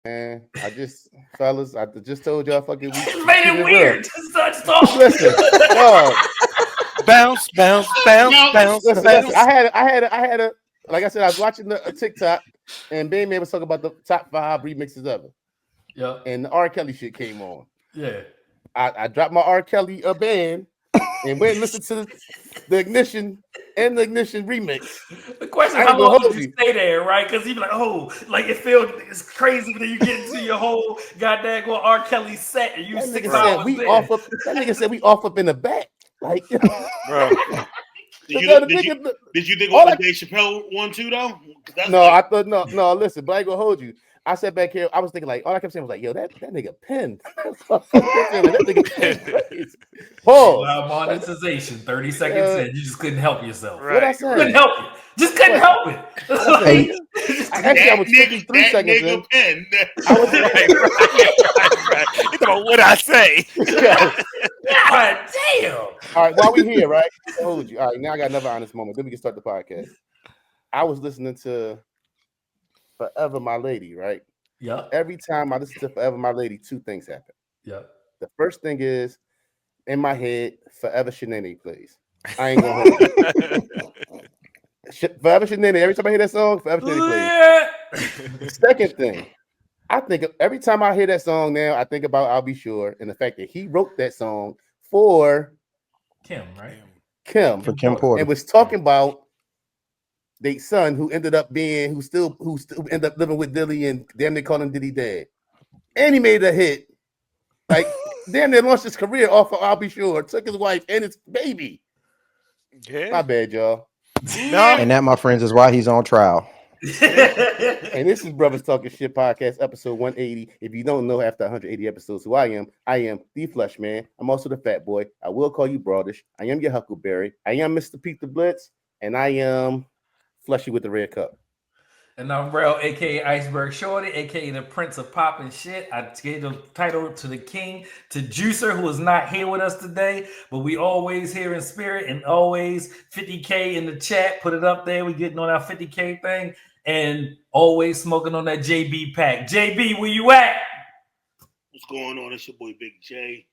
Man, fellas, I just told y'all fucking we It made keep it it real. weird. Just starts talking. Listen, dog. Bounce, bounce, bounce, bounce, Listen. bounce. I had a. Like I said, I was watching a TikTok, and Bane Man was talking about the top 5 remixes ever, Yeah. and the R. Kelly shit came on. Yeah. I dropped my R. Kelly band and went and listened to the Ignition remix. The question I is, ain't how gonna long hold did you you. stay there, right? Because you be like, oh, like it's crazy, but then you get into your whole goddamn R. Kelly set, and you That 6 nigga said hours we there. off up. That nigga said we off up in the back. Like, Bro. Did you think about the Dave Chappelle one too though? No, I thought no. Listen, but I ain't gonna hold you. I sat back here. I was thinking like all I kept saying was like, yo, that nigga pen. That nigga pen crazy. Pause. Loud monetization, 30 seconds in. You just couldn't help yourself. What I say? Couldn't help it. Just couldn't help it. Hey, actually, I was 53 seconds in. Pen. I was right. You talking about what I say? God damn. All right, while we here, right? I hold you. All right, now I got another honest moment. Then we can start the podcast. I was listening to Forever My Lady, right? Yeah. Every time I listen to Forever My Lady, 2 things happen. Yeah. The first thing is in my head, Forever Shenanigans plays. I ain't gonna hold you. Forever Shenanigans. Every time I hear that song, Forever Shenanigans plays. Second thing, I think every time I hear that song now, I think about I'll Be Sure and the fact that he wrote that song for Kim, right? Kim. For Kim Porter. And was talking about their son who ended up being who still ended up living with Dilly and damn they call him Diddy Dad. And he made a hit. Like damn near launched his career off of I'll Be Sure, took his wife and his baby. Yeah. My bad, y'all. No. And that, my friends, is why he's on trial. And this is Brothers Talking Shit Podcast, episode 180. If you don't know, after 180 episodes, who I am the Flesh Man. I'm also the Fat Boy. I will call you Brothas. I am your Huckleberry. I am Mr. Peep The Blitz, and I am Fleshy with the Red Cup. And I'm Rel, aka Iceberg Shorty, aka the Prince of Pop and Shit. I gave the title to the King, to Juicer, who is not here with us today, but we always here in spirit and always 50K in the chat. Put it up there. We getting on our 50K thing and always smoking on that JB pack. JB, where you at? What's going on? It's your boy Big J.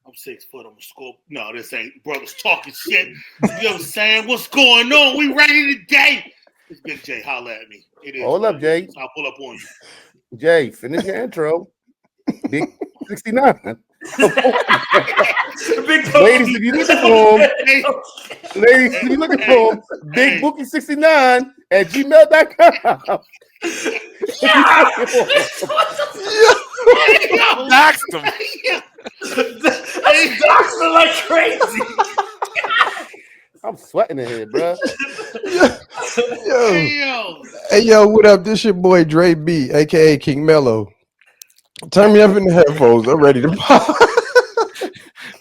I'm 6 foot. I'm a scope. No, this ain't Brothers Talking Shit. You know what I'm saying? What's going on? We ready today? It's Big J. Holla at me. It is. Hold up, Jay. I'll pull up on you. Jay, finish your intro. Big 69. Big Ladies, if you looking for him, ladies, if you looking for him, Big Bookie 69 at gmail.com. Doxed him. Doxed him like crazy. I'm sweating in here, bro. Hey, yo, what up? This your boy Dre B, aka King Mello. Turn me up in the headphones. I'm ready to pop.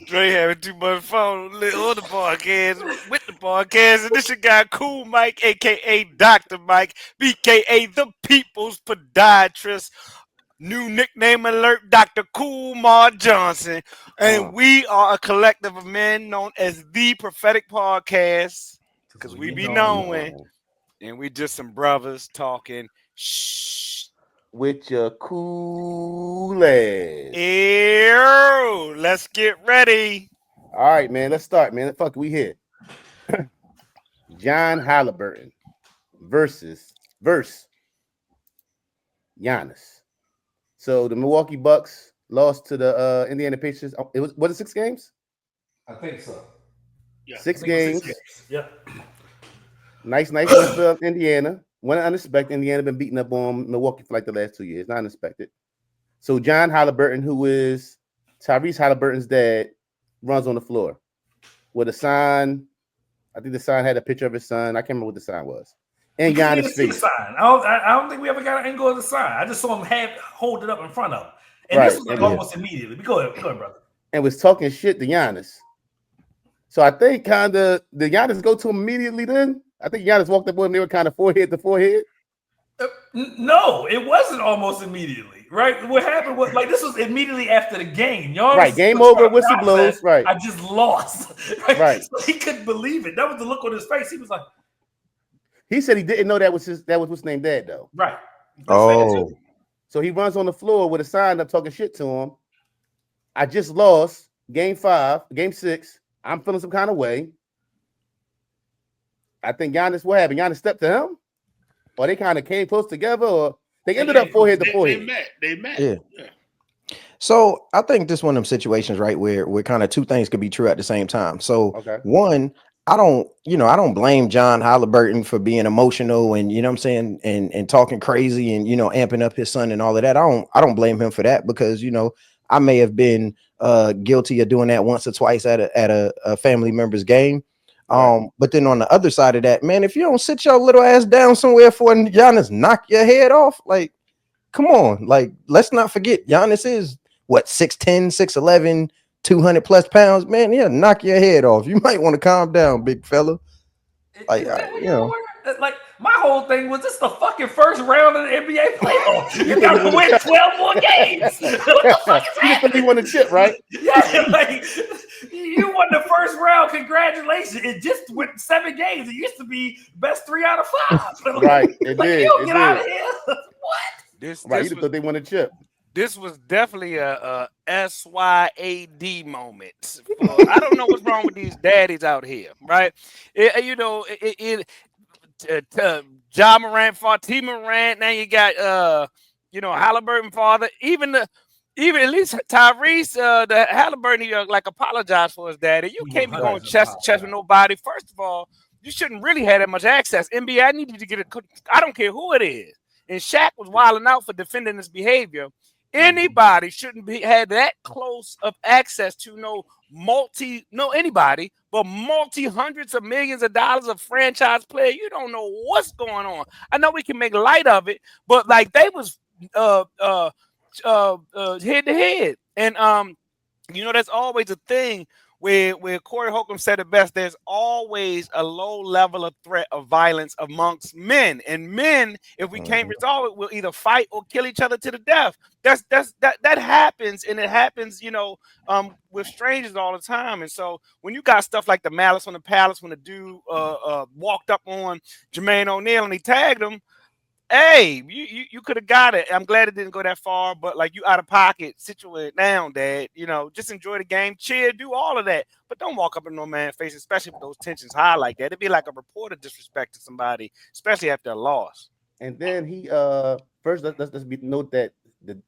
Dre having too much fun on the podcast, with the podcast, and this your guy Cool Mike, aka Dr. Mike, BKA the People's Podiatrist. New nickname alert, Dr. Cool Ma Johnson. And we are a collective of men known as the Prophetic Podcast. Because we be knowing. And we just some brothers talking shh. With your cool ass. Ew, let's get ready. All right, man. Let's start, man. Fuck, we here. John Haliburton verse Giannis. So the Milwaukee Bucks lost to the Indiana Pacers. It was it 6 games? I think so. Yeah. 6 games. Yeah. Nice win for Indiana. One unexpected. Indiana been beating up on Milwaukee for like the last 2 years. Not unexpected. So John Haliburton, who is Tyrese Haliburton's dad, runs on the floor with a sign. I think the sign had a picture of his son. I can't remember what the sign was. And Giannis' face. I don't think we ever got an angle of the sign. I just saw him hold it up in front of him. And this was like almost immediately. Go ahead, brother. And was talking shit to Giannis. So I think did Giannis go to him immediately then? I think Giannis walked up on him. They were kind of forehead to forehead. No, it wasn't almost immediately, right? What happened was this was immediately after the game. Y'all right, game over, whistle blows, right. I just lost. Right. So he couldn't believe it. That was the look on his face. He was like, he said he didn't know that was what's named dad though. Right. Oh. So he runs on the floor with a sign up talking shit to him. I just lost game 6. I'm feeling some kind of way. I think Giannis, what happened? Giannis stepped to him? Or they kind of came close together? Or they ended up forehead to forehead? They met. Yeah. So I think this one of them situations, right, where kind of two things could be true at the same time. So one, I don't blame John Haliburton for being emotional and you know what I'm saying and talking crazy and amping up his son and all of that. I don't blame him for that because I may have been guilty of doing that once or twice at a family member's game. But then on the other side of that, man, if you don't sit your little ass down somewhere for Giannis knock your head off, like, come on, like, let's not forget Giannis is what 6'10, 6'11, 200 plus pounds, man. Yeah, knock your head off. You might want to calm down, big fella. Like, like my whole thing was this the fucking first round of the NBA playoffs. You got to win 12 more games. What the fuck is happening? You think he won the chip, right? Yeah, like you won the first round. Congratulations! It just went 7 games. It used to be best 3 out of 5. Right, it did. You get out of here. What? You thought they won the chip. This was definitely a SYAD moment. I don't know what's wrong with these daddies out here, right? Ja Morant, T Morant. Now you got Haliburton father. Even at least Tyrese, the Haliburton, he like apologized for his daddy. You can't be going chest to chest with nobody. First of all, you shouldn't really have that much access. NBA, I need you to get I don't care who it is. And Shaq was wilding out for defending his behavior. Anybody shouldn't have that close of access to anybody, but hundreds of millions of dollars of franchise player. You don't know what's going on. I know we can make light of it, but like they was head to head. And that's always a thing where Corey Holcomb said it best. There's always a low level of threat of violence amongst men, and men, if we can't resolve it, will either fight or kill each other to the death. That happens, and it happens, with strangers all the time. And so when you got stuff like the Malice on the Palace, when the dude walked up on Jermaine O'Neal and he tagged him. Hey, you could have got it. I'm glad it didn't go that far, but like you out of pocket, situate down, Dad. Just enjoy the game, cheer, do all of that, but don't walk up in no man's face, especially with those tensions high like that. It'd be like a reporter disrespect to somebody, especially after a loss. And then he first let's note that the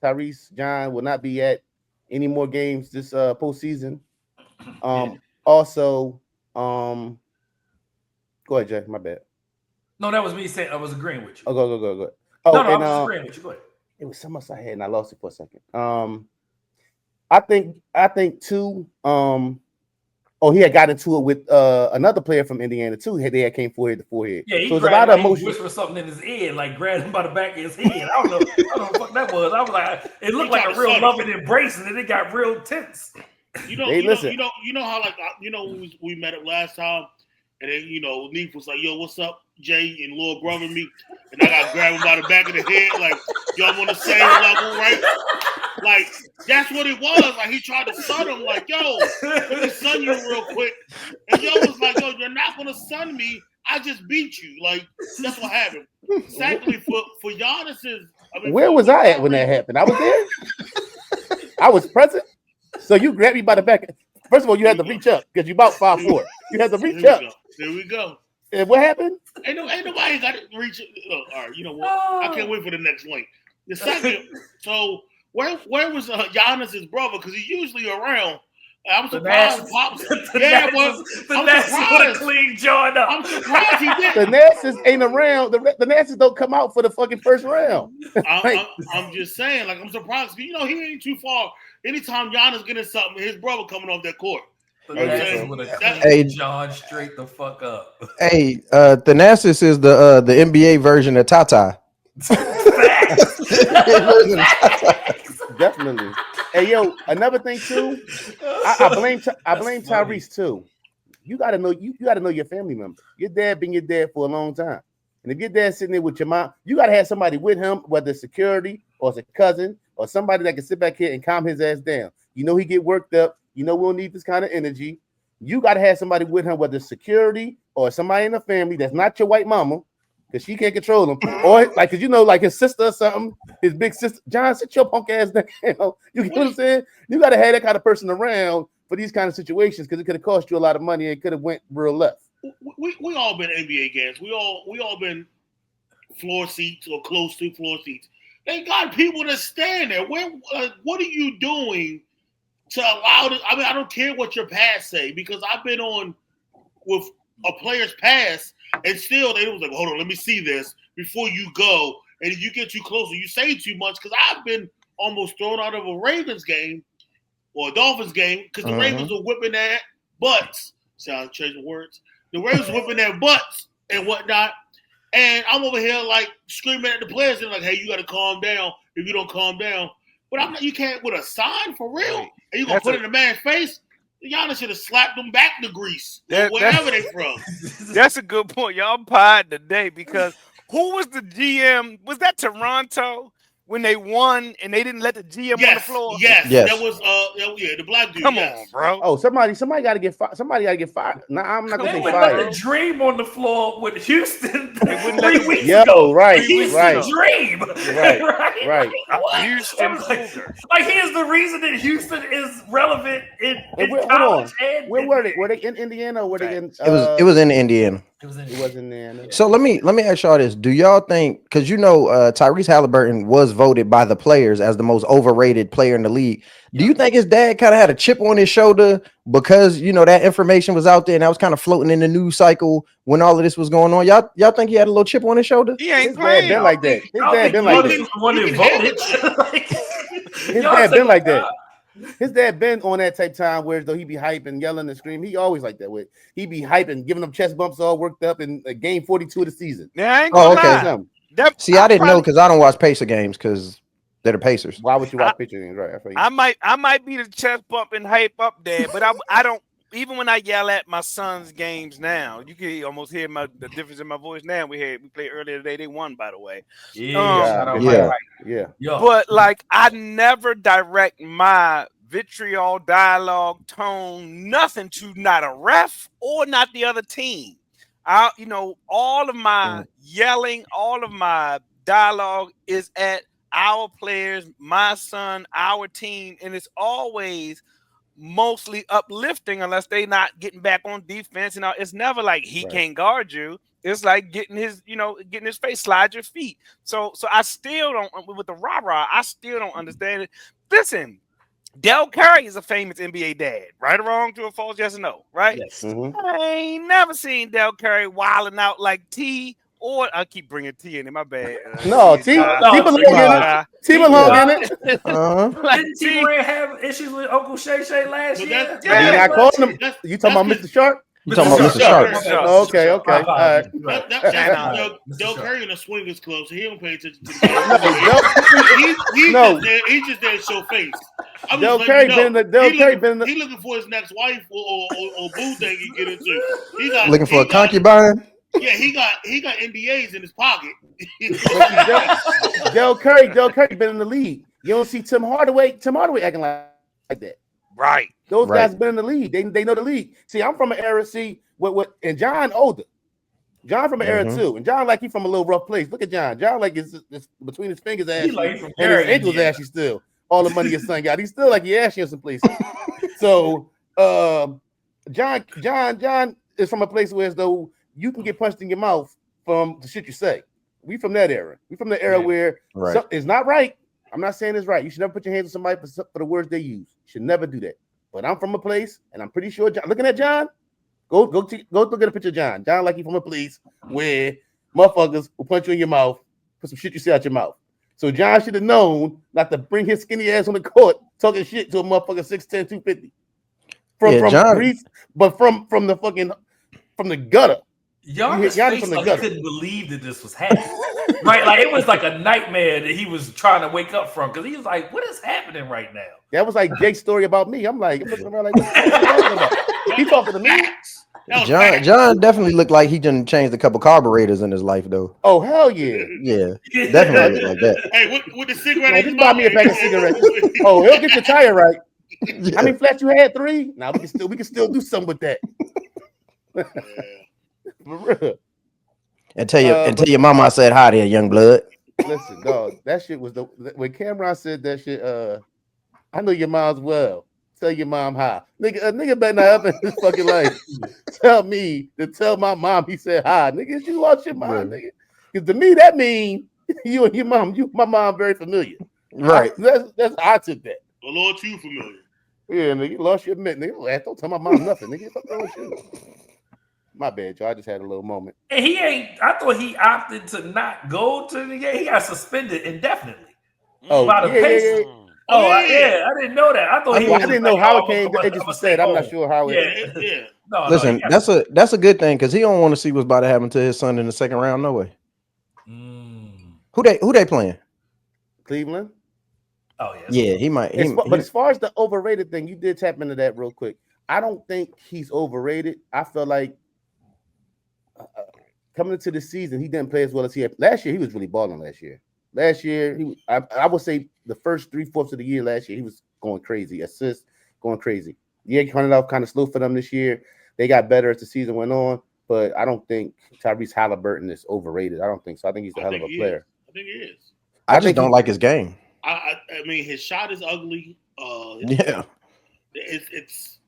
Tyrese John will not be at any more games this postseason. Also, go ahead, Jay. My bad. No, that was me saying I was agreeing with you. Oh, go. Oh, no, I was agreeing with you. Go ahead. It was so much I had and I lost it for a second. I think too. He had got into it with another player from Indiana too. They had came forehead to forehead. Yeah, he so it was a lot of emotion. He whispered something in his ear, like grabbed him by the back of his head. I don't know what the fuck that was. I was like, it looked like a real loving embrace, and then it got real tense. You know how like we met up last time, and then Neef was like, "Yo, what's up, Jay?" and Lord Brother me, and I got grabbed him by the back of the head, like y'all on the same level, right? Like that's what it was. Like he tried to stun him, like, "Yo, let me stun you real quick," and yo was like, "Yo, you're not gonna stun me. I just beat you." Like that's what happened. Secondly, for Giannis's, where was I at when that happened? I was there. I was present. So you grabbed me by the back. First of all, you had to reach up because you about 5'4". You had to reach up. There we go. And what happened? Ain't nobody got to reach. All right, you know what? I can't wait for the next link. The second, so where was Giannis's brother? Because he's usually around. I'm surprised. The Nasties would have clean joined up. I'm surprised he did. The Nasties ain't around. The Nasties don't come out for the fucking first round. I'm just saying, like, I'm surprised. He ain't too far. Anytime Giannis getting something, his brother coming off that court. The Nasties would have cleaned John straight the fuck up. Hey, Thanasis is the NBA version of Tata. Definitely. Hey, yo, another thing too. I blame Tyrese too. You gotta know your family member. Your dad been your dad for a long time, and if your dad's sitting there with your mom, you gotta have somebody with him, whether it's security or it's a cousin or somebody that can sit back here and calm his ass down. He get worked up. We don't need this kind of energy. You gotta have somebody with him, whether it's security or somebody in the family that's not your white mama, because she can't control him, or like, cause like his sister or something, his big sister. John, sit your punk ass down. You get what I'm saying? You got to have that kind of person around for these kind of situations, because it could have cost you a lot of money and it could have went real left. We all been NBA games. We all been floor seats or close to floor seats. They got people that stand there. What are you doing to allow this? I mean, I don't care what your past say, because I've been on with a player's pass, and still they was like, hold on, let me see this before you go. And if you get too close or you say too much, because I've been almost thrown out of a Ravens game or a Dolphins game because the Ravens were whipping their butts. Sound changing words. The Ravens whipping their butts and whatnot. And I'm over here like screaming at the players and like, hey, you got to calm down. If you don't calm down, but I'm not. You can't with a sign for real. Right. And you gonna put it in the man's face? Giannis should have slapped them back to Greece, wherever they from. That's a good point. Y'all pied today, because who was the GM? Was that Toronto when they won and they didn't let the GM on the floor? Yes. That was the black dude. Come on, bro. Oh, somebody got to get fired. Somebody got to get fired. No, I'm not gonna say fired. Let the Dream on the floor with Houston 3 weeks ago. Yo, right, Houston Dream. Right. Houston. Like here's the reason that Houston is relevant in college. Where were they? Were they in Indiana or were they in? It was in Indiana. It was in Indiana. So let me ask y'all this: do y'all think, because Tyrese Haliburton was voted by the players as the most overrated player in the league? Do you think his dad kind of had a chip on his shoulder because that information was out there and that was kind of floating in the news cycle when all of this was going on? Y'all think he had a little chip on his shoulder? He ain't his playing. Dad been like that. His dad been like that. His dad been like that. His dad been on that type time where though he be hyping, yelling and screaming. He always like that. He be hyping, giving them chest bumps all worked up in game 42 of the season. Yeah, I ain't gonna lie. See, I didn't know because I don't watch Pacer games because they're the Pacers. Why would you watch Pacer games? Right. I might be the chest bump and hype up dad, but I don't. Even when I yell at my son's games now, you can almost hear the difference in my voice now. We played earlier today. They won, by the way. Yeah. But like, I never direct my vitriol, dialogue, tone, nothing to not a ref or not the other team. All of my yelling, all of my dialogue is at our players, my son, our team, and it's always mostly uplifting unless they not getting back on defense. It's never like he can't guard you. It's like getting his face, slide your feet. So I still don't, with the rah-rah, I still don't understand it. Listen, Del Curry is a famous NBA dad. Right or wrong, true or false, yes or no, right? Yes. I ain't never seen Del Curry wilding out like T, or I keep bringing T in my bad. No, T belong in it. T belong in it. Didn't T Ray have issues with Uncle Shay Shay last year? Yeah, I called him. You talking about Mr. Sharp? You talking about Mr. Sharp? Okay. All right. Del Curry in the swingers club, so he don't pay attention to the game. He's just there to show face. Del Curry been in the. He looking for his next wife or boo thing he get into. He got looking for a concubine. Yeah, he got NDAs in his pocket. Del Curry been in the league. You don't see Tim Hardaway acting like that. Right. Those guys been in the league. They know the league. See, I'm from an era. See what and John older. John from an era too, and John like he from a little rough place. Look at John. John like it's between his fingers ashy and his ankles ashy still. All the money his son got, he's still like he ashy in some places. So John is from a place where as though you can get punched in your mouth from the shit you say. We from that era. We from the era where it's not right. I'm not saying it's right. You should never put your hands on somebody for the words they use. You should never do that. But I'm from a place, and I'm pretty sure John. Looking at John, go look at a picture of John. John like he from a place where motherfuckers will punch you in your mouth for some shit you say out your mouth. So John should have known not to bring his skinny ass on the court talking shit to a motherfucker 6'10", 250. From Greece, but from the gutter. Giannis face like he couldn't believe that this was happening. Right? Like it was like a nightmare that he was trying to wake up from, because he was like, what is happening right now? That was like Jake's story about me. I'm like, looking around like, what are you talking about? He talking to me. John definitely looked like he done changed a couple carburetors in his life, though. Oh, hell yeah. Yeah, definitely look like that. Hey, with the cigarette, just buy me a pack of cigarettes. Oh, he'll get your tire right. Yeah. How many flats you had? 3? Now we can still do something with that. For real. And tell your mama I said hi there, young blood. Listen, dog, that shit was when Cameron said that shit. I know your mom's well. Tell your mom hi, nigga better not ever in his fucking life tell me to tell my mom he said hi, nigga. You lost your mind, nigga. Because to me that mean you and your mom, my mom very familiar, right? That's how I took that. A little too familiar. Yeah, nigga, you lost your admit, nigga. Don't tell my mom nothing, nigga. What's wrong with you? My bad, y'all. I just had a little moment. And he ain't. I thought he opted to not go to the game. He got suspended indefinitely. By the Pacers. Yeah. I didn't know that. I thought I didn't know how it came. It just was said. I'm not sure how it. Yeah. No, listen, that's a good thing because he don't want to see what's about to happen to his son in the second round. No way. Who they playing? Cleveland. Oh yeah, he might. But as far as the overrated thing, you did tap into that real quick. I don't think he's overrated. I feel like coming into the season, he didn't play as well as he had last year. He was really balling last year. Last year, I would say the first 3/4 of the year last year, he was going crazy. Assists, going crazy. Yeah, he started off kind of slow for them this year. They got better as the season went on, but I don't think Tyrese Haliburton is overrated. I don't think so. I think he's a hell of a player. I think he is. I just don't like his game. I mean, his shot is ugly. Yeah. It's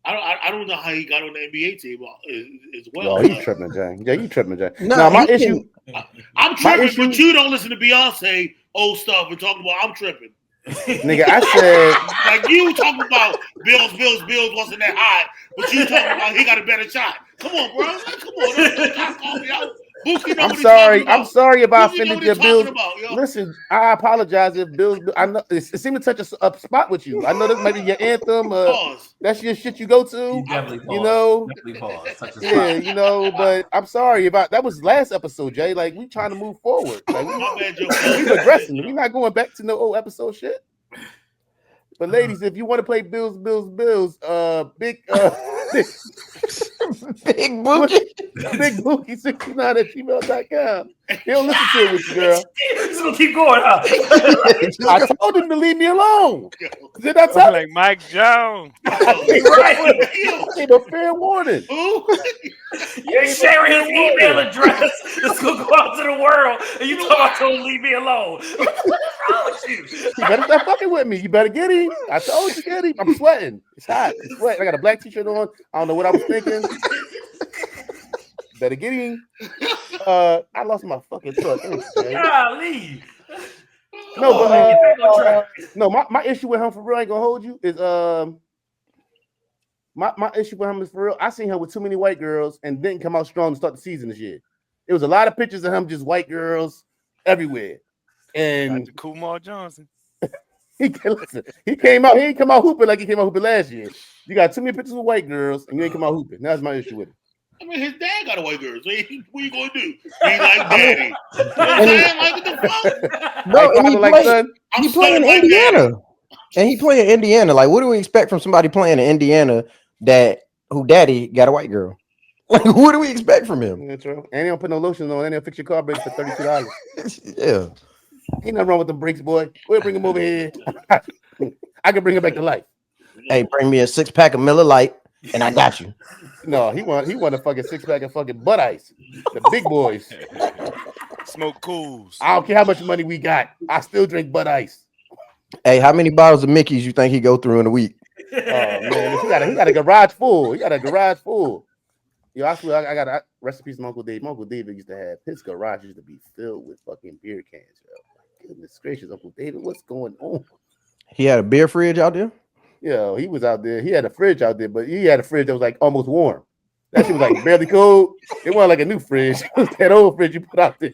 I don't know how he got on the NBA team as well. Oh, you tripping, Jay. Yeah, you tripping, Jay. No, my issue. I'm tripping, but you don't listen to Beyonce old stuff and talking about I'm tripping. Nigga, I said like you talking about Bills wasn't that high, but you talking about he got a better shot. Come on, bro. Like, come on, don't call me out. I'm sorry if I offended your Bills. Listen, I apologize if Bills. I know it seemed to touch a spot with you. I know this might be your anthem. That's your shit you go to. You know, definitely pause. Yeah, you know. But I'm sorry about that. Was last episode, Jay. Like we trying to move forward. Like we progressing. We not going back to no old episode shit. But ladies, if you want to play Bills, big Big Bookie 69 at gmail.com. He don't listen to it with you, girl. He's gonna keep going, huh? I told him to leave me alone. Did I tell like Mike Jones? Right. Gave a fair warning. You're sharing his email address. It's gonna go out to the world, and you talk to him, leave me alone. What's wrong with you? You better stop fucking with me. You better get him. I told you, get him. I'm sweating. It's hot. I'm sweating. I got a black t-shirt on. I don't know what I was thinking. Better get him. I lost my fucking truck. Golly. No, but no, my issue with him for real, I ain't gonna hold you, is my issue with him is for real. I seen him with too many white girls and didn't come out strong to start the season this year. It was a lot of pictures of him just white girls everywhere. And Kumar Johnson. He came out, he ain't come out hooping like he came out hooping last year. You got too many pictures with white girls and you ain't come out hooping. That's my issue with him. I mean, his dad got a white girl. So what you gonna do? Be like daddy. You know what I'm saying? Like, what the fuck? Bro, and he playing in Indiana. And he playing Indiana. Like, what do we expect from somebody playing in Indiana who daddy got a white girl? Like, what do we expect from him? Yeah, true. And they don't put no lotion on, and they'll fix your car brakes for $32. Yeah. Ain't nothing wrong with the brakes, boy. We'll bring him over here. I can bring him back to life. Hey, bring me a 6-pack of Miller Lite, and I got you. No, he want a fucking 6-pack of fucking Bud Ice. The big boys. Smoke cools. I don't care how much money we got. I still drink Bud Ice. Hey, how many bottles of Mickey's you think he go through in a week? Oh man, he got a garage full. He got a garage full. Yo, I swear I got recipes from Uncle Dave. My Uncle David used to have his garage used to be filled with fucking beer cans. Yo. Goodness gracious, Uncle David, what's going on? He had a beer fridge out there? Yo, he was out there. He had a fridge out there, but he had a fridge that was like almost warm. That shit was like barely cold. It wasn't like a new fridge. It was that old fridge you put out there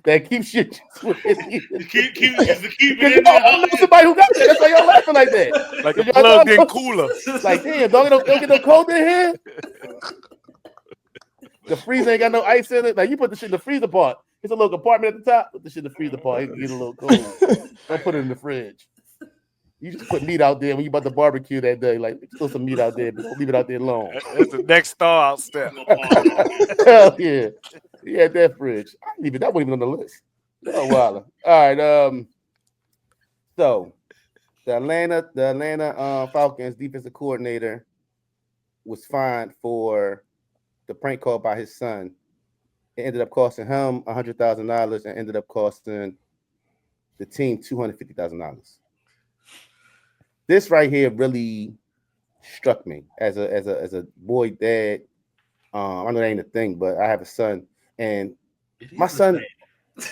that keeps shit. Keep it. I know somebody who got that. That's why y'all laughing like that. Like a plugged-in cooler. Like, damn, don't get no cold in here. The freezer ain't got no ice in it. Like, you put the shit in the freezer part. It's a little compartment at the top. Put the shit in the freezer part. It can get a little cold. Don't put it in the fridge. You just put meat out there when you about to barbecue that day. Like, throw some meat out there, but don't leave it out there long. That's the next thaw out step. Hell yeah. He had that fridge. That wasn't even on the list. Oh, wow. All right. So the Atlanta Falcons defensive coordinator was fined for the prank call by his son It ended up costing him $100,000 and ended up costing the team $250,000. This right here really struck me as a boy dad. I know that ain't a thing, but I have a son, and my son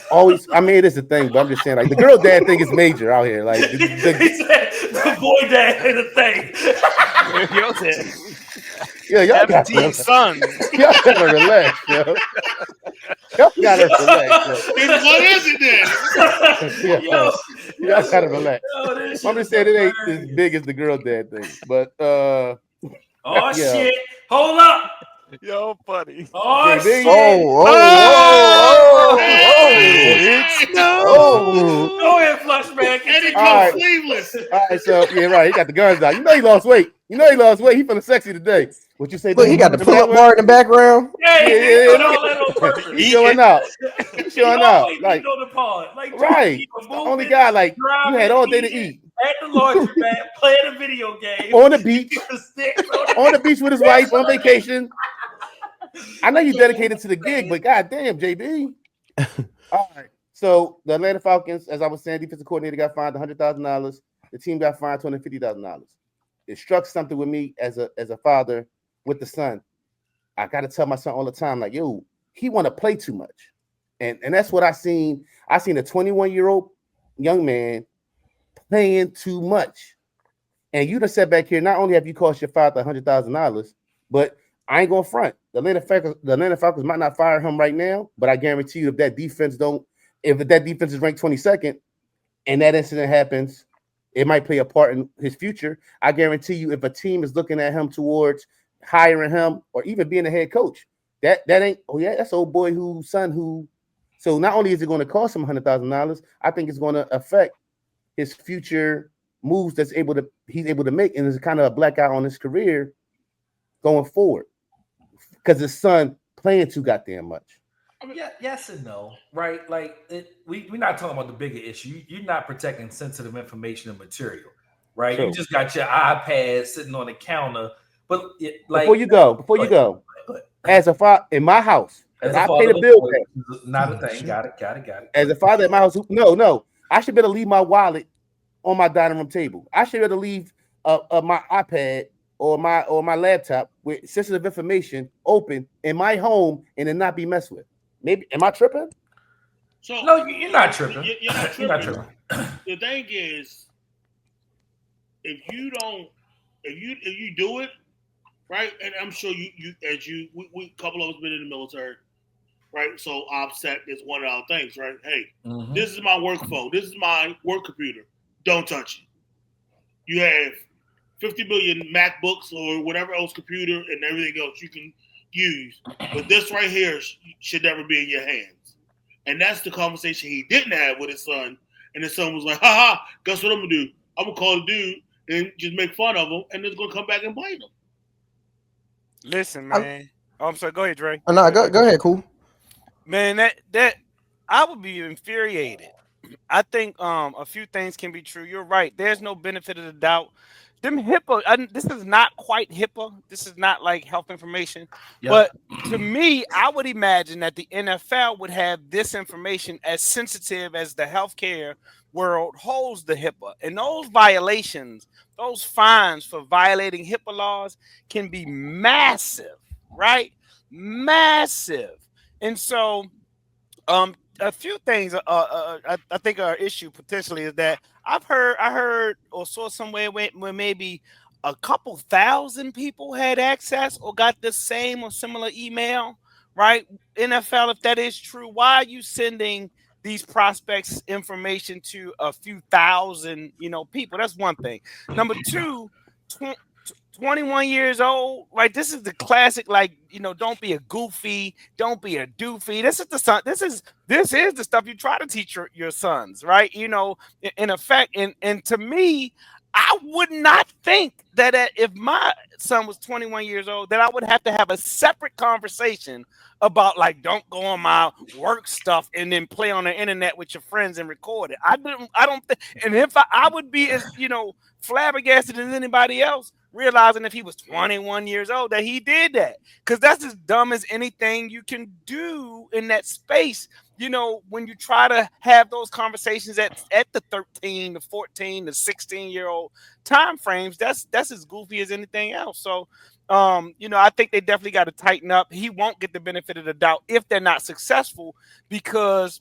always. I mean, it is a thing, but I'm just saying, like the girl dad thing is major out here. Like he said, the boy dad ain't a thing. Yeah, y'all got 17 sons. Y'all gotta relax, yo. Y'all gotta relax, yo. What is it then? Y'all gotta relax. I'm just saying it ain't as big as the girl dad thing, but oh shit! Hold up. Yo, buddy. Oh JB. shit! Go ahead, Flushback. And All right. sleeveless. All right, so yeah, right. He got the guns out. You know he lost weight. He feeling sexy today. What you say? Look, he got the pull-up bar in the background. Yeah. He's showing out. He's showing out. Like, on the pod. Like, right. The only guy, like, you had all day to eat. At the laundromat, playing a video game. On the beach. On the beach with his wife on vacation. I know you dedicated to the gig, but goddamn, JB. All right. So the Atlanta Falcons, as I was saying, defensive coordinator got fined $100,000. The team got fined $250,000. It struck something with me as a father with the son. I got to tell my son all the time, like, yo, he want to play too much. And that's what I seen. I seen a 21-year-old young man playing too much. And you done sat back here, not only have you cost your father $100,000, but I ain't going to front. The Atlanta Falcons might not fire him right now, but I guarantee you if that defense is ranked 22nd and that incident happens, it might play a part in his future. I guarantee you if a team is looking at him towards hiring him or even being a head coach, that ain't, that's old boy son. So not only is it going to cost him $100,000, I think it's going to affect his future moves he's able to make, and there's kind of a blackout on his career going forward because his son playing too goddamn much. I mean, yes and no, right? Like we're not talking about the bigger issue. You're not protecting sensitive information and material, right? True. You just got your iPad sitting on the counter. But before you go, as a father in my house, as I pay the bill back. Not a thing. Got it. As a father in my house, no, I should better leave my wallet on my dining room table. I should better leave my iPad or my laptop with sensitive information open in my home and it not be messed with. Maybe am I tripping? So no, you're not tripping. You're not tripping. The thing is, if you do it right, and I'm sure we couple of us been in the military, right? So OPSEC is one of our things, right? Hey, This is my work phone. This is my work computer. Don't touch it. You have 50 million MacBooks or whatever else computer and everything else you can use. But this right here should never be in your hands. And that's the conversation he didn't have with his son. And his son was like, guess what I'm going to do? I'm going to call the dude and just make fun of him, and it's going to come back and bite him. Listen, man. I'm sorry. Go ahead, Dre. No, go ahead, cool. Man, that I would be infuriated. I think a few things can be true. You're right. There's no benefit of the doubt. Them HIPAA, this is not quite HIPAA. This is not like health information. Yep. But to me, I would imagine that the NFL would have this information as sensitive as the healthcare world holds the HIPAA. And those violations, those fines for violating HIPAA laws can be massive, right? Massive. And so a few things I think our issue potentially is that I heard or saw somewhere where maybe a couple thousand people had access or got the same or similar email, right? NFL, if that is true, why are you sending these prospects information to a few thousand, people? That's one thing. Number two, 21 years old, right? This is the classic, don't be a goofy, don't be a doofy. This is the stuff you try to teach your sons, right? In effect, and to me, I would not think that if my son was 21 years old, that I would have to have a separate conversation about don't go on my work stuff and then play on the internet with your friends and record it. I don't think, and if I would be as flabbergasted as anybody else. realizing if he was 21 years old that he did that, because that's as dumb as anything you can do in that space. You know, when you try to have those conversations at the 13, the 14, the 16-year-old time frames, that's as goofy as anything else. So, you know, I think they definitely got to tighten up. He won't get the benefit of the doubt if they're not successful, because,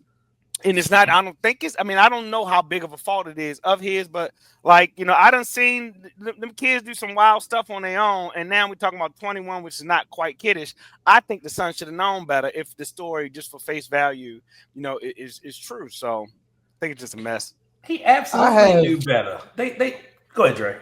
and it's not, I don't think it's, I mean, I don't know how big of a fault it is of his, but like, you know, I done seen them kids do some wild stuff on their own, and now we're talking about 21, which is not quite kiddish. I think the son should have known better if the story, just for face value, you know, is true. So I think it's just a mess. He absolutely knew better. They go ahead, Dre.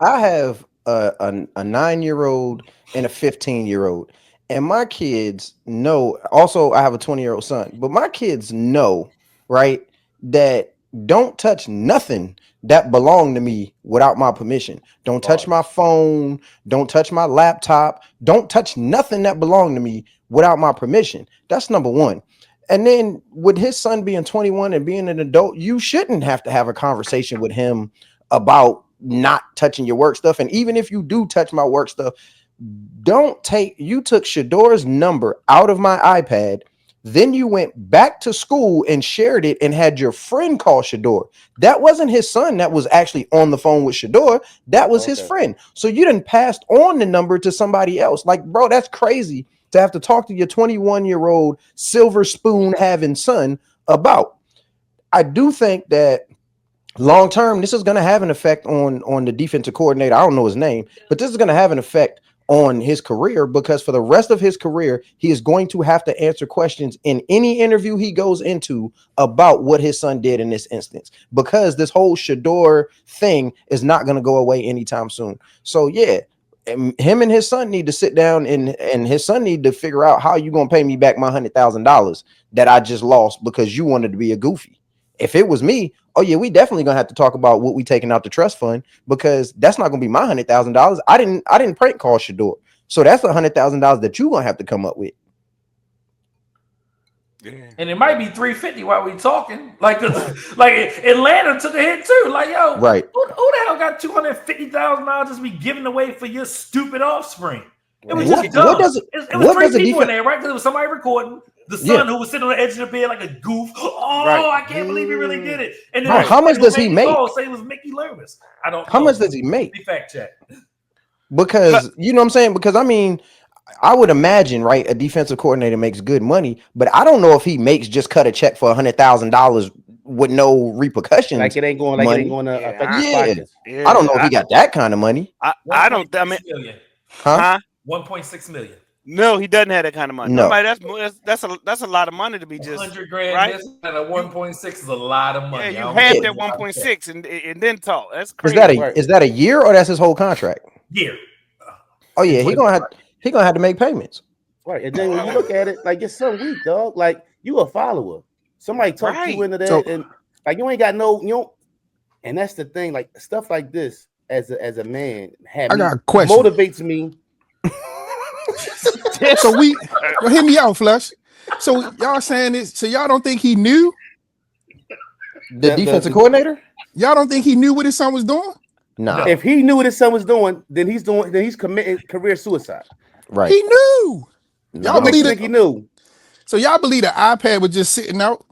I have a 9-year-old and a 15-year-old. And my kids know, also I have a 20-year-old son, but my kids know, right, that don't touch nothing that belong to me without my permission. Don't touch my phone, don't touch my laptop, don't touch nothing that belong to me without my permission. That's number one. And then with his son being 21 and being an adult, you shouldn't have to have a conversation with him about not touching your work stuff. And even if you do touch my work stuff, you took Shedeur's number out of my iPad, then you went back to school and shared it and had your friend call Shedeur. That wasn't his son that was actually on the phone with Shedeur. That was his friend. So you didn't pass on the number to somebody else. Like, bro, that's crazy to have to talk to your 21-year-old silver spoon having son about. I do think that long term, this is going to have an effect on the defensive coordinator. I don't know his name, but this is going to have an effect on his career, because for the rest of his career, he is going to have to answer questions in any interview he goes into about what his son did in this instance, because this whole Shedeur thing is not going to go away anytime soon. So yeah, him and his son need to sit down, and his son need to figure out how you going to pay me back my $100,000 that I just lost because you wanted to be a goofy. If it was me, oh yeah, we definitely gonna have to talk about what we taking out the trust fund, because that's not gonna be my $100,000. I didn't prank call Shedeur, so that's $100,000 that you gonna have to come up with. Yeah. And it might be 350 while we talking. Like Atlanta took a hit too. Like, yo, right? Who the hell got $250,000 just be given away for your stupid offspring? It was just dumb. It was three people in there, right? Because it was somebody recording. The son who was sitting on the edge of the bed like a goof. Oh, I can't believe he really did it. And then how much does he make? Say it was Mickey Loomis. I don't know. How much does he make? Fact check. Because you know what I'm saying? Because I mean, I would imagine, right, a defensive coordinator makes good money, but I don't know if he makes just cut a check for $100,000 with no repercussions. Like it ain't going to affect his pockets. Yeah. I don't know if he got that kind of money. I don't. I mean, huh? 1.6 million. No, he doesn't have that kind of money. No, that's a lot of money to be just 100 grand. Right? And a 1.6 is a lot of money. Yeah, you have that 1.6 and then talk. That's crazy. Is that a year or that's his whole contract? Year. Oh yeah, he gonna have to make payments. Right, and then when you look at it, like it's so weak, dog. Like you a follower. Somebody talked you into that, and like you ain't got and that's the thing. Like stuff like this, as a man, I got a question. Motivates me. So hit me out, Flush. So y'all saying this? So y'all don't think he knew? The defensive coordinator? Y'all don't think he knew what his son was doing? No. If he knew what his son was doing, then he's committing career suicide. Right. He knew. Y'all believe he knew. So y'all believe the iPad was just sitting out?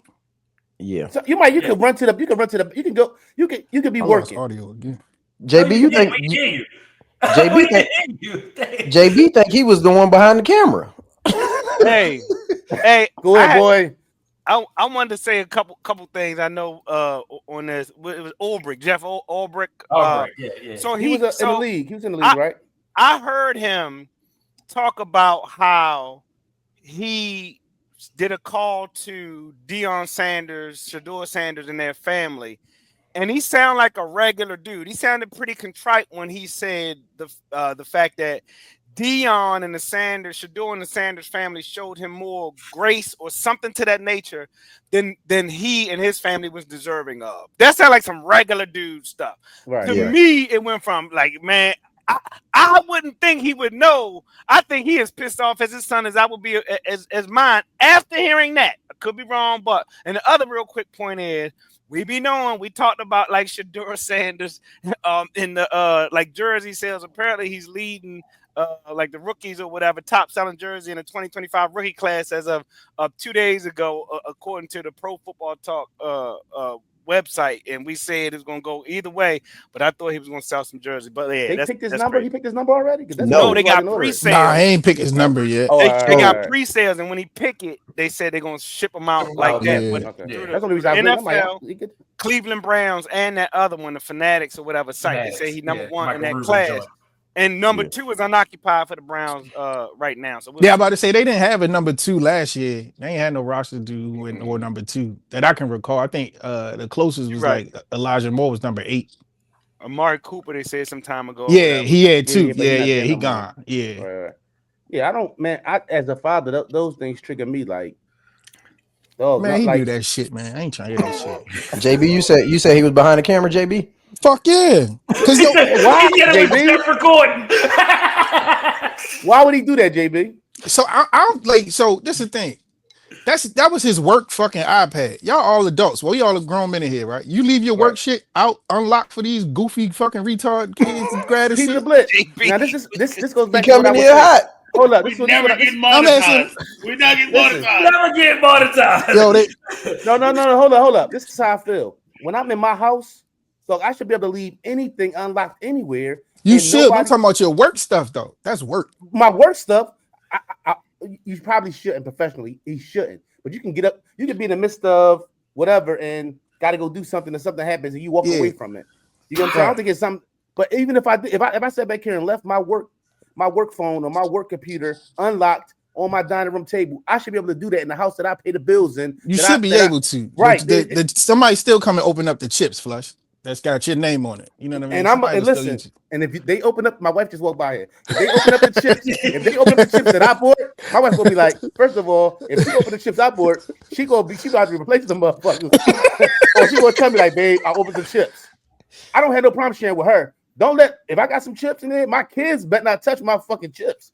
Yeah. So you can run to the you can be working. Audio again. JB, you think JB think he was the one behind the camera? Hey, go ahead, boy. I wanted to say a couple things. I know on this. It was Ulbrich, Jeff Ulbrich. Yeah. So he was in the league. He was in the league, right? I heard him talk about how he did a call to Deion Sanders, Shedeur Sanders, and their family. And he sounded like a regular dude. He sounded pretty contrite when he said the fact that Deion and Shedeur and the Sanders family showed him more grace or something to that nature than he and his family was deserving of. That sounded like some regular dude stuff. Right. To me, it went from like, man, I wouldn't think he would know. I think he is pissed off as his son as I would be as mine after hearing that. I could be wrong, but and the other real quick point is we be knowing we talked about like Shedeur Sanders in the like jersey sales. Apparently he's leading like the rookies or whatever top selling jersey in the 2025 rookie class as of 2 days ago, according to the Pro Football Talk website, and we said it's gonna go either way, but I thought he was gonna sell some jersey. But yeah, they picked his number. Crazy. He picked his number already. No, they got pre-sales. Nah, he ain't picked his number yet. They got pre-sales, and when he pick it, they said they're gonna ship them out like that. Yeah. But okay. That's the reason NFL, Cleveland Browns, and that other one, the Fanatics or whatever site. They say he's number one in that class. And number 2 is unoccupied for the Browns right now. So I'm about to say they didn't have a number 2 last year. They ain't had no roster do or number 2 that I can recall. I think the closest was like Elijah Moore was number 8. Amari Cooper, they said some time ago. Yeah, he had 2. Yeah, he gone. Yeah. Right. Yeah, I don't, man. I as a father, those things trigger me. Like, dog, man, he do that shit, man. I ain't trying to hear that shit. JB, you said he was behind the camera, JB. Fuck yeah. Because why, JB? Recording. Why would he do that, JB? So I'm like, so this is the thing. That was his work fucking iPad. Y'all all adults. Well, we all grown men in here, right? You leave your work shit out unlocked for these goofy fucking retard kids to grab Peep The Blitz. Now this goes back to what I was saying. Hold up, we never get monetized. We're not getting monetized. Never get monetized. Yo, no. Hold up. This is how I feel. When I'm in my house, so I should be able to leave anything unlocked anywhere. You should. I'm talking about your work stuff, though. That's work. My work stuff, you probably shouldn't professionally. He shouldn't. But you can get up. You can be in the midst of whatever and got to go do something, and something happens, and you walk away from it. You know what I'm saying? I don't think it's something. But even if I sat back here and left my work phone or my work computer unlocked on my dining room table, I should be able to do that in the house that I pay the bills in. You should be able to. Right. Somebody still come and open up the chips, Flush. That's got your name on it. You know what I mean? And listen, and if they open up, my wife just walked by here. If they open up the chips, that I bought, my wife's gonna be like, first of all, if she open the chips I bought, she gonna have to replace them motherfuckers. Or she gonna tell me like, babe, I opened the chips. I don't have no problem sharing with her. If I got some chips in there, my kids better not touch my fucking chips.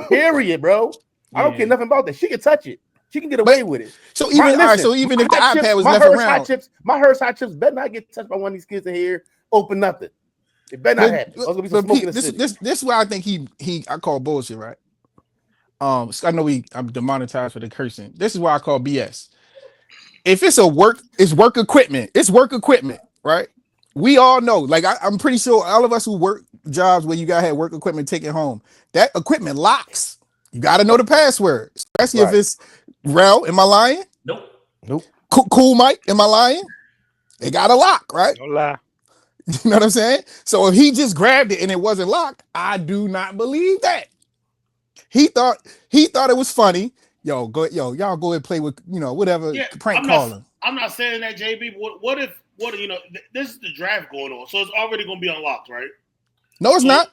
Period, bro. I don't care nothing about that. She can touch it. She can get away with it. So even if the iPad was left around, my Hershey hot chips better not get touched by one of these kids in here. Open nothing. It better not happen. Gonna be some smoke in the city. This is why I think I call bullshit, right? I know I'm demonetized for the cursing. This is why I call BS. If it's work equipment. It's work equipment, right? We all know. Like I'm pretty sure all of us who work jobs where you gotta have work equipment taken home, that equipment locks. You gotta know the password, especially if it's Rel. Am I lying? Nope. Cool Mike, am I lying? They got a lock, right? Don't lie. You know what I'm saying? So if he just grabbed it and it wasn't locked, I do not believe that. He thought it was funny. Y'all go ahead and play with whatever prank calling. I'm not saying that, JB. What if this is the draft going on, so it's already going to be unlocked, right? No, it's not.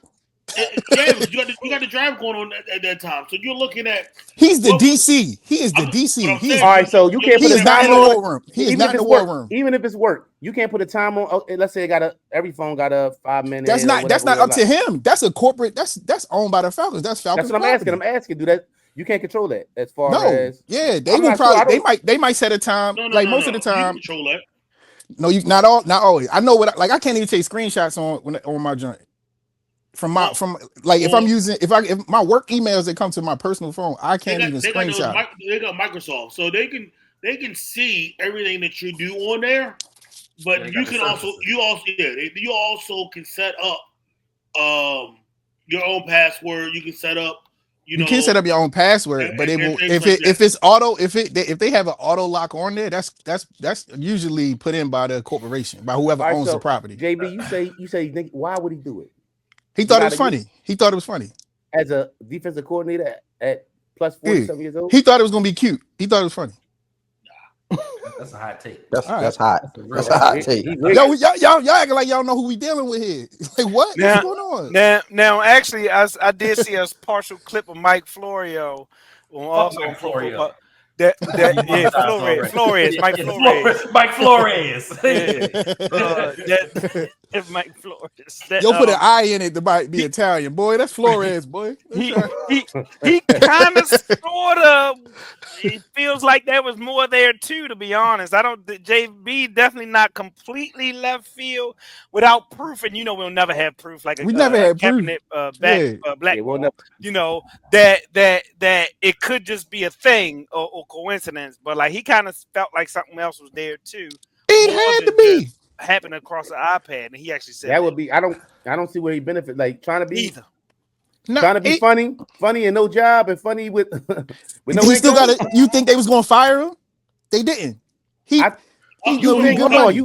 James, you got the draft going on at that time, so you're looking at. He's the DC. He is the DC. All right, so you can't put a time on the war room. He is not in the war room. Even if it's work, you can't put a time on. Let's say every phone got a 5 minute. That's not up to him. That's a corporate. That's owned by the Falcons. That's Falcons. That's what I'm asking. Do that? You can't control that as far as. Yeah, they will probably. They might set a time. Most of the time. You control that. No, you not always. I know what. I can't even take screenshots on my joint. If my work emails that come to my personal phone, I can't even screenshot. They got Microsoft, so they can see everything that you do on there. But you also can set up your own password. You can set up. You can set up your own password, but it will if they have an auto lock on there, that's usually put in by the corporation, by whoever owns the property. JB, you say why would he do it? He thought it was funny. He thought it was funny. As a defensive coordinator at plus 47 years old? He thought it was going to be cute. He thought it was funny. That's a hot take. That's hot. That's a hot take. Y'all acting like y'all know who we dealing with here. Like what? What's going on? Now, actually, I did see a partial clip of Mike Florio. Florio. Flores. Mike Flores. Mike Flores. Mike Flores. Yo, put an I in it to might be Italian, boy. That's Flores, boy. He kind of sort of. It feels like there was more there too. To be honest, I don't. JB definitely not completely left field without proof, and we'll never have proof like We never had proof. cabinet Yeah. Blackmore. never. That it could just be a thing or coincidence, but like he kind of felt like something else was there too. It had to be happening across the iPad, and he actually said that would be. I don't see where he benefit. Like trying to be either. Trying to be funny and no job, and funny with no. He still got it. You think they was gonna fire him? They didn't. You think?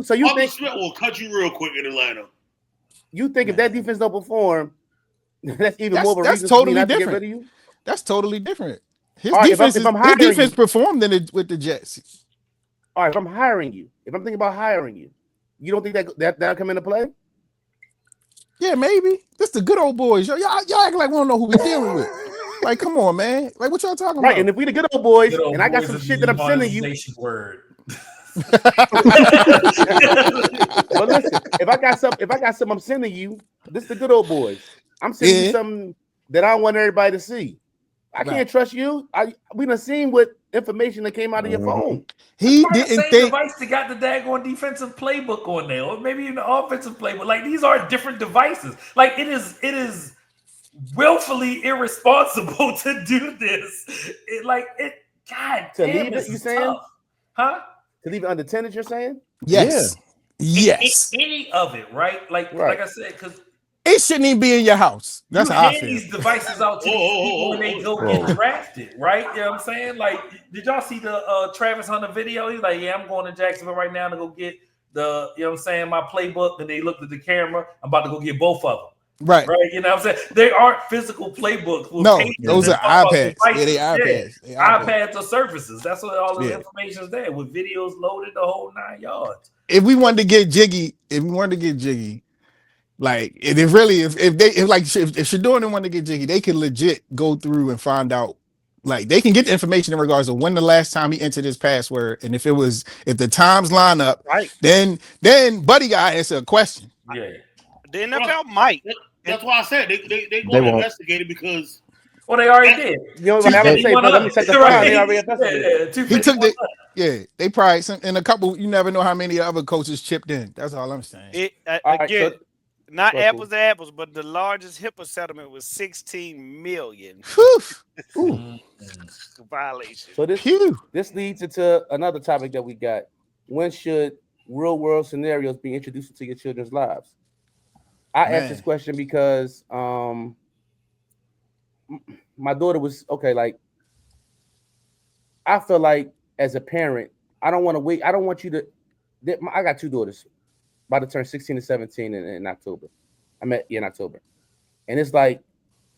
So you think Smith will cut you real quick in Atlanta? You think if that defense don't perform, that's even more of a reason totally for me not different. to get rid of you? That's totally different. His right, defense, if I'm his defense you, performed with the Jets. All right, if I'm hiring you, if I'm thinking about hiring you, you don't think that'll come into play? Yeah, maybe. This the good old boys. Y'all act like we don't know who we dealing with. Like, come on, man. Like, what y'all talking about? Right, and if we the good old boys, and I got some shit that I'm sending you. Word. But listen, if I got something I'm sending you, this is the good old boys. I'm sending you something that I don't want everybody to see. I can't trust you. We done seen what information that came out of your phone. He didn't think device that got the daggone defensive playbook on there, or maybe even the offensive playbook. Like these are different devices. Like it is willfully irresponsible to do this. God to damn, leave it, you saying? Tough. Huh? To leave it under 10, you're saying? Yes. Yeah. Yes. Any of it, right? Like I said, because it shouldn't even be in your house. That's how I feel. These devices out to these people when they go get drafted, right? You know what I'm saying? Like, did y'all see the Travis Hunter video? He's like, yeah, I'm going to Jacksonville right now to go get the, you know what I'm saying, my playbook. And they looked at the camera. I'm about to go get both of them. Right. You know what I'm saying? They aren't physical playbooks. No, those are iPads. Yeah, they iPads. Yeah. iPads or surfaces. That's what all the information is there with videos loaded the whole 9 yards. If we wanted to get jiggy, like if Shedeur didn't want to get jiggy, they could legit go through and find out. Like they can get the information in regards to when the last time he entered his password, and if the times line up, right, then Buddy got to answer a question. Yeah, the NFL might. That's why I said they going to investigate it because. Well, they already did. You know what I say? But let me set the file. They already investigated. He took the. Yeah, they probably in a couple. You never know how many other coaches chipped in. That's all I'm saying. Not apples to apples, but the largest HIPAA settlement was $16 million. Violation. So this leads into another topic that we got. When should real world scenarios be introduced into your children's lives? I asked this question because my daughter was like I feel like as a parent, I don't want to wait. I don't want you to. I got two daughters, about to turn 16 and 17 in October. I met in October, and it's like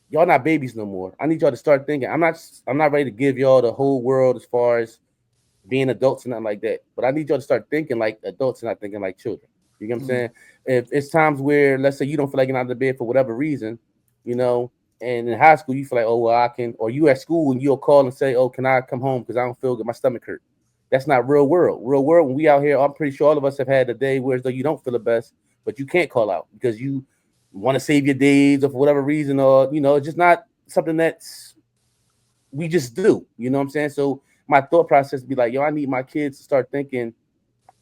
y'all not babies no more. I need y'all to start thinking. I'm not ready to give y'all the whole world as far as being adults and nothing like that. But I need y'all to start thinking like adults and not thinking like children. You get what I'm saying? If it's times where, let's say, you don't feel like getting out of the bed for whatever reason, and in high school you feel like, oh well, I can, or you at school and you'll call and say, oh, can I come home because I don't feel good, my stomach hurt. That's not real world. Real world, when we out here, I'm pretty sure all of us have had a day where as though you don't feel the best, but you can't call out because you want to save your days or for whatever reason, or it's just not something that's we just do. You know what I'm saying? So my thought process would be like, yo, I need my kids to start thinking.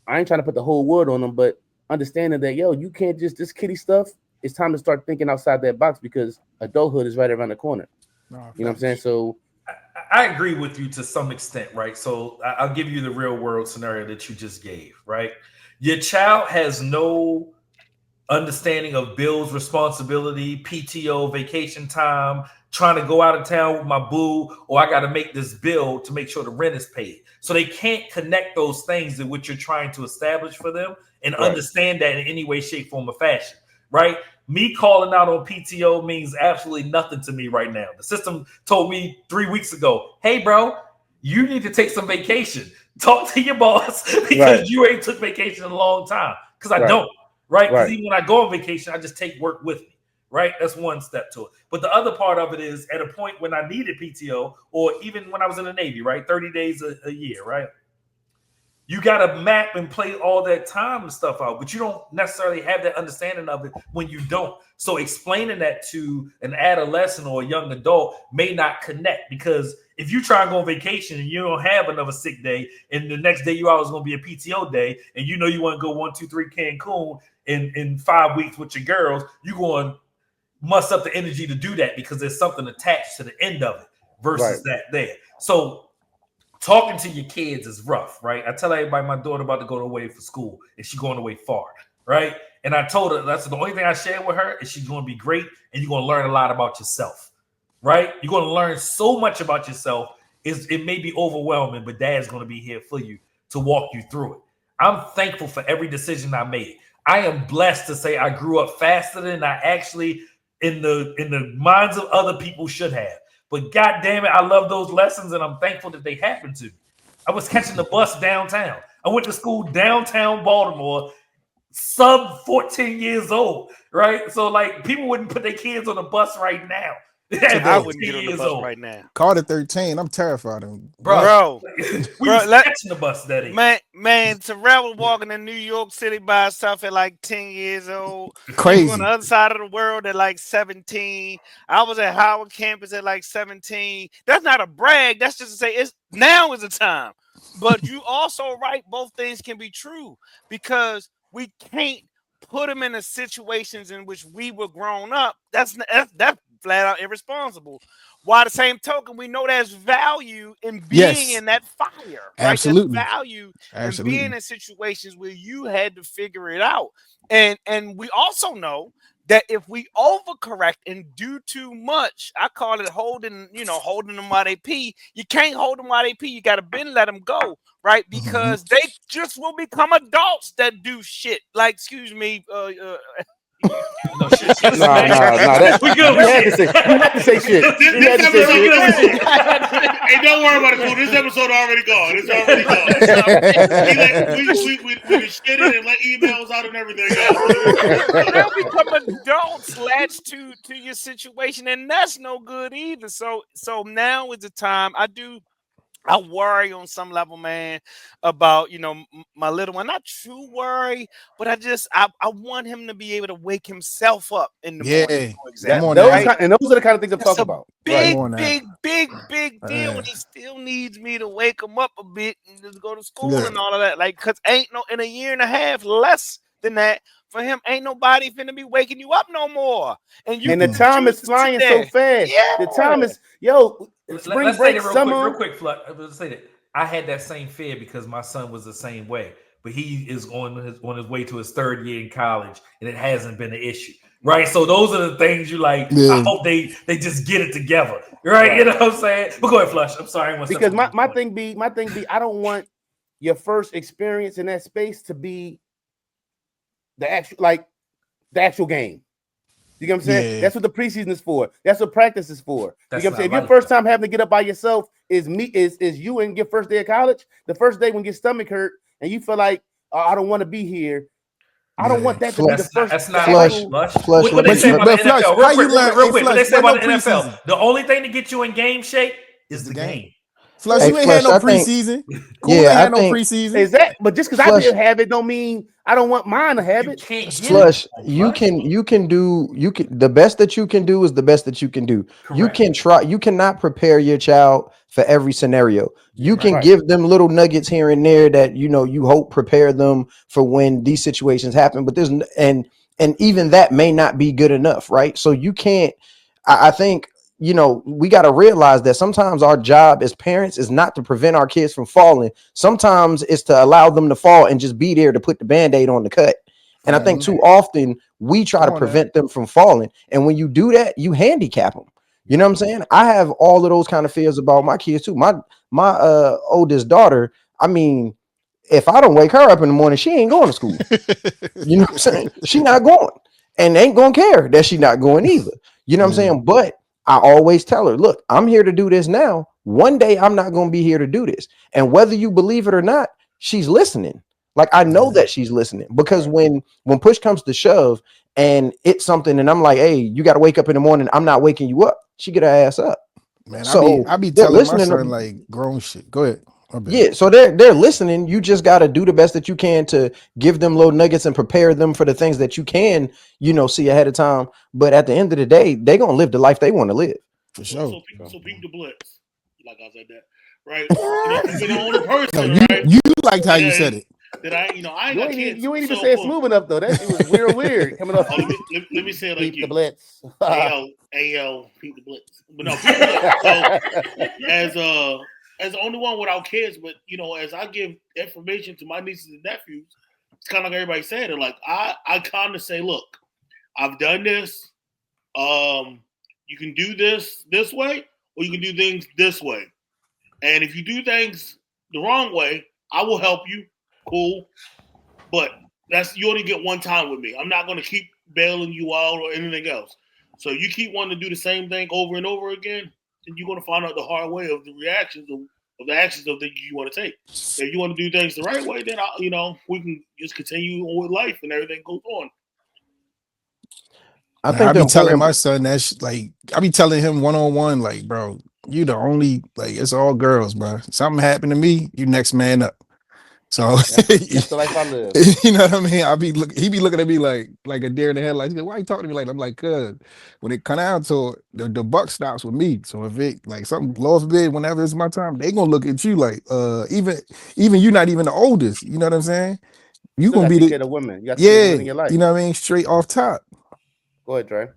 I ain't trying to put the whole world on them, but understanding that, yo, you can't just this kiddie stuff. It's time to start thinking outside that box because adulthood is right around the corner. You know what I'm saying? So I agree with you to some extent, right? So I'll give you the real world scenario that you just gave, right? Your child has no understanding of bills, responsibility, PTO, vacation time, trying to go out of town with my boo, or I got to make this bill to make sure the rent is paid. So they can't connect those things in which you're trying to establish for them and understand that in any way, shape, form, or fashion, right? Me calling out on PTO means absolutely nothing to me right now. The system told me 3 weeks ago, hey, bro, you need to take some vacation. Talk to your boss because you ain't took vacation in a long time. Because I don't, right? Because even when I go on vacation, I just take work with me, right? That's one step to it. But the other part of it is at a point when I needed PTO, or even when I was in the Navy, right? 30 days a year, right? You got to map and play all that time and stuff out, but you don't necessarily have that understanding of it when you don't. So explaining that to an adolescent or a young adult may not connect, because if you try and go on vacation and you don't have another sick day, and the next day you always going to be a PTO day, and you know you want to go 1, 2, 3 Cancun in 5 weeks with your girls, you're going to must up the energy to do that because there's something attached to the end of it versus that there. So talking to your kids is rough, right? I tell everybody my daughter about to go away for school and she's going away far, right? And I told her that's the only thing I share with her is she's going to be great and you're going to learn a lot about yourself, right? You're going to learn so much about yourself. It may be overwhelming, but Dad's going to be here for you to walk you through it. I'm thankful for every decision I made. I am blessed to say I grew up faster than I actually in the minds of other people should have. But God damn it, I love those lessons and I'm thankful that they happened to me. I was catching the bus downtown. I went to school downtown Baltimore, sub 14 years old, right? So like people wouldn't put their kids on the bus right now. I wouldn't get on the bus right now. Carter 13, I'm terrified of him. Bro. We was catching the bus that age. Man, Terrell was walking in New York City by himself at like 10 years old. Crazy. He was on the other side of the world at like 17. I was at Howard campus at like 17. That's not a brag. That's just to say now is the time. But you also right, both things can be true because we can't put them in the situations in which we were grown up. That's flat out irresponsible. While the same token, we know there's value in being in that fire. Right? Absolutely. There's value in being in situations where you had to figure it out. And we also know that if we overcorrect and do too much, I call it holding them while they pee. You can't hold them while they pee. You got to bend, let them go, right? Because they just will become adults that do shit. Like, excuse me, No. We had to say shit. Hey, don't worry about it, cool. This episode already gone. It's already gone. We shitted and let emails out and everything else. They'll become adults latched to your situation, and that's no good either. So now is the time. I worry on some level, man, about, my little one. Not true worry, but I want him to be able to wake himself up in the morning. Those are the kind of things I'm talking about. Big deal. And he still needs me to wake him up a bit and just go to school and all of that. Like, because in a year and a half, less than that, for him, ain't nobody finna be waking you up no more. And the time is flying so fast. Yeah. The time is, spring break, summer. Real quick, let's say that I had that same fear because my son was the same way, but he is on his way to his 3rd year in college, and it hasn't been an issue, right? So those are the things you like. Yeah. I hope they just get it together, right? You know what I'm saying? But go ahead, Flush. I'm sorry, because my thing be, I don't want your first experience in that space to be the actual game. You know what I'm saying? Yeah. That's what the preseason is for. That's what practice is for. You know what I'm saying? If your first time having to get up by yourself is you in your first day of college, the first day when your stomach hurt and you feel like, I don't want to be here. I don't want that to be the first. That's not Flush. What they say about the NFL, real quick. What they say about the NFL? Preseason. The only thing to get you in game shape is the game. Flush, you ain't had no preseason. Cool ain't had no preseason. Is that? But just because I didn't have it, don't mean I don't want mine to have it. Flush, you can the best that you can do is the best that you can do. Correct. You can try. You cannot prepare your child for every scenario. You can give them little nuggets here and there that you hope prepare them for when these situations happen. But there's and even that may not be good enough, right? So you can't. I think. We got to realize that sometimes our job as parents is not to prevent our kids from falling. Sometimes it's to allow them to fall and just be there to put the Band-Aid on the cut. And I think too often we try to prevent them from falling. And when you do that, you handicap them. You know what I'm saying? I have all of those kind of fears about my kids too. My oldest daughter, I mean, if I don't wake her up in the morning, she ain't going to school. You know what I'm saying? She not going and ain't going to care that she not going either. You know what I'm saying? But I always tell her, look, I'm here to do this now. One day I'm not going to be here to do this. And whether you believe it or not, she's listening. Like, I know that she's listening because when push comes to shove and it's something and I'm like, hey, you got to wake up in the morning. I'm not waking you up. She get her ass up. Man, so I be telling my son like grown shit. Go ahead. Yeah, so they're listening. You just got to do the best that you can to give them little nuggets and prepare them for the things that you can, see ahead of time. But at the end of the day, they're gonna live the life they want to live. For sure. So Peep The Blitz, like I said that, right? You're the only person, No, right? you liked how you said it. That I ain't got kids. You ain't even say it smooth enough though. That shit was weird coming off. Let me say it like Peep The Blitz. Ayo, Peep The Blitz. But no, Peep The Blitz. So as the only one without kids, but as I give information to my nieces and nephews, it's kind of like everybody said it. Like I kind of say, look, I've done this. You can do this way, or you can do things this way. And if you do things the wrong way, I will help you. Cool. But you only get one time with me. I'm not going to keep bailing you out or anything else. So you keep wanting to do the same thing over and over again, then you're going to find out the hard way of the reactions of the actions of things you want to take. If you want to do things the right way, then we can just continue on with life and everything goes on. I be telling my son that I be telling him one-on-one, like, bro, you the only, it's all girls, bro. Something happened to me, you next man up. So that's the life I live. You know what I mean? He be looking at me like a deer in the headlights. He's like, why you talking to me like that? I'm like, cuz when it come down to it, the buck stops with me. So if it something, Lord forbid, whenever it's my time, they gonna look at you like even you not even the oldest. You know what I'm saying? You gonna be the women. You got in your life. You know what I mean? Straight off top. Go ahead, Dre.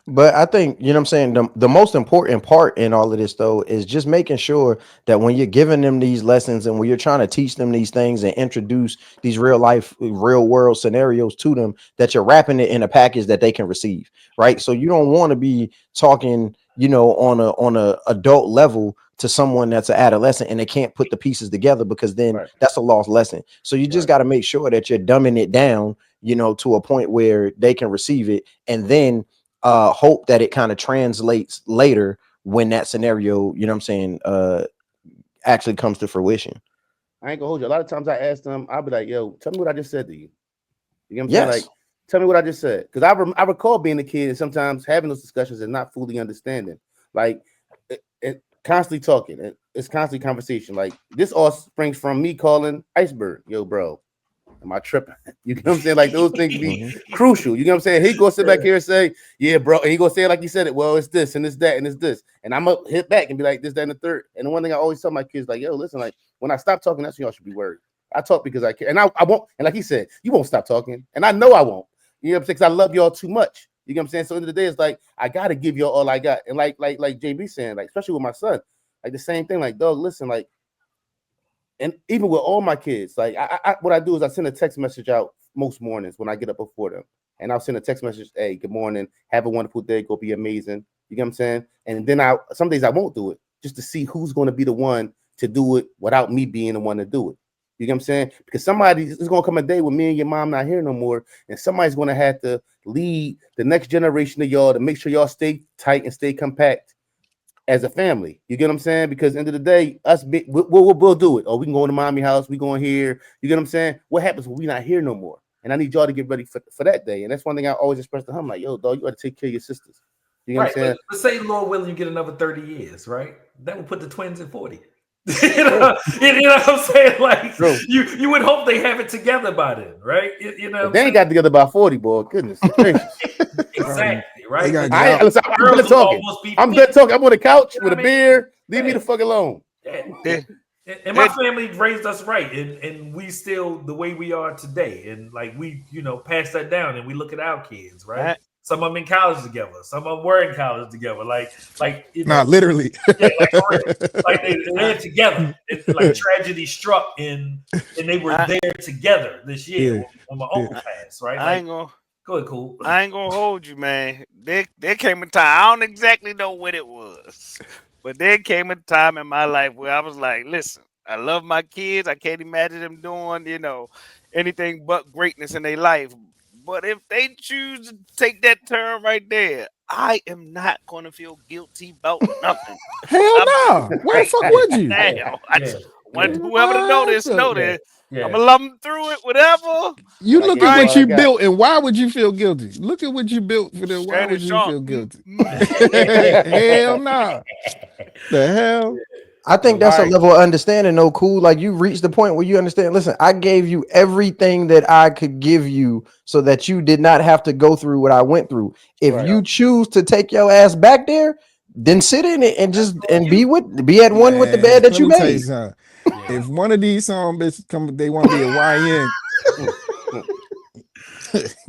But I think, what I'm saying, the most important part in all of this, though, is just making sure that when you're giving them these lessons and when you're trying to teach them these things and introduce these real world scenarios to them, that you're wrapping it in a package that they can receive, right? So you don't want to be talking, on a adult level to someone that's an adolescent and they can't put the pieces together, because then that's a lost lesson. So you just got to make sure that you're dumbing it down, to a point where they can receive it, and then hope that it kind of translates later when that scenario, actually comes to fruition. I ain't gonna hold you. A lot of times I ask them, I'll be like, yo, tell me what I just said to you. You know what I'm saying? Like, tell me what I just said. Because I recall being a kid and sometimes having those discussions and not fully understanding. Like, it constantly talking. It's constantly conversation. Like, this all springs from me calling Iceberg, yo, bro. Am I tripping? You know what I'm saying? Like, those things be crucial. You know what I'm saying? He gonna sit back here and say, yeah, bro. And he gonna say it like you said it. Well, it's this and it's that and it's this. And I'm gonna hit back and be like this, that, and the third. And the one thing I always tell my kids, like, yo, listen, like, when I stop talking, that's when y'all should be worried. I talk because I care. And I won't. And like he said, you won't stop talking. And I know I won't. You know what I'm saying? Because I love y'all too much. You know what I'm saying? So at the end of the day, it's like, I got to give y'all all I got. And like JB saying, like, especially with my son, like the same thing, like, dog, listen, like, and even with all my kids, like what I do is I send a text message out most mornings when I get up before them. And I'll send a text message, hey, good morning, have a wonderful day, go be amazing. You get what I'm saying? And then some days I won't do it just to see who's going to be the one to do it without me being the one to do it. You get what I'm saying? Because there's going to come a day when me and your mom not here no more, and somebody's going to have to lead the next generation of y'all to make sure y'all stay tight and stay compact as a family. You get what I'm saying? Because at the end of the day, we'll do it. Or we can go to mommy house, we going here. You get what I'm saying? What happens when we not here no more? And I need y'all to get ready for that day. And that's one thing I always express to him, like, yo, dog, you got to take care of your sisters. You know what I'm saying? Let's say, Lord willing, you get another 30 years, right? That would put the twins in 40. You know what I'm saying? Like, you would hope they have it together by then, right? You know, they ain't got together by 40, boy. Goodness gracious. Exactly, right? I'm done talking. I'm on the couch with a beer. Leave me the fuck alone. And my family raised us right, and we still the way we are today, and like we, pass that down, and we look at our kids, right? Some of them in college together, some of them were in college together, not literally, like they're together. Like tragedy struck, and they were there together this year when my uncle passed, right? I ain't gonna. Go ahead, cool. I ain't gonna hold you, man. There came a time, I don't exactly know what it was, but there came a time in my life where I was like, listen, I love my kids. I can't imagine them doing, anything but greatness in their life. But if they choose to take that turn right there, I am not gonna feel guilty about nothing. Hell no. Where the fuck would you? Damn. Whoever to know this. I'm gonna love them through it, whatever. You look at what you built, and why would you feel guilty? Look at what you built for them. Why would you feel guilty? Hell no. The hell? I think that's a Alright. level of understanding, though. Cool, like you reached the point where you understand. Listen, I gave you everything that I could give you, so that you did not have to go through what I went through. If Right. you choose to take your ass back there, then sit in it and just and be at one with the Man, bed that let you me tell you made. something. Yeah. If one of these song bitches come, they want to be a YN.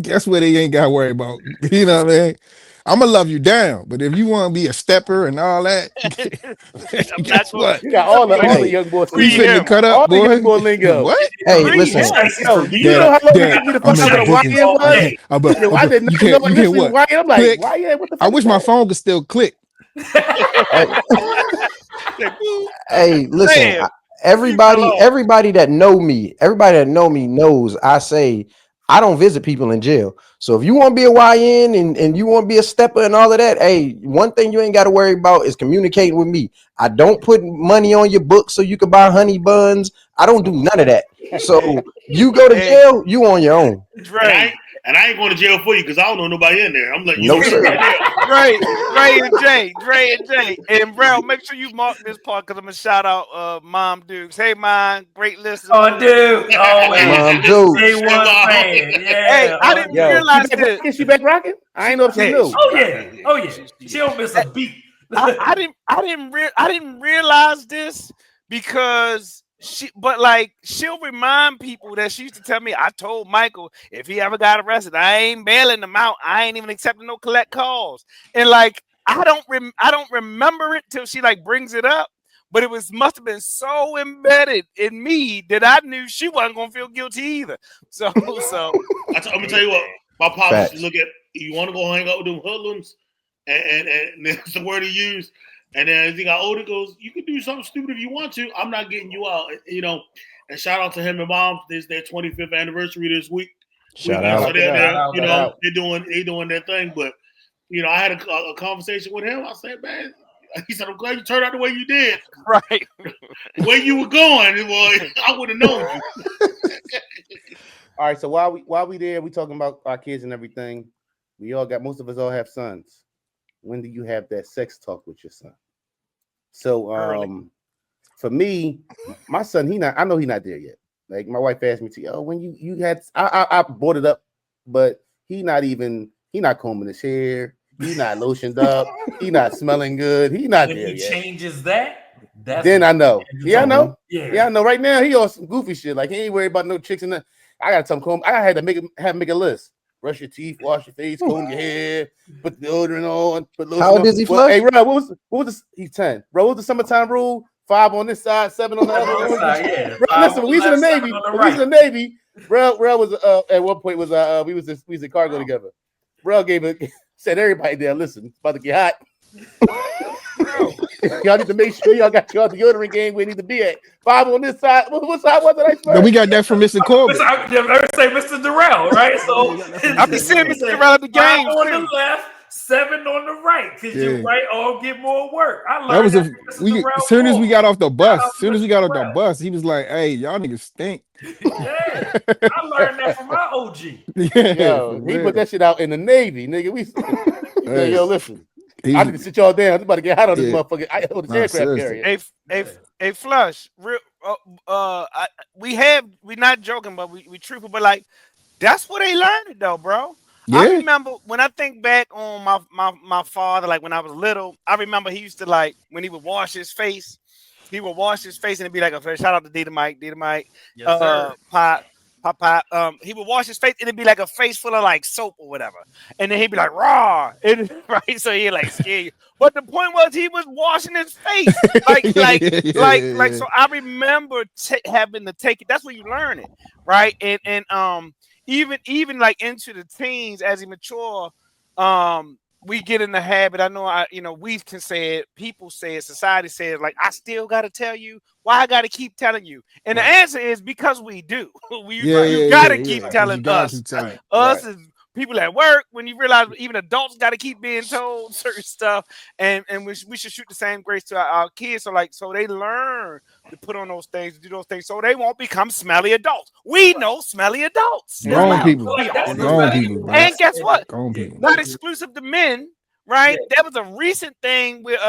Guess what? They ain't got to worry about. You know what I mean? I'm gonna love you down, but if you want to be a stepper and all that, I'm not guess gonna. what? You got all the Hey, young boys We Free finna him. cut all up, the young boy. boy lingo. What? hey, Free listen. him. Yo, do you Dad, know how long it Dad, took me to I'm fuck in out my what a bookings. YN was? Hey, Yo, I did You not know can't initially what? YN. I'm like, Click. YN, what the I fuck wish is my that? phone could still click. Hey, Say, boo. hey, listen. Man, you Everybody, belong. everybody that know me knows I say I don't visit people in jail. So if you want to be a YN and you want to be a stepper and all of that, hey, one thing you ain't got to worry about is communicating with me. I don't put money on your book so you can buy honey buns. I don't do none of that. So you go to Hey, jail, you on your own. Dre. And I ain't going to jail for you because I don't know nobody in there. I'm letting you No know that sir. right there. Dre and Jay. And bro, make sure you mark this part because I'm gonna shout out Mom Dukes. Hey Mom, great listener. oh, dude, always Mom day jokes. one Wow. fan. Hey, Yeah, I oh, didn't Yo, dude. she realize back this. rocking? She back rocking? I ain't know if she Yeah, knew. Oh yeah, oh yeah. she- She don't miss a beat. I didn't realize this because she'll remind people that she used to tell me. I told Michael if he ever got arrested, I ain't bailing him out. I ain't even accepting no collect calls. And like I don't remember it till she like brings it up. But it must have been so embedded in me that I knew she wasn't gonna feel guilty either. So I'm gonna tell you what, my pops used to Facts. look at. You want to go hang out with them hoodlums, and that's the word he used. And then as he got older, he goes, "You can do something stupid if you want to. I'm not getting you out." You know. And shout out to him and mom. This is their 25th anniversary this Shout weekend. So out. Shout it they're out. you Shout know out. they're doing their thing. But I had a conversation with him. I said, "Man," he said, "I'm glad you turned out the way you did. right. The way you were going, boy, I would have known you." All right, so while we there, we talking about our kids and everything. Most of us all have sons. When do you have that sex talk with your son? So Early. for me, my son, I know he's not there yet. Like my wife asked me to, oh, when you had I brought it up, but he not combing his hair, he not lotioned up, he not smelling good, he not When there he yet. changes that, that's Then when I know. Yeah, I talk. know. Yeah. Yeah, I know. Right now, he on some goofy shit. Like he ain't worried about no chicks and that. I gotta tell him comb. I had to make a list. Brush your teeth, wash your face, comb your hair, put deodorant on, put How lotion old on. is he, Well, Flush? hey, Rob, what was he's 10. Bro, what was the summertime rule? 5 on this side, 7 on the other. On this side, yeah. Bro, 5 listen, on when the we was in the left, 7 Navy, on the right. Bro was at one point was we was in cargo together. Bro gave it said everybody there, listen, it's about to get hot. Bro. Y'all need to make sure y'all got y'all deodorant game where you need to be at. 5 on this side. What side was it? No, we Iceberg? got that from Mr. Corbett. I would say Mr. Durrell, right? Yeah, So we got that from I Mr. be he seeing Durrell. Mr. said Durrell at the 5 games on too. the left, 7 on the right, because Yeah. you're right, all get more work. I That learned was that a from Mr. Durrell as soon as we Moore. got off the Shout bus. out As to soon as we Mr. got off the Durrell. bus, he was like, "Hey, y'all niggas stink." Yeah, I learned that from my OG. Yeah, for Yo, he put real. that shit out in the Navy, nigga. He said, Hey, yo, listen, I he's need to sit y'all down. It's about to get hot on this yeah, motherfucker. I hold this nah, aircraft seriously. carrier. A flush. Real. We not joking, but we truthful. But like that's where they learned it though, bro. I Yeah, remember when I think back on my father, like when I was little, I remember he used to like when he would wash his face, and it'd be like a shout out to Dita Mike, Yes, sir. Pop. He would wash his face and it'd be like a face full of like soap or whatever. And then he'd be like, raw. Right. So he'd like scare you. But the point was he was washing his face. Like, yeah, like, yeah, like, yeah, like, yeah. so I remember having to take it. That's where you learn it. Right. And even like into the teens as he mature, we get in the habit. I know we can say it, people say it, society says like, I still gotta tell you why I gotta keep telling you. And the Right, answer is because we do. Yeah, Right, You yeah, gotta yeah, keep yeah. Because telling you gotta us. keep telling. right. right. Us is people at work when you realize even adults got to keep being told certain stuff, and we should shoot the same grace to our kids. So they learn to put on those things, to do those things, so they won't become smelly adults. We know smelly adults as Grown Mm-hmm. well. people, We Like all that's know grown smelly. exactly people, bro. what I And guess said. what? Grown Yeah, people. Not exclusive to men. right? That was a recent thing with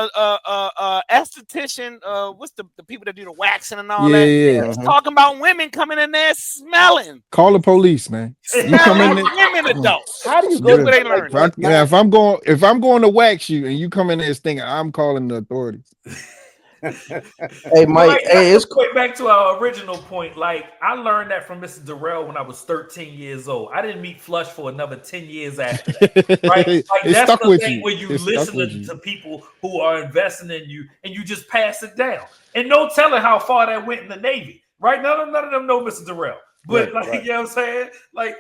esthetician. What's the people that do the waxing and all that? Yeah. It's talking about women coming in there smelling. Call the police, man. You come in Smelling there. women adults. How do you That's go? what they learned. If I'm going to wax you and you come in there thinking I'm calling the authorities. Hey, Mike. Hey, it's going back to our original point. Like I learned that from Mr. Darrell when I was 13 years old. I didn't meet Flush for another 10 years after that. Right? Like It's that's stuck the with thing you. where you It's stuck with listen you. to people who are investing in you and you just pass it down. And no telling how far that went in the Navy. Right? None of them know Mr. Darrell. But you know what I'm saying? Like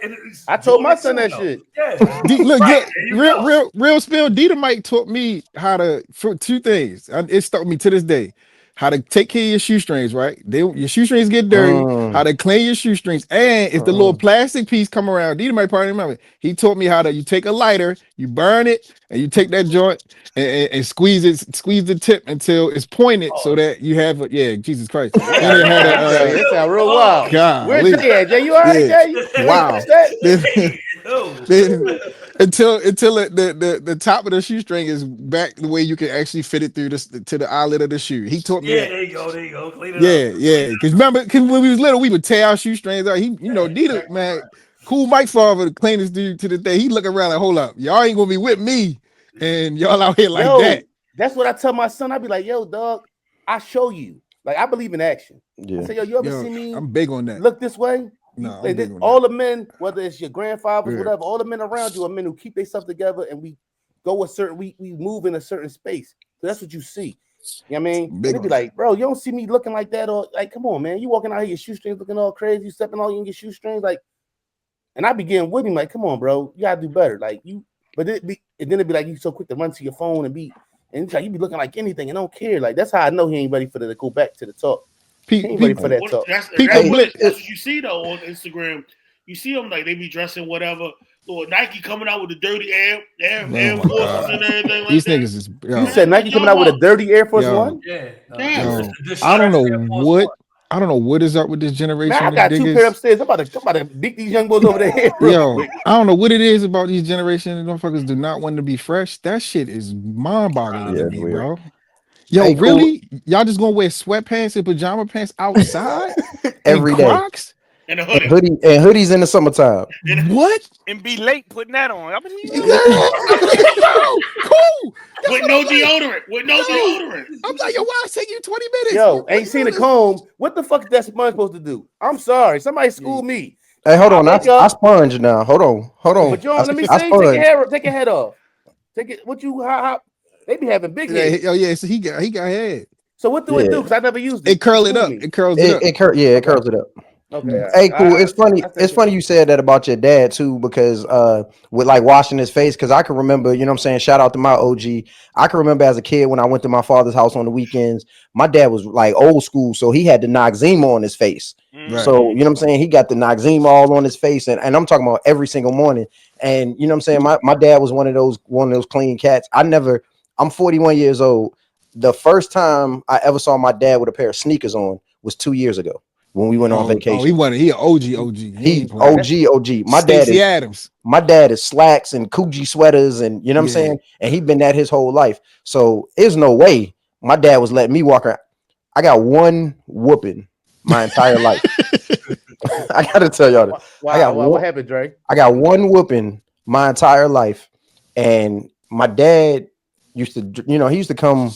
I told my son that shit. Yeah. Look, real spill. Dynamite taught me how to for two things. It stuck with me to this day. How to take care of your shoestrings, right? Your shoestrings get dirty. How to clean your shoestrings, and if the little plastic piece come around, Dynamite probably remember. He taught me how to. You take a lighter, you burn it, and you take that joint and squeeze the tip until it's pointed, so that you have a Jesus Christ. Then it had It sound real wild. Where's golly. Jay at? Jay, you all right, Jay? Wow. Then, until the top of the shoestring is back the way you can actually fit it through to the eyelid of the shoe. He taught me that. There you go. Clean it up. Yeah. Because remember, when we was little, we would tear our shoestrings out. Dita, man, cool Mike father, the cleanest dude to the day. He look around like, hold up, y'all ain't gonna be with me, and y'all out here like that. That's what I tell my son. I be like, yo, dog, I show you. Like I believe in action. I say, yo, you ever see me? I'm big on that. Look this way. No, all the men, whether it's your grandfathers, whatever, all the men around you are men who keep themselves together, and we go we move in a certain space. So that's what you see. You know what I mean? And they be like, bro, you don't see me looking like that, or like, come on, man, you walking out here, your shoestrings looking all crazy, you stepping all in your shoestrings, like. And I begin with him like, come on, bro, you gotta do better, like you. But then it'd be like you so quick to run to your phone and it's like you be looking like anything and don't care. Like that's how I know he ain't ready for the go back to the talk. He ain't ready for that talk. That's what you see though on Instagram. You see them like they be dressing whatever. Lord, Nike coming out with the dirty Air Forces and everything like These that. niggas is. You said Nike coming out with a dirty Air Force One? Yeah. I don't know what is up with this generation. Man, I got two pair upstairs. I'm about to beat these young boys over there. I don't know what it is about these generation. Motherfuckers do not want to be fresh. That shit is mind-boggling to me, bro. Yo, hey, really? Cool. Y'all just gonna wear sweatpants and pajama pants outside every day? Crocs? And a hoodie. And hoodies in the summertime. What? And be late putting that on. I mean, cool. With no deodorant. I'm like, yo, why it take you 20 minutes? Yo, ain't seen a comb. What the fuck is that sponge supposed to do? I'm sorry. Somebody school me. Hey, hold on. I sponge now. Hold on. But you let me see. Take your head off. Take it. What you how they be having big heads. Oh yeah, so he got head. So what do it do? Because I never used it. It curl it up. It curls it up. It curls it up. Okay. Hey, cool. It's funny. It's funny you said that about your dad too, because with like washing his face, because I can remember, you know what I'm saying, shout out to my OG. I can remember as a kid when I went to my father's house on the weekends, my dad was like old school, so he had the Noxzema on his face. Right. So, you know what I'm saying, he got the Noxzema all on his face, and I'm talking about every single morning. And you know what I'm saying, my dad was one of those clean cats. I'm 41 years old. The first time I ever saw my dad with a pair of sneakers on was 2 years ago. When we went on vacation. He OG. He OG. My dad is slacks and Coogee sweaters, and you know what I'm saying? And he been that his whole life. So there's no way my dad was letting me walk around. I got one whooping my entire life. I gotta tell y'all this. What happened, Dre? I got one whooping my entire life. And my dad used to, he used to come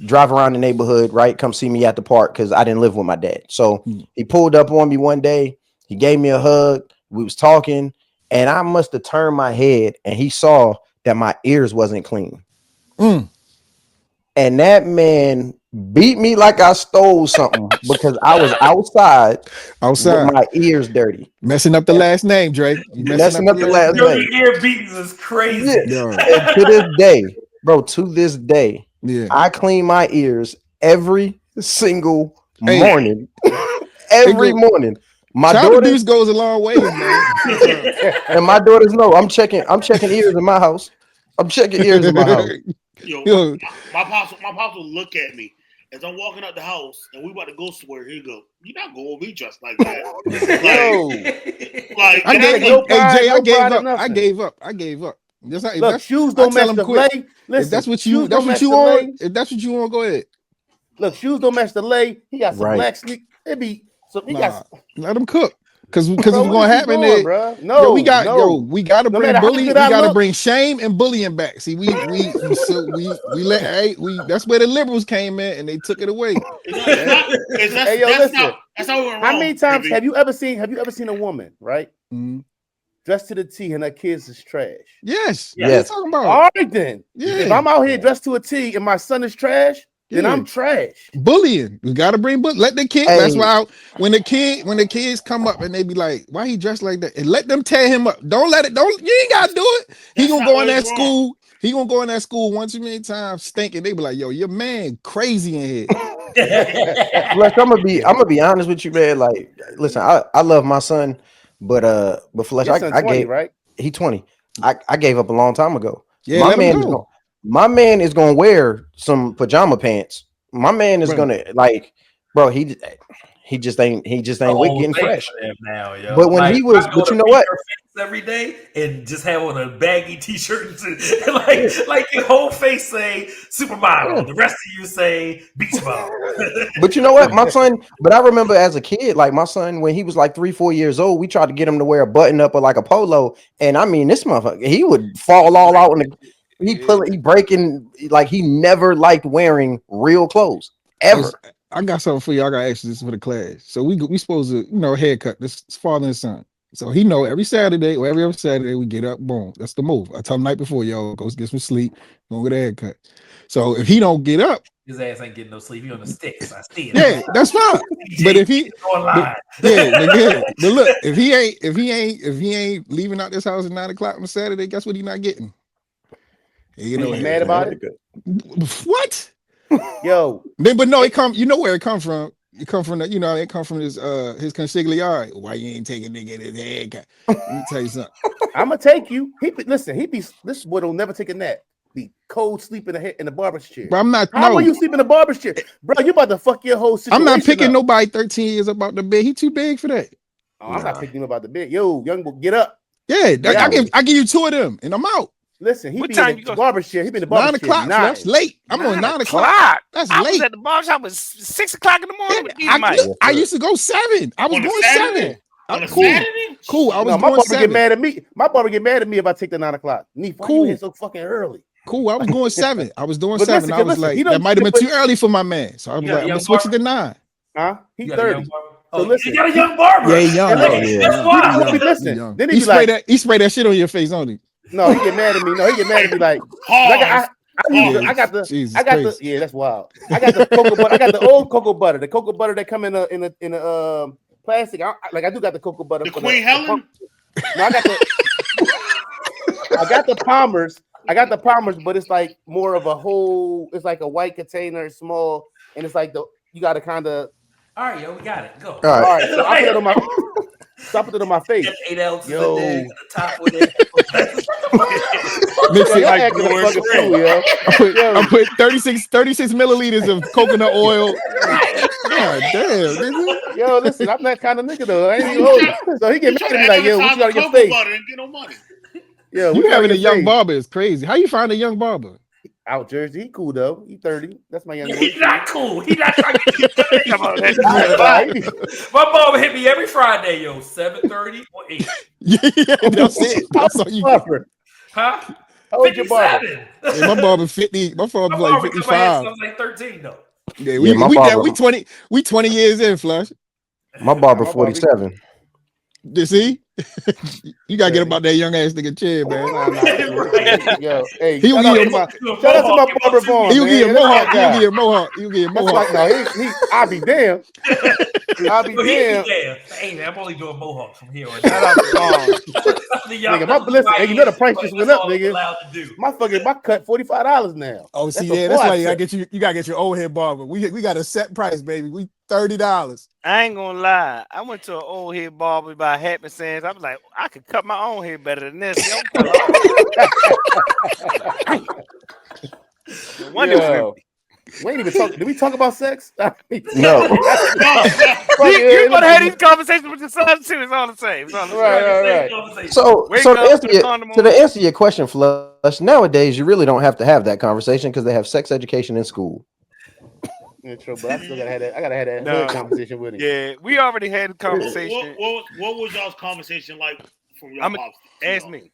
drive around the neighborhood, right? Come see me at the park because I didn't live with my dad. So he pulled up on me one day. He gave me a hug. We was talking, and I must have turned my head, and he saw that my ears wasn't clean. And that man beat me like I stole something because I was outside with my ears dirty. Messing up the last name, Dre. Messing up the last name. Your ear beatings is crazy. Yeah. And to this day, bro, I clean my ears every single morning. Every morning. My daughter goes a long way, man. And my daughters know I'm checking ears in my house. Yo, my pops will look at me as I'm walking out the house and we about to go somewhere. He go, "You're not going to be dressed like that." I gave up. Look, shoes don't match the lay. Listen, if that's what you want, if that's what you want, go ahead. Look, shoes don't match the lay. He got some black sneak. It be so he got. Let him cook. Because what's gonna happen is, bro? No, we got to bring bully. We got to bring shame and bullying back. See, that's where the liberals came in and they took it away. Hey, yo, listen. That's how we went wrong. How many times have you ever seen a woman, right? Mm-hmm. Dressed to the T and her kids is trash? Yes. What are you talking about? All right then. Yeah. If I'm out here dressed to a T and my son is trash, then I'm trash. Bullying. We gotta bring let the kids. That's why when the kids come up and they be like, why he dressed like that? And let them tear him up. You ain't gotta do it. He gonna go in that school. He gonna go in that school one too many times stinking. They be like, yo, your man crazy in here. Flesh, I'm gonna be honest with you, man. Like, listen, I love my son, but Flesh, I gave right. He 20. I gave up a long time ago. Yeah, my man is gonna wear some pajama pants. My man is gonna he just ain't with getting fresh now, yo. But when he was, but you know what? Every day and just have on a baggy t-shirt and like your whole face say supermodel, the rest of you say beach ball. But you know what, my son. But I remember as a kid, like my son, when he was like 3-4 years old, we tried to get him to wear a button up or like a polo, and I mean, this motherfucker, he would fall all out in the. He breaking, like he never liked wearing real clothes ever. I got something for you. I got actually this for the class. So we supposed to, haircut. This father and son. So he know every Saturday or every other Saturday we get up, boom. That's the move. I tell him the night before, yo, go get some sleep, go get a haircut. So if he don't get up, his ass ain't getting no sleep. He on the sticks. I see it. Yeah, that's fine. But if he but look, if he ain't leaving out this house at 9:00 on Saturday, guess what? He not getting. You know, mad about it. What? Yo, but no, it come. You know where it come from? It come from that. It come from his consigliere. Why you ain't taking nigga his head? Let me tell you something. I'm gonna take you. This boy don't never take a nap. Be cold sleep in the barber's chair. But I'm not. How are you sleep in the barber's chair, bro? You about to fuck your whole situation. I'm not picking nobody 13 years up out the bed. He too big for that. Oh, I'm not picking him about the bed. Yo, young boy, get up. Yeah, I give you 2 of them, and I'm out. Listen, he be in the barber chair. He be in the barber 9:00. That's late. I'm on 9:00. That's late. I was at the barber shop at 6:00 in the morning. Yeah, I used to go 7. I was going 7. Cool. I was my barber 7. get mad at me. My barber get mad at me if I take the 9:00. Why you here so fucking early? Cool. I was going 7. I was doing 7. Listen, I was like, that might have been too early for my man. So I was like, I'm gonna switch it to 9. Huh? He 30. So listen, you got a young barber. Yeah, young. That's why. Listen, then he spray that shit on your face, don't he? No, he get mad at me. Like, I got the yeah, that's wild. I got the cocoa butter. I got the old cocoa butter. The cocoa butter that come in a plastic. I do got the cocoa butter. The Queen Helen. No, I got the Palmers. But it's like more of a whole. It's like a white container, small, and it's like you got to kind of. All right, yo, we got it. Go. All right. So I put it on my. I put it on my face. 8 ounces in there, the top with it. I put 36 milliliters of coconut oil. God damn, nigga. Yo, listen, I'm that kind of nigga though. I ain't even old. So he get mad at me like, yo, what you got on your face? Yo, you having a young barber is crazy. How you find a young barber? Out Jersey, he cool though. He 30. That's my young boy. He's not cool. He's not trying to get 30. Come on, my barber hit me every Friday, yo, 7:30 or 8. Yeah, that's it. That's all you barber. Huh? How old your barber? Yeah, my barber 50. My barber like 55. I was like 13 though. Yeah, we 20 years in, Flush. My barber 47. You see? You gotta get about that young ass nigga chair, man. Yo, hey, shout out to my barber Vaughn. He'll give you a mohawk. I'll be damn. Hey man, I'm only doing mohawks from here on. Shout out to Vaughn. Nigga, you know the price just went up, nigga. My cut $45 now. Oh, see, that's why you gotta get your old head barber. We got a set price, baby. We $30. I ain't gonna lie. I went to an old head barber by Happy Sands. I was like, I could cut my own hair better than this. We ain't even talk. Did we talk about sex? No. You gonna have these conversations with your son too. It's all the same. It's all the same. Right. So Wake to up, answer put a condom on. to answer your question, Flush, nowadays you really don't have to have that conversation because they have sex education in school. Yeah, true, but I still gotta have that. I gotta have that No. hood conversation with him. Yeah, we already had a conversation. What was y'all's conversation like from your pops? Ask me.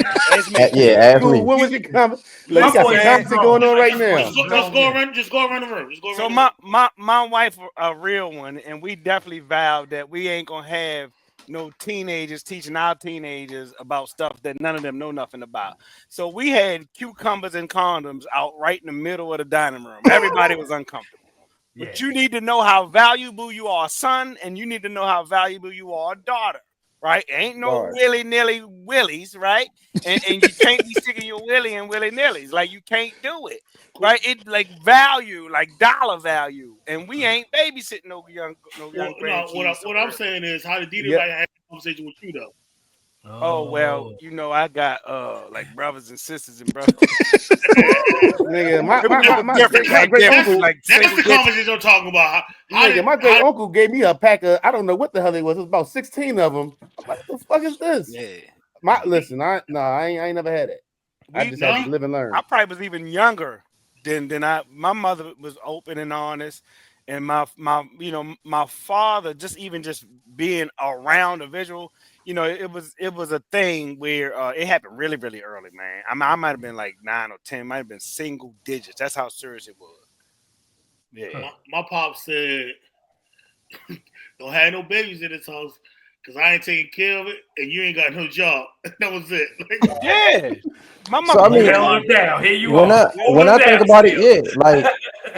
Ask me. What was your comment? Like, you got some conversation going on right now. Just go around the room. So my wife a real one, and we definitely vowed that we ain't gonna have no teenagers teaching our teenagers about stuff that none of them know nothing about. So we had cucumbers and condoms out right in the middle of the dining room. Everybody was uncomfortable. But you need to know how valuable you are, son, and you need to know how valuable you are, daughter. Right? Ain't no willy-nilly willies, right? And you can't be sticking your willy and willy-nillies. Like, you can't do it. Right? It like value, like dollar value. And we ain't babysitting no young grandkids. What I'm saying is, how did anybody have a conversation with you though? Oh well, I got like brothers and sisters and brothers. Nigga, my great uncle. That's the conversation I'm talking about. My great uncle gave me a pack of, I don't know what the hell it was. It was about 16 of them. I'm like, what the fuck is this? Yeah. Listen, I ain't never had it. I just had to live and learn. I probably was even younger than I. My mother was open and honest, and my father just being around a visual. It was a thing where it happened really, really early, man. I might have been like 9 or 10, might have been single digits. That's how serious it was. Yeah. My pop said, "Don't have no babies in this house because I ain't taking care of it, and you ain't got no job." That was it. Yeah. My mom. So, I mean, down. Here you when I think about it, like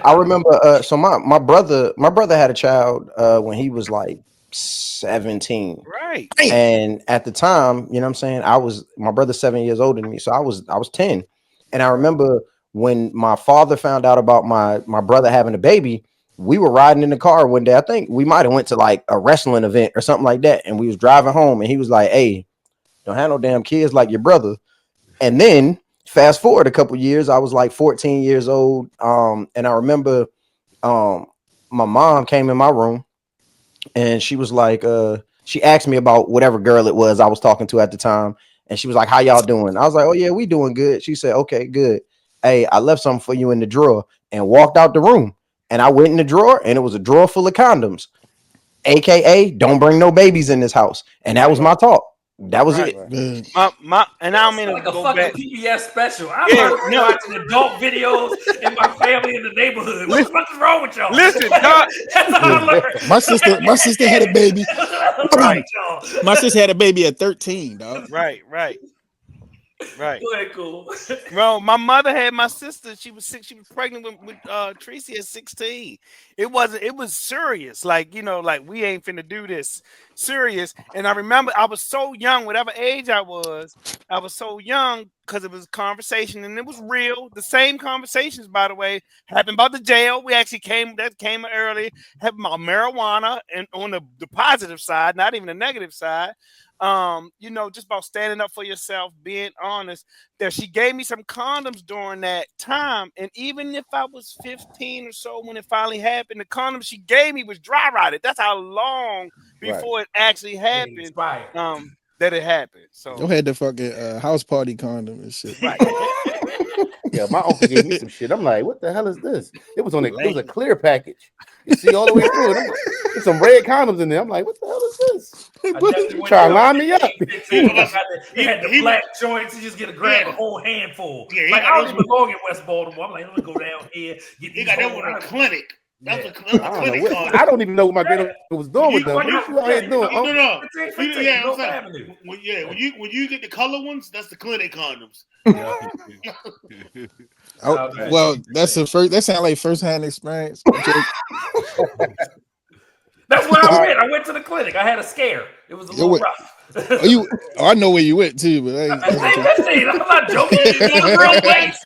I remember. So my brother had a child when he was like 17. Right. And at the time, you know what I'm saying, my brother's 7 years older than me, so I was 10. And I remember when my father found out about my brother having a baby, we were riding in the car one day. I think we might have went to like a wrestling event or something like that, and we was driving home, and he was like, "Hey, don't have no damn kids like your brother." And then fast forward a couple years, I was like 14 years old, and I remember my mom came in my room, and she was like, she asked me about whatever girl it was I was talking to at the time. And she was like, "How y'all doing?" I was like, "Oh yeah, we doing good." She said, "Okay, good. Hey, I left something for you in the drawer," and walked out the room. And I went in the drawer, and it was a drawer full of condoms, AKA don't bring no babies in this house. And that was my talk. That was it. My and I don't mean like to a go fucking back. PBS special. I'm watching adult videos in my family in the neighborhood. What the fuck is wrong with y'all? Listen, Doc. That's how I learned. My sister had a baby. Right. My sister had a baby at 13, dog. Right. Go ahead, cool. Bro, my mother had my sister. She was 6. She was pregnant with Tracy at 16. It was serious. Like, like we ain't finna do this. Serious. And I remember I was so young, whatever age I was so young because it was conversation and it was real. The same conversations, by the way, happened about the jail. We actually came early, happened about marijuana and on the positive side, not even the negative side. Just about standing up for yourself, being honest. That she gave me some condoms during that time, and even if I was 15 or so when it finally happened, the condoms she gave me was dry rotted. That's how long before it actually happened. That it happened. So you had the fucking house party condom and shit. Right. Yeah, my uncle gave me some shit. I'm like, what the hell is this? It was a clear package. You see all the way through it. There's some red condoms in there. I'm like, what the hell is this? Try to line me up. They had the black joints. You just grab a whole handful. Yeah, like I don't even belong in West Baltimore. I'm like, let me go down here. He got that one in a clinic. That's a clinic. I don't even know what my grandmother was doing with them. What you out here doing? No. When you get the color ones, that's the clinic condoms. Well, that's that sounds like first-hand experience. That's where I went. I went to the clinic. I had a scare. It was a little rough. I know where you went too, but I'm not joking. It's real place.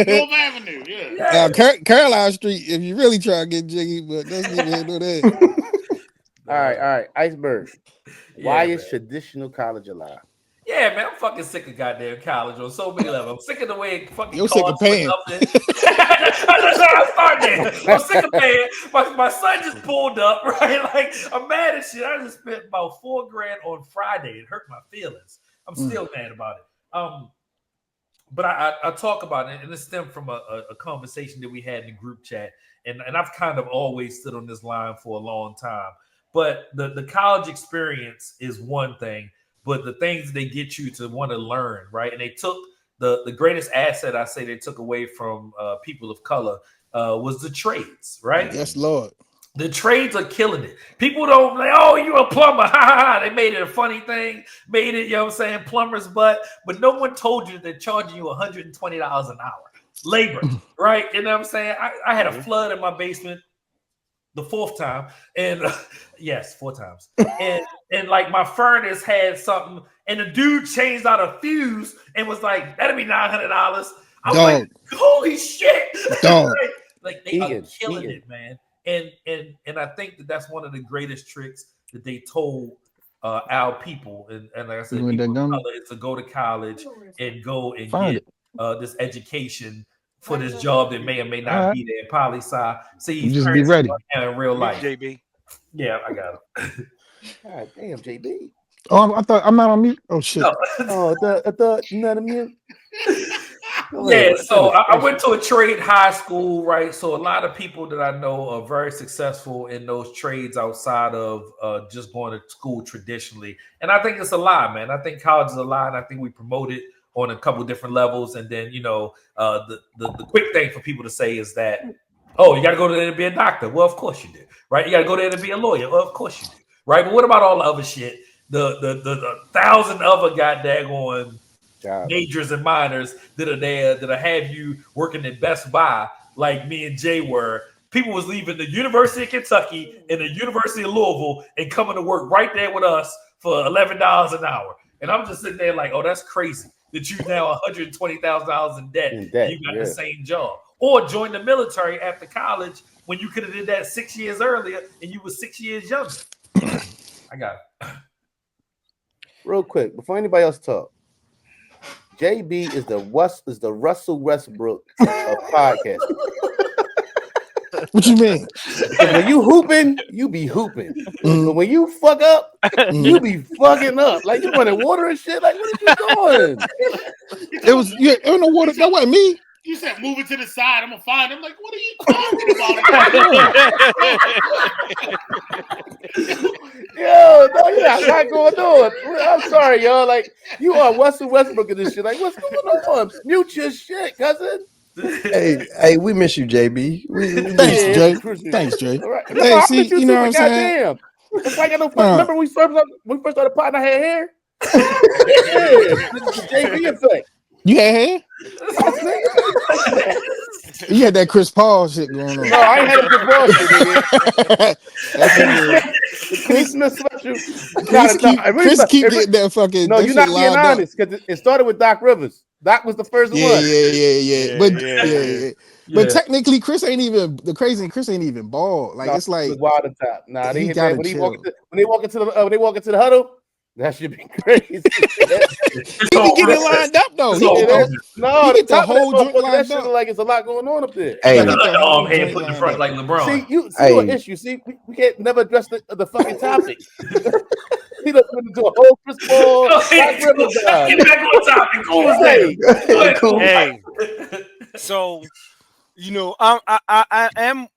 North Avenue. Yeah. Caroline Street. If you really try to get jiggy, but that's neither do that. All right. Iceberg. Why is traditional college alive? Yeah, Yeah, man, I'm fucking sick of goddamn college on so many levels. I'm sick of the way it fucking You're sick of costs for paying. nothing. That's how I started. I'm sick of paying. My son just pulled up, right? Like, I'm mad as shit. I just spent about $4,000 on Friday. It hurt my feelings. I'm still mad about it. But I talk about it, and it stemmed from a conversation that we had in the group chat. And I've kind of always stood on this line for a long time. But the college experience is one thing, but the things they get you to want to learn, right? And they took the greatest asset I say they took away from people of color was the trades, right? Yes, Lord. The trades are killing it. People don't like, oh, you a plumber. Ha ha ha. They made it a funny thing, made it, you know what I'm saying, plumber's butt. But no one told you they're charging you $120 an hour. Labor, right? You know what I'm saying? I had a flood in my basement the fourth time. And yes, 4 times. And like my furnace had something, and the dude changed out a fuse and was like, that'd be $900. I was like, holy shit. like they are killing it, man. And I think that's one of the greatest tricks that they told our people, and like I said, people of color, is to go to college and go and get this education for this job that may or may not be there. Poli-sci, see, just be ready in real life. JB. Yeah, I got it. God damn, JB. Oh, I thought I'm not on mute. Oh shit. No. Oh, I thought you're not on mute. Yeah, so I went to a trade high school, right? So a lot of people that I know are very successful in those trades outside of just going to school traditionally. And I think it's a lie, man. I think college is a lie, and I think we promote it on a couple different levels. And then, the quick thing for people to say is that, oh, you got to go there to be a doctor. Well, of course you do, right? You got to go there to be a lawyer. Well, of course you do, right? But what about all the other shit? The 1,000 other goddamn majors and minors that are there that'll have you working at Best Buy like me and Jay were. People was leaving the University of Kentucky and the University of Louisville and coming to work right there with us for $11 an hour. And I'm just sitting there like, oh, that's crazy that you now $120,000 in debt. And you got the same job. Or join the military after college when you could have did that 6 years earlier and you were 6 years younger. I got it. Real quick, before anybody else talk, JB is the Russell Westbrook of podcasting. What you mean? When you hooping, you be hooping. But when you fuck up, you be fucking up. Like you running water and shit. Like, what are you doing? It was no water. That wasn't me. You said move it to the side. I'm gonna find him. Like, what are you talking about? Yo, no, you got a lot going on. I'm sorry, y'all. Like, you are Russell Westbrook and this shit. Like, what's going on? Mute your shit, cousin. Hey, we miss you, JB. Thanks, Jay. Thanks, Jay. All right. Hey, see, you know what I'm saying? Goddamn. It's like I don't remember when we first started potting, I had hair. The JB effect. You had hair? You had that Chris Paul shit going on. No, I ain't had a Chris Paul shit, nigga. Chris keep getting that fucking. No, you're not being honest because it started with Doc Rivers. Doc was the first one. Yeah. But technically, Chris ain't even Chris ain't even bald. Like, it's like wild on top. Nah, they hit that when they walk into the huddle. That should be crazy. He be getting lined up though. He get the whole joint that shit like it's a lot going on up there. Hey, put the front like LeBron. See, you see what issue? See, we can't never address the fucking topic. He done went into a whole Chris Paul. Get back on topic. Cool. Hey, so I am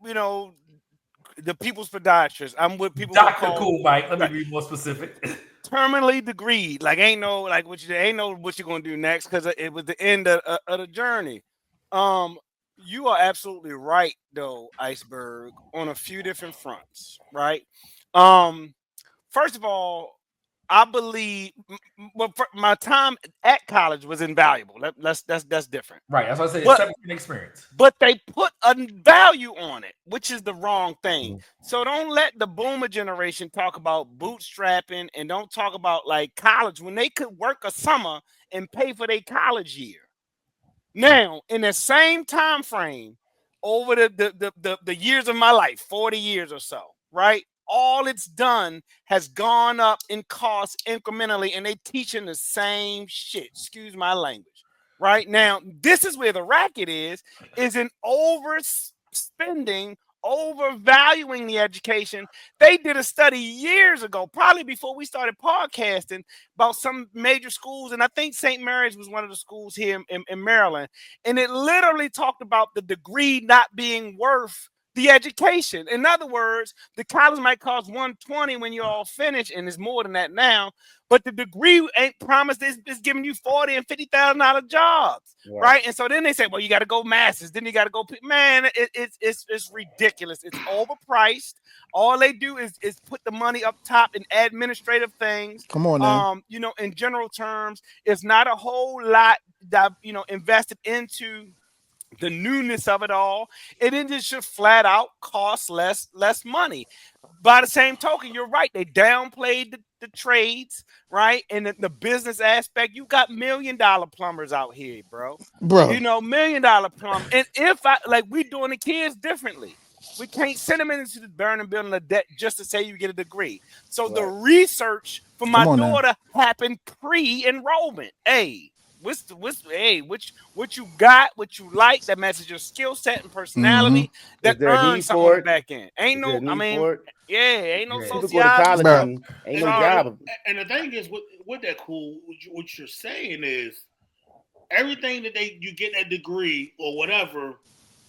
the people's podiatrist. I'm with people. Dr. Cool Mike. Let me be more specific. Terminally degreed. Like ain't no what you're gonna do next because it was the end of the journey. You are absolutely right though, Iceberg, on a few different fronts, right? First of all, I believe my time at college was invaluable. That's different. Right. That's what I said. It's 17 experience. But they put a value on it, which is the wrong thing. So don't let the boomer generation talk about bootstrapping and don't talk about like college when they could work a summer and pay for their college year. Now, in the same time frame, over the years of my life, 40 years or so, right? all it's done has gone up in cost incrementally, and they teaching the same shit. Excuse my language. Right now, this is where the racket is in overspending, overvaluing the education. They did a study years ago, probably before we started podcasting, about some major schools, and I think St. Mary's was one of the schools here in Maryland, and it literally talked about the degree not being worth the education. In other words, the college might cost $120 when you're all finished, and it's more than that now. But the degree ain't promised it's giving you $40,000 and $50,000 jobs, right? And so then they say, well, you got to go masters, then you got to go. Man, it's ridiculous. It's overpriced. All they do is put the money up top in administrative things. Come on now. In general terms, it's not a whole lot that invested into the newness of it all. And then it should flat out cost less money. By the same token, you're right. They downplayed the trades, right? And the business aspect. You got $1 million plumbers out here, bro. $1 million plumber. And if we doing the kids differently. We can't send them into the burning building of debt just to say you get a degree. So the research for my daughter happened pre-enrollment. Hey, what you got, what you like, that matches your skill set and personality, that earns something on the back end. Ain't no sociology. Go to college and ain't no job. And the thing is, with that cool, what you're saying is everything that you get that degree or whatever,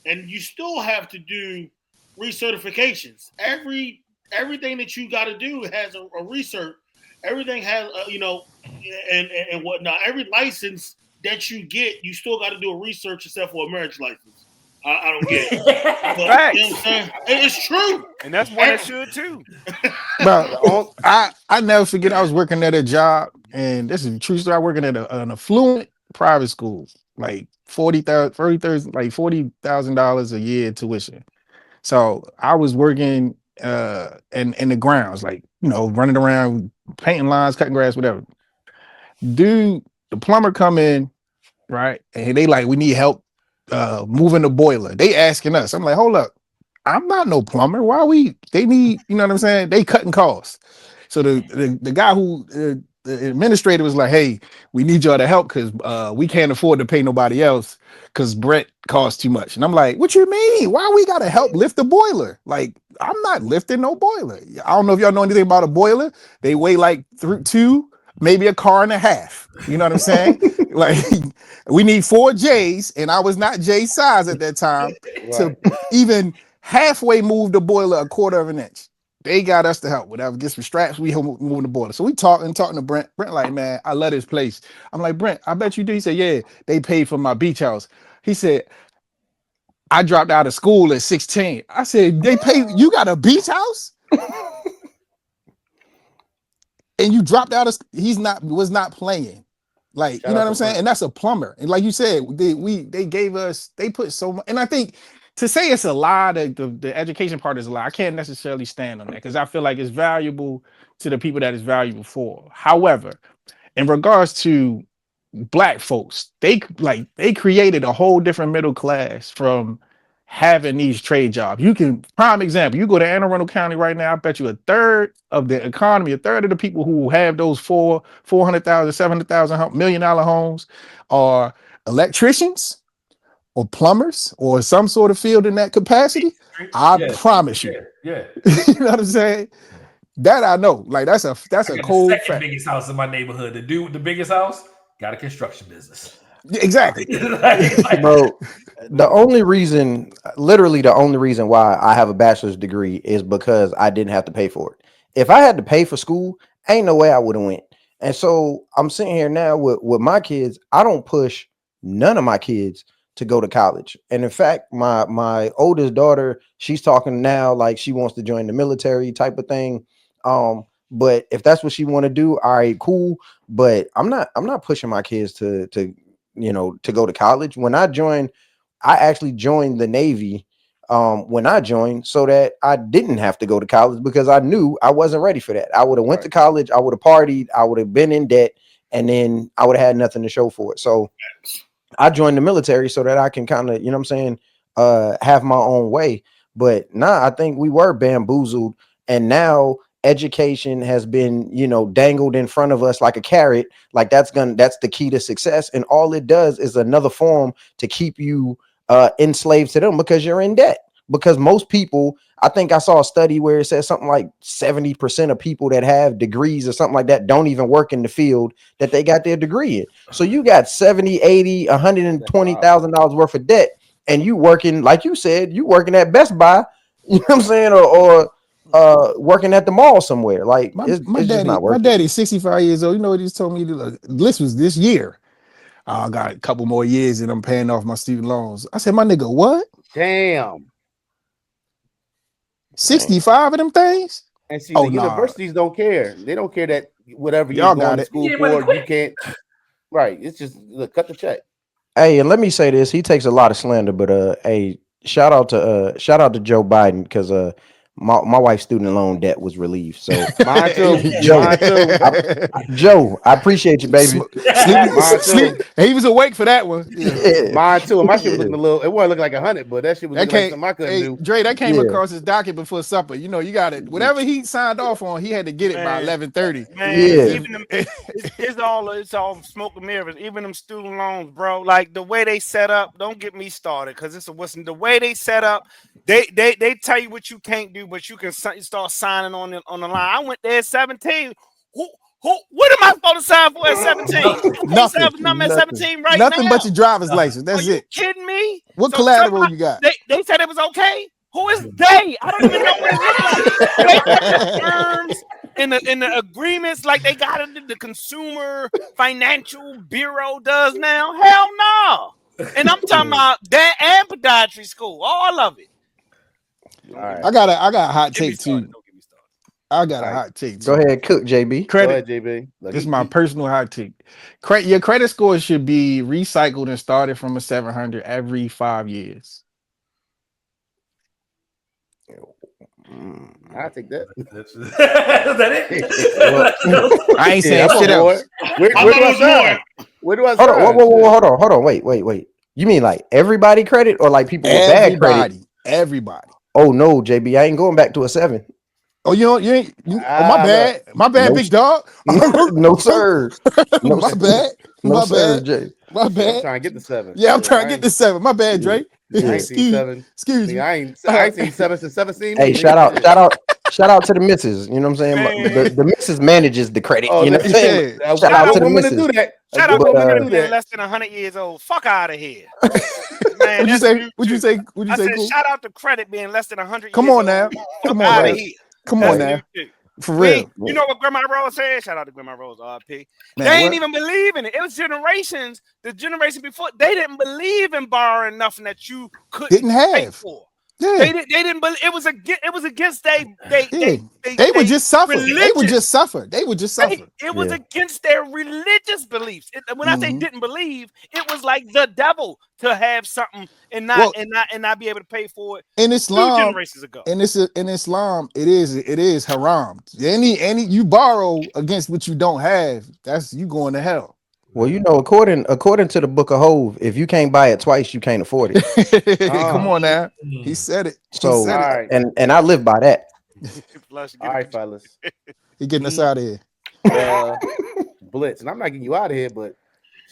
and you still have to do recertifications. Everything that you got to do has a research. Everything has and whatnot. Every license that you get, you still got to do a research except for a marriage license. I don't get it. But, you know what I'm saying? It's true. And that's what I should too. But I never forget, I was working at a job, and this is a true story. I working at an affluent private school, like $40,000 a year tuition. So I was working in the grounds, running around, painting lines, cutting grass, whatever. Dude, the plumber come in, right? And they we need help moving the boiler. They asking us. I'm like, hold up. I'm not no plumber. They need, you know what I'm saying? They cutting costs. So the guy who the administrator was like, hey, we need y'all to help because we can't afford to pay nobody else because Brett costs too much. And I'm like, what you mean? Why we gotta help lift the boiler? I'm not lifting no boiler. I don't know if y'all know anything about a boiler. They weigh two, maybe a car and a half. You know what I'm saying? We need 4 J's, and I was not J size at that time to even halfway move the boiler a quarter of an inch. They got us to help. Whatever, get some straps, we moving the boiler. So we talking to Brent. Brent like, man, I love this place. I'm like, Brent, I bet you do. He said, yeah, they paid for my beach house. He said, I dropped out of school at 16. I said, they paid, you got a beach house? And you dropped out of, was not playing. You know what I'm saying? And that's a plumber. And like you said, they put so much, and I think to say it's a lie, the education part is a lie. I can't necessarily stand on that because I feel like it's valuable to the people that it's valuable for. However, in regards to Black folks, they created a whole different middle class from having these trade jobs. Prime example, you go to Anne Arundel County right now, I bet you a third of the economy, a third of the people who have those $400,000, $700,000, $1 million homes are electricians or plumbers or some sort of field in that capacity. I promise you. Yeah. You know what I'm saying? That I know. That's a cold fact. The biggest house in my neighborhood. The dude with the biggest house got a construction business. Exactly. Bro, literally the only reason why I have a bachelor's degree is because I didn't have to pay for it. If I had to pay for school, ain't no way I would have went. And so I'm sitting here now with my kids. I don't push none of my kids to go to college. And in fact, my oldest daughter, she's talking now like she wants to join the military type of thing. But if that's what she want to do, all right, cool. But I'm not pushing my kids to go to college. When I joined, I actually joined the Navy when I joined so that I didn't have to go to college because I knew I wasn't ready for that. I would have went to college, I would have partied, I would have been in debt, and then I would have had nothing to show for it. So I joined the military so that I can kind of, have my own way. But I think we were bamboozled and now education has been, dangled in front of us like a carrot. Like that's the key to success, and all it does is another form to keep you enslaved to them because you're in debt. Because most people, I think I saw a study where it says something like 70% of people that have degrees or something like that don't even work in the field that they got their degree in. So you got 70, 80, $120,000 worth of debt, and you working, like you said, you working at Best Buy, you know what I'm saying, or working at the mall somewhere. Like it's just not working. My daddy's 65 years old. You know what he's told me? This was this year. I got a couple more years and I'm paying off my student loans. I said, my nigga, what? Damn. 65 of them things? And see, the universities don't care. They don't care that whatever you're going to school for, you can't. Right. It's just cut the check. Hey, and let me say this: he takes a lot of slander, but hey, shout out to Joe Biden, because my wife's student loan debt was relieved. So mine too. Joe, I appreciate you, baby. Sleep. He was awake for that one. Yeah. Mine too. And my shit was looking a little. It wasn't looking like 100, but that shit was looking like something I couldn't do. Dre, that came across his docket before supper. You got it. Whatever he signed off on, he had to get it by 11:30. Man, it's all smoke and mirrors. Even them student loans, bro. Like the way they set up. Don't get me started, because the way they set up. They tell you what you can't do, but you can start signing on the line. I went there at 17. What am I supposed to sign for at 17? Nothing. At 17 right Nothing now. but your driver's license. That's it. Kidding me? What collateral you got? They said it was okay. Who is they? I don't even know what it looks like. They got the terms in the agreements like they got it. The Consumer Financial Bureau does now. Hell no. And I'm talking about that and podiatry school, all of it. All right. I got a hot take too. Don't get me started. I got a hot take too. Go ahead, cook, JB. Credit. Go ahead, JB. This is my personal hot take. Your credit score should be recycled and started from a 700 every 5 years. I take that. Is that it? I ain't saying shit else. Where do I sign? Where do I sign? Hold on. Wait. You mean like everybody credit, or like people with bad credit? Everybody. Oh no, JB, I ain't going back to a 7. Oh, you ain't. My bad. My bad, big dog. No, sir. No, my bad. No, my sir, bad. Jay. My bad. I'm trying to get the 7. Yeah, I'm trying to get the 7. My bad, Dre. I ain't seen 7. Excuse me. I ain't seen 7 since 17. Hey, shout out to the missus. You know what I'm saying? The missus manages the credit. Oh, you know what I'm saying? Shout out to the missus. Do that. Shout out to women who been less than 100 years old. Fuck out of here. Man, What'd you say? I said, cool? Shout out to credit being less than 100 Come years on now. old. Come on now. Come on now. For real. You know what Grandma Rose said? Shout out to Grandma Rose, RP. They ain't even believe in it. It was generations. The generation before, they didn't believe in borrowing nothing that you couldn't pay for. Yeah. They didn't believe it was against they would just suffer. They would just suffer. It was against their religious beliefs. When I say didn't believe, it was like the devil to have something and not be able to pay for it. In Islam, 2 generations ago. In Islam, it is haram. Any you borrow against what you don't have, that's you going to hell. Well, according to the Book of Hov, if you can't buy it twice, you can't afford it. Come on now, he said it. So, right. and I live by that. All right, fellas, he getting us out of here. Blitz, and I'm not getting you out of here, but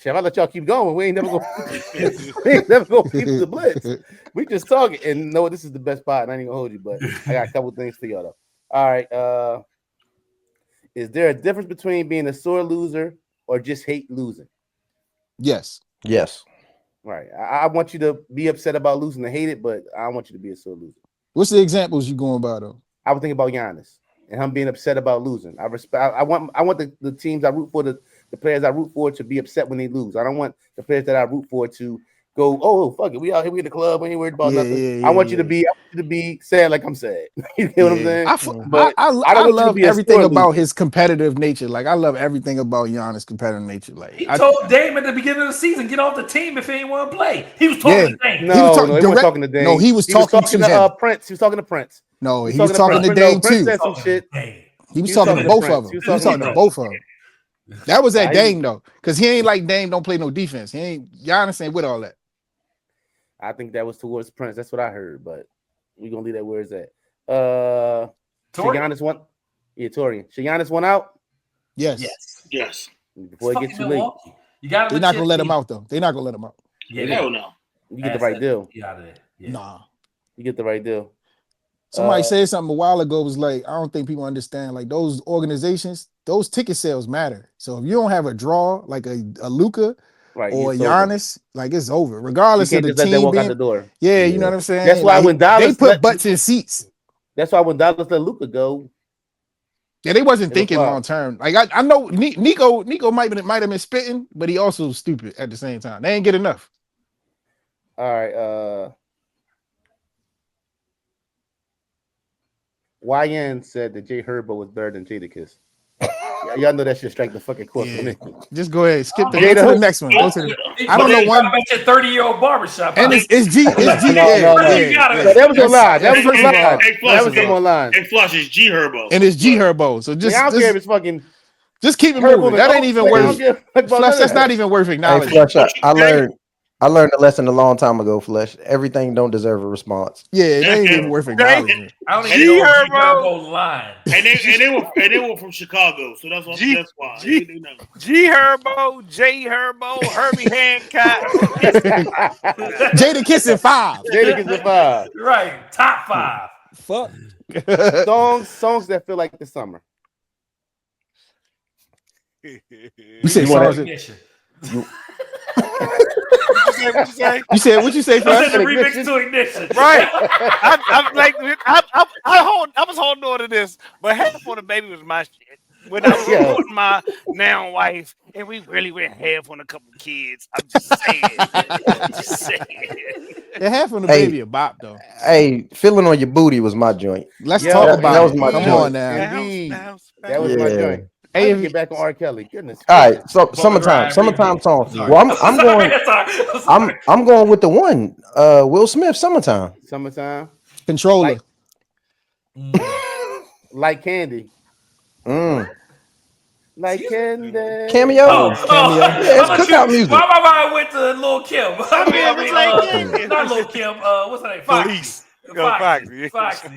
shall I let y'all keep going? We ain't never gonna keep the Blitz. We just talking, and no, this is the best part. And I ain't gonna hold you, but I got a couple things for y'all though. All right, is there a difference between being a sore loser or just hate losing? Yes. Right. I want you to be upset about losing and hate it, but I want you to be a sore loser. What's the examples you going by though? I was thinking about Giannis and him being upset about losing. I want the teams I root for, the players I root for to be upset when they lose. I don't want the players that I root for to go, oh fuck it, we out here, we in the club, we ain't worried about nothing. I want you to be sad like I'm sad. You know what I'm saying? I love everything about his competitive nature. Like I love everything about Giannis' competitive nature. Like he told Dame at the beginning of the season, get off the team if he ain't want to play. He was talking to Dame. No, he wasn't talking to Dame. No, he was talking to Prince. He was talking to Prince. No, he was talking to Dame too. Said some shit. He was talking to both of them. He was talking to both of them. That was at Dame though, because he ain't like Dame don't play no defense. Giannis ain't with all that. I think that was towards Prince. That's what I heard, but we're gonna leave that where it's at. Giannis won. Yeah, Torian. Giannis won out. Yes. Yes. Before it gets too late. You got. They're not gonna let him out though. They're not gonna let him out. Yeah, hell no. You get the right deal. Get out of there. Yeah. Nah. You get the right deal. Somebody said something a while ago. Was like, I don't think people understand. Like those organizations, those ticket sales matter. So if you don't have a draw like a Luka or Giannis, like it's over. Regardless of the just let team them walk being, out the door. Yeah, you know what I'm saying. That's why when Dallas they put butts in seats. That's why when Dallas let Luka go. Yeah, they wasn't thinking long term. Like I know Nico might have been spitting, but he also stupid at the same time. They ain't get enough. All right. YN said that Jay Herbo was better than Jadakiss. Y'all know that shit strike the fucking course for me. Just go ahead, skip the next one. Go to the, I don't know one. About your 30-year-old barbershop. And it's G. No. That was online. That was some online. Hey, Flush is G Herbo. And it's G Herbo. So just I don't care if it's fucking. Just keep it moving. That ain't even worth. Flush, that's not even worth acknowledging. Hey, Flush, I learned a lesson a long time ago, Flesh. Everything don't deserve a response. Yeah, it ain't even worth acknowledging. I don't even know Herbo line. And they were from Chicago, so that's why. G Herbo, J Herbo, Herbie Hancock. Jadakiss 5. Jadakiss 5. Right, top 5. Fuck. songs that feel like the summer. You said songs. You said what you say? First? The remix to Ignition. Right. I was holding on to this, but Half on the Baby was my shit. When I was with my now wife, and we really went half on a couple kids. I'm just saying. Yeah, Half on the Baby a bop though. Hey, feeling on your booty was my joint. Let's talk about that it. was my Come joint. on now. That was my joint. Hey, get back on R. Kelly. Goodness. All right, so summertime song. Well, I'm going with the one. Will Smith, Summertime. Controller. Like Candy. Like Candy. Cameo. Cameo. Yeah, it's cookout music. My mind went to Lil Kim. Not Lil Kim. What's her name? Foxy.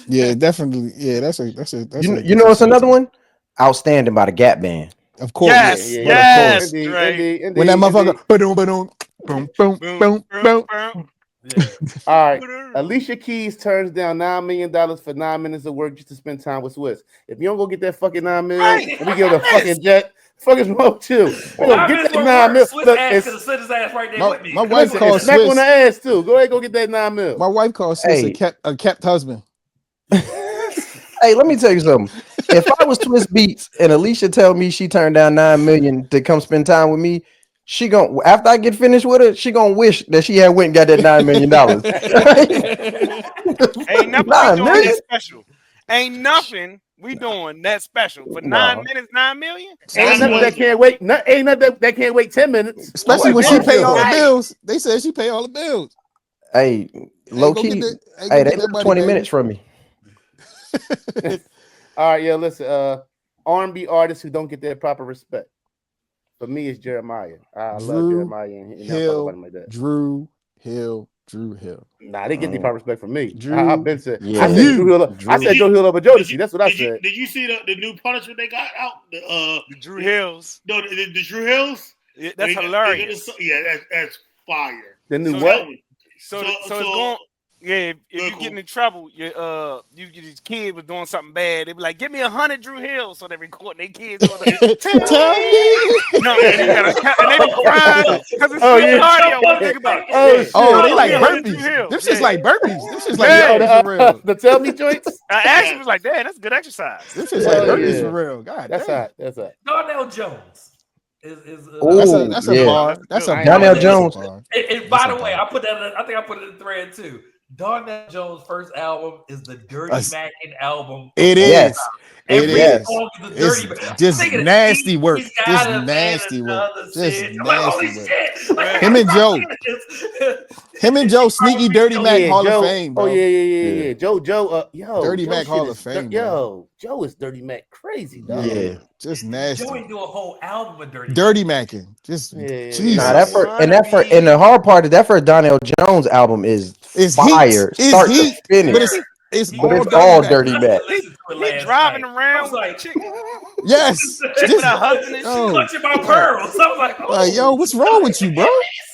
Yeah, definitely. Yeah, that's a. You know, it's another one. Outstanding by the Gap Band. Of course. Yes. Indeed. When that motherfucker. Boom. Yeah. All right. Alicia Keys turns down $9 million for 9 minutes of work just to spend time with Swiss. If you don't go get that fucking $9 million, and we give it a fucking jet. Fuck is wrong with you? Get that $9 million. Swiss ass could have sit his ass right there with me. My wife calls smack on the ass too. Go ahead, go get that $9 million. My wife calls Swiss a kept husband. Hey, let me tell you something. If I was Twist Beats and Alicia tell me she turned down $9 million to come spend time with me, she gonna after I get finished with her, she gonna wish that she had went and got that $9 million. Ain't nothing we doing that special. Ain't nothing we doing that special for 9 minutes, 9 million. Ain't nothing that can't wait. Ain't nothing that can't wait 10 minutes. Especially when she pay all the bills. They said she pay all the bills. Hey, low key. Hey, they took 20 minutes from me. All right, listen. R&B artists who don't get their proper respect. For me, it's Jeremiah. I love Jeremiah and Hill, like that. Drew Hill. Nah, they get the proper respect from me. Drew, I've been said. Yeah. I said Drew Hill. I said Joe Hill over Jodeci. That's what I said. Did you see the new punishment they got out? The Drew Hills. No, the Drew Hills. Yeah, that's hilarious. That's fire. The new what? So it's going. Yeah, if you're getting in trouble, your kid was doing something bad. They be like, "Give me 100 Drew Hill," so they recording their kids. Tell me. No, and they be crying because it's cardio. Think about it. They like burpees. This is like burpees. This is like burpees for real. The tell me joints. I actually was like, "Damn, that's good exercise." This is like burpees for real. God, that's hot. That's hot. Darnell Jones. That's a bar. That's a Darnell Jones. And by the way, I think I put it in the thread too. Darnell Jones' first album is the Dirty Mackin album. It is. It song is. It's just nasty work. Just nasty work. Him and Joe, sneaky Dirty Mac Hall of Fame, bro. Oh yeah. Joe, Dirty Mac Hall of Fame. Joe is Dirty Mac crazy, dog. Yeah, just nasty. Joe ain't do a whole album of Dirty Mackin. Just Jesus. Nah, and the hard part of that first Darnell Jones album is fire. It's Start heat, to finish. It's He- But all it's all dirty. dirty Mac. He driving around with like, the chick Yes. with This, her husband and shit. yo, clutching my pearls. I was like, oh, like, yo, what's wrong with you, bro?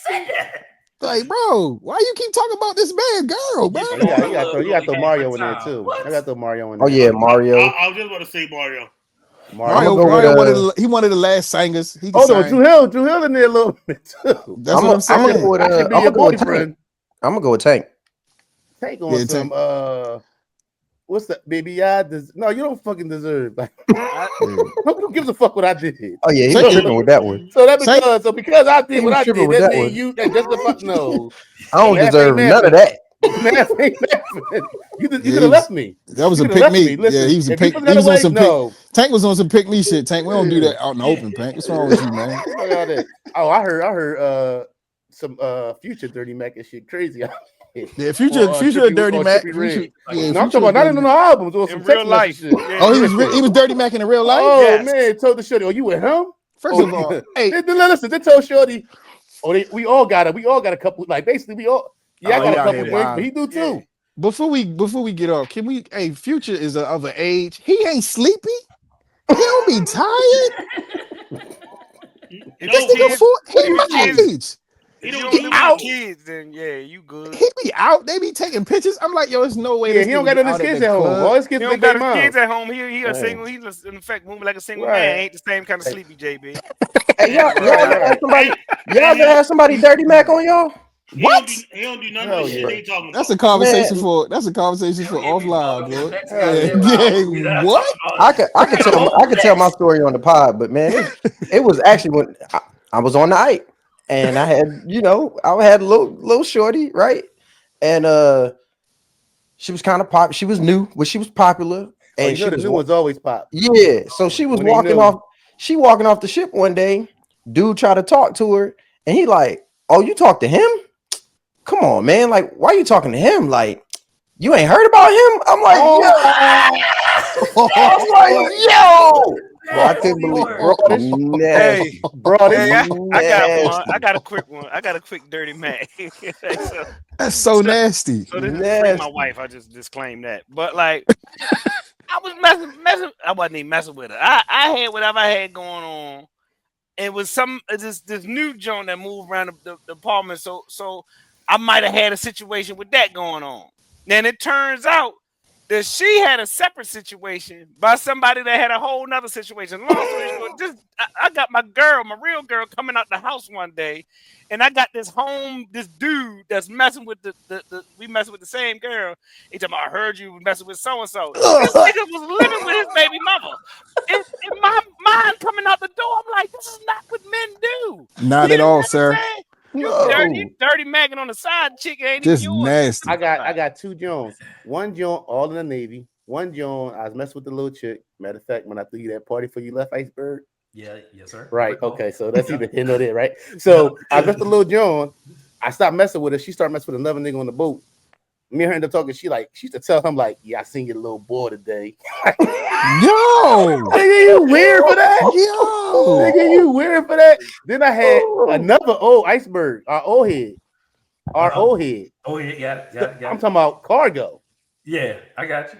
said that. Like, bro, why you keep talking about this bad girl, bro? Oh, you got to throw Mario in there too. What? I got to throw Mario in Oh there. yeah, Mario. I was just about to say Mario. Mario, go Mario with, he one of the last singers. He can Oh no, sing. Drew Hill in there a little bit too. That's what I'm saying. I'm gonna go with I should be I'm your gonna go with boyfriend. Tank. I'm gonna go with Tank. Tank on Yeah, some Tank. what's that, baby? No, you don't fucking deserve. Like, I- who gives a fuck what I did? Oh yeah, he Tank was is- tripping with that one. So that Tank- because I did He what was I tripping did, with that that mean one. you that just the fuck no. I don't Math deserve ain't none of mathing. that. Math ain't mathing. You could he have was- left me. That was You a coulda pick left me. me. Listen, Yeah, he was a if you pick. put He that was on away, some pick. no. Tank was on some pick me shit. Tank, we don't do that out in the open, Tank. What's wrong with you, man? Fuck out that. Oh, I heard some Future Dirty Mac and shit crazy. Yeah, Future Trippy- a dirty or Mac. Trippy Future, Red. yeah, No, I'm Future talking about not in dirty the albums or In some real text life. message shit. Yeah. Oh, he was dirty Mac in real life. Oh Yes. man, told the shorty, oh, you with him? First of all, hey, Listen, they told shorty, we all got a couple, like basically we all, I got a out couple here drinks, wild. but he do too. Before we get off, can we? Hey, Future is of an age. He ain't sleepy. He don't be tired. This nigga he my age. If He you don't don't do live out. with kids, then yeah, you good. He be out. They be taking pictures. I'm like, yo, there's no way. Yeah, this he don't nigga got be none of out his at kids the at home. club. All his He kids don't big got baby his kids mom. at home. He a Right. single. He's in fact moving like a single Right. man. Ain't the same kind of sleepy, JB. Hey, y'all ever Right. had somebody? Y'all ever had somebody dirty Mac on y'all? What? He don't do none Hell of the shit yeah. they talking That's a about. conversation Man. for offline, boy. Hell yeah. Yeah, what? I could tell my story on the pod, but man, it was actually when I was on the Ike and I had I had a little shorty, right? And she was kind of pop. She was new, but she was popular. Oh, And you know the new ones always pop. yeah, so she was When they walking new. off. She walking off the ship one day. Dude tried to talk to her, and he like, "Oh, you talk to him? Come on, man! Like, why you talking to him? Like, you ain't heard about him?" I'm like, I'm like, yo. Bro, I couldn't believe, bro. Hey, Bro, hey, I got one. nasty. I got a quick one. I got a quick dirty Mac. so, That's so nasty. so this is free my Nasty. wife. I just disclaimed that. But like, I was messing. I wasn't even messing with her. I had whatever I had going on. It was this new joint that moved around the apartment. So I might have had a situation with that going on. Then it turns out that she had a separate situation by somebody that had a whole nother situation. Long story short, I got my real girl, coming out the house one day, and I got this dude that's messing with we messing with the same girl. He talking about, I heard you messing with so and so. This nigga was living with his baby mama. In my mind coming out the door, I'm like, this is not what men do. Not You at know all, what I'm sir. saying? You No. dirty magging on the side, chick ain't Just even yours. nasty. I got two Jones. One Jones, all in the Navy. One Jones, I was messing with the little chick. Matter of fact, when I threw you that party for you left, Iceberg. Yeah, yes, sir. Right. Okay. So that's either him or that, right? So I left the little John. I stopped messing with her. She started messing with another nigga on the boat. Me and her ended up talking. She used to tell him like, "Yeah, I seen your little boy today." Yo, Nigga, you weird for that? yo. Nigga, you weird for that? Then I had another old Iceberg, our old head. Oh yeah, I'm talking about cargo. Yeah, I got you.